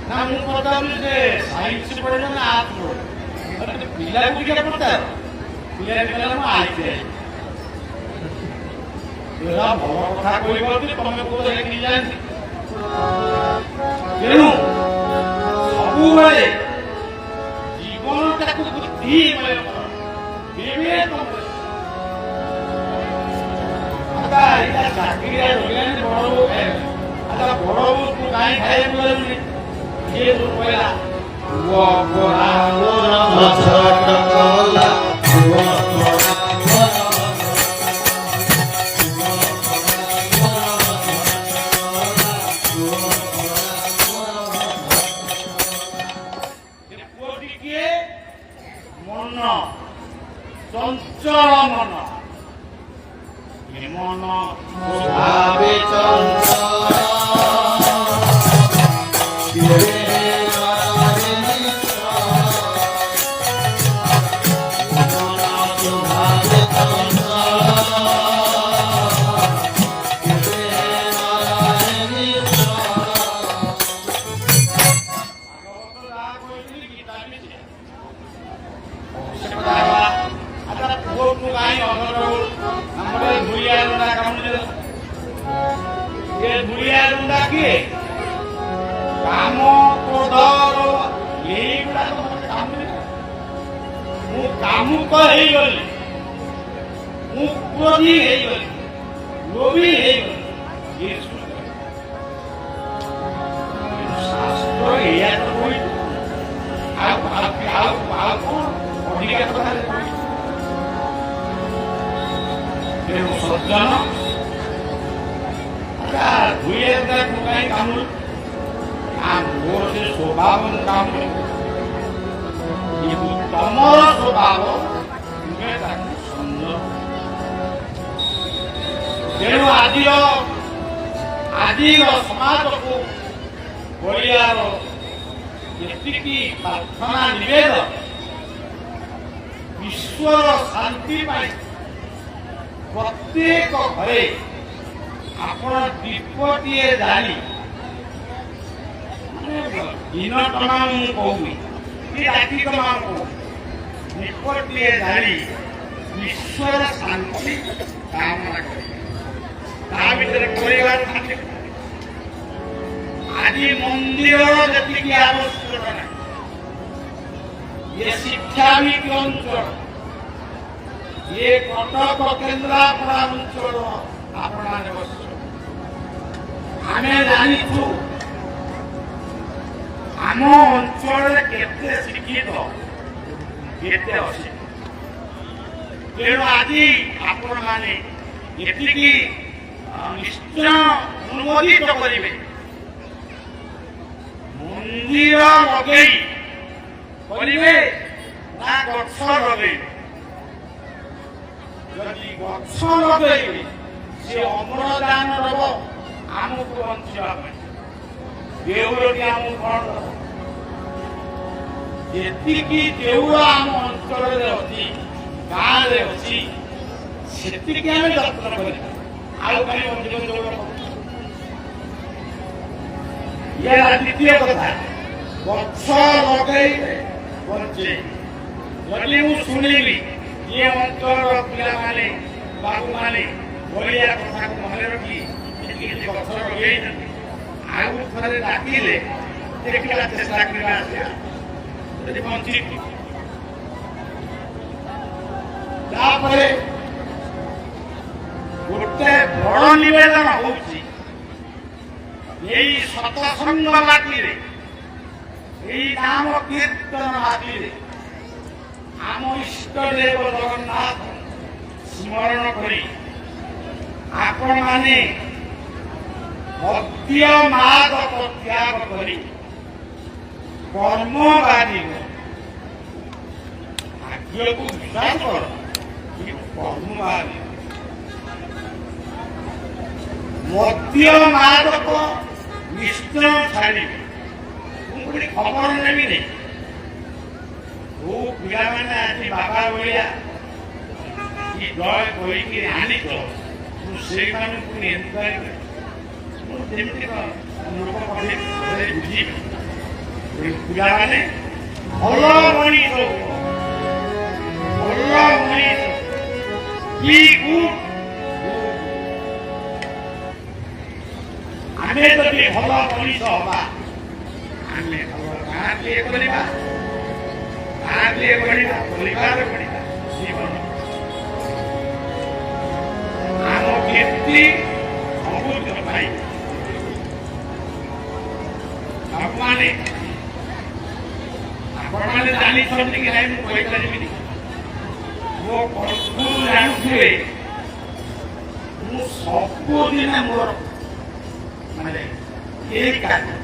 ନା ମୁଁ ପଚାରୁଛି ସେ ସାଇନ୍ସ ପଢିବ ନା ଆର୍ଟ୍ସ ପଢିବ ପିଲାକୁ ଟିକେ ପଚାର ପିଲା କହିଲା ମୁଁ ଆଇଛି ଏରା ଭଲ କଥା କହିପାରୁଛି ତମେ କହୁଛ କି ଜାଣିଛି ତେଣୁ ସବୁବେଳେ ଜୀବନଟାକୁ ବୁଦ୍ଧିମୟ କର ବିବେକ ଚାକିରିଆ ରହିଲାନି ବଡ ବୋଉ ଖାଇବ ଆଚ୍ଛା ବଡ ବୋଉ ତୁ କାହିଁ ଖାଇବାକୁ ଯାଉନି କିଏ ତୁ କହିଲା ପୁଅ ପରା ମୋର ଗଛ ଟକଲା ପୁଅ ପରା ପୁଅଟି କିଏ ମନ ଚଞ୍ଚଳ ମନ ଏ ମନ ଭାବେ ଚଞ୍ଚଳ କେବେ ନରରେ ନିଶ୍ଚଳ ମନକୁ ଭାବେ ଚଞ୍ଚଳ କେବେ ନରରେ ନିଶ୍ଚଳ କାମ କ୍ରୋଧର ଏଇଗୁଡାକ ମତେ କାମୁଡେ ମୁଁ କାମୁକ ହେଇଗଲି ମୁଁ କ୍ରୋଧୀ ହେଇଗଲି ଲୋଭୀ ହେଇଗଲି ଶାସ୍ତ୍ର ଏଇଆ ତ କହିଛି ଆଉ ଅଧିକା କଥା ତେଣୁ ସଜ୍ଜନ ଧୁଏ କାହିଁ କାମୁଡୁ ମୋର ସେ ସ୍ୱଭାବ କାମୁଡୁ କିନ୍ତୁ ତମର ସ୍ୱଭାବ ତୁମେ ତାକୁ ସନ୍ଦେହ। ତେଣୁ ଆଜିର ସମାଜକୁ ଓଡ଼ିଆର ଯେତିକି ପ୍ରାର୍ଥନା ନିବେଦନ ବିଶ୍ୱର ଶାନ୍ତି ପାଇଁ ପ୍ରତ୍ୟେକ ଘରେ ଆପଣ ଦୀପଟିଏ ଜାଳି ଦିନ ତମାମ ମୁଁ କହୁନି କି ରାତି ତମାମ କହୁନି ଦୀପଟିଏ ଜାଳି ବିଶ୍ୱର ଶାନ୍ତି କାମନା କରିବେ ତା ଭିତରେ ପରିବାର ଶାନ୍ତି। ଆଜି ମନ୍ଦିରର ଯେତିକି ଆବଶ୍ୟକତା ନାହିଁ ଏ ଶିକ୍ଷାଭିତ୍ତିକ ଅଞ୍ଚଳ ଏ କଟକ କେନ୍ଦ୍ରାପଡ଼ା ଅଞ୍ଚଳ ଆପଣମାନେ ବସିଛ ଆମେ ଜାଣିଛୁ ଆମ ଅଞ୍ଚଳରେ କେତେ ଶିକ୍ଷିତ କେତେ ଅଶିକ୍ଷିତ। ତେଣୁ ଆଜି ଆପଣମାନେ ଏତିକି ନିଶ୍ଚୟ ଅନୁମୋଦିତ କରିବେ ମନ୍ଦିର ଲଗେଇ କରିବେ ନା ଗଛ ଲଗେଇବେ। ଯଦି ଗଛ ଲଗେଇବେ ସେ ଅମ୍ଳଜାନ ଦବ ଆମକୁ ବଞ୍ଚିବା ପାଇଁ ଦେଉଳଟି ଆମକୁ କଣ ଦବ। ଯେତିକି ଦେଉଳ ଆମ ଅଞ୍ଚଳରେ ଅଛି ଗାଁରେ ଅଛି ସେତିକି ଆମେ ଯତ୍ନ କରିବା ଆଉ କାହିଁ ଅଧିକ ଦେଉଳ ଇଏ ଦ୍ୱିତୀୟ କଥା ଗଛ ଲଗେଇବେ ବଞ୍ଚେଇବେ। ଯଦି ମୁଁ ଶୁଣିଲି ଏ ଅଞ୍ଚଳର ପିଲାମାନେ ବାବୁମାନେ ବଳିଆ କଥାକୁ ମନେ ରଖି କିଛି ଗଛ ଲଗେଇଛନ୍ତି ଆଉ ଥରେ ଡାକିଲେ ଦେଖିବା ଚେଷ୍ଟା କରିବା ଆସିବା ଯଦି ବଞ୍ଚିଛି। ତାପରେ ଗୋଟେ ବଡ ନିବେଦନ ହଉଛି ଏଇ ସତସଙ୍ଗ ମାଟିରେ ଏଇ ନାମ କୀର୍ତ୍ତନ ମାଟିରେ ଆମ ଇଷ୍ଟ ଦେବ ଜଗନ୍ନାଥ ସ୍ମରଣ କରି ଆପଣମାନେ ମଦ୍ୟ ମାଦକ ତ୍ୟାଗ କରି କର୍ମବାଦୀ ଭାଗ୍ୟକୁ ବିଶ୍ୱାସ କର କର୍ମବାଦୀ ମଦ୍ୟ ମାଦକ ନିଶ୍ଚୟ ଛାଡ଼ିବେ। ମୁଁ ଗୋଟେ ଖବର ନେବି ନାହିଁ କୋଉ ପିଲାମାନେ ଆଜି ବାବା ଭଳିଆ କି ଜୟ କହିକି ଆଣିଛ ମୁଁ ସେଇମାନଙ୍କୁ ଏନକ୍ୱାରି ମୁଁ ଯେମିତି ଲୋକ କହିଲେ ବୁଝିବି ପିଲାମାନେ ଭଲ ମଣିଷ ଭଲ ମଣିଷ କି ଆମେ ଯଦି ଭଲ ମଣିଷ ହବା ଆମେ ଭଲ ଗାଁ ଟିଏ କରିବା ଗାଁ ଟିଏ ଗଢ଼ିବା ପରିବାର ଗଢ଼ିବା ଜୀବନ ଆମ କୀର୍ତ୍ତି ସବୁଜ ପାଇଁ ଆପଣମାନେ ଜାଣିଛନ୍ତି କି ନାହିଁ ମୁଁ କହିପାରିବିନି ମୋ କଣ୍ଠରୁ ଜାଣୁଥିବେ ମୁଁ ସବୁଦିନ ମୋର ମାନେ ଏଇ କାର୍ଯ୍ୟ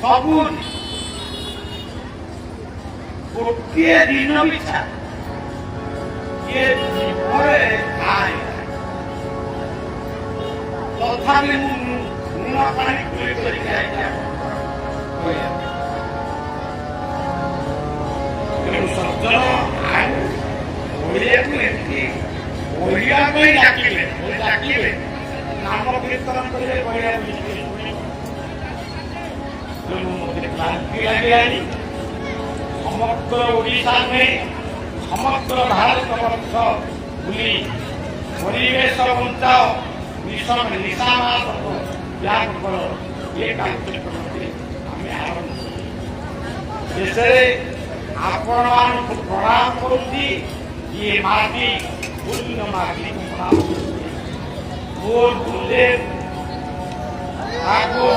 ସବୁଦିନ ଗୋଟିଏ ଦିନ ପିଛା କିଏ ଜୀବନରେ ତଥାପି ମୁଁ ଲୁଣ ପାଣି ପୁରୀ କରିକି ତେଣୁ ସଜ୍ଜନ ଆଉ ଓଡ଼ିଆକୁ ଏମିତି ଓଡ଼ିଆ ପାଇଁ ଡାକିଲେ ନାମ କୀର୍ତ୍ତନ କରିବେ କହିବାକୁ ତେଣୁ ମୋତେ କ୍ଳାନ୍ତି ଲାଗିଲାଣି ସମଗ୍ର ଓଡ଼ିଶା ନୁହେଁ ସମଗ୍ର ଭାରତ ବର୍ଷ ବୁଲି ପରିବେଶ ବଞ୍ଚାଅ ମିଶନ ନିଶାମାଦକ ତ୍ୟାଗ କର ଏ କାର୍ଯ୍ୟକ୍ରମରେ ଆମେ ଆରମ୍ଭ ଶେଷରେ ଆପଣମାନଙ୍କୁ ପ୍ରଣାମ କରୁଛି। ଇଏ ମାଟି ପୂର୍ଣ୍ଣ ମାଟିକୁ ପ୍ରଣାମ କରୁଛି। ମୋର ଗୁରୁଦେବ ଠାକୁର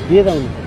দিয়ে দাও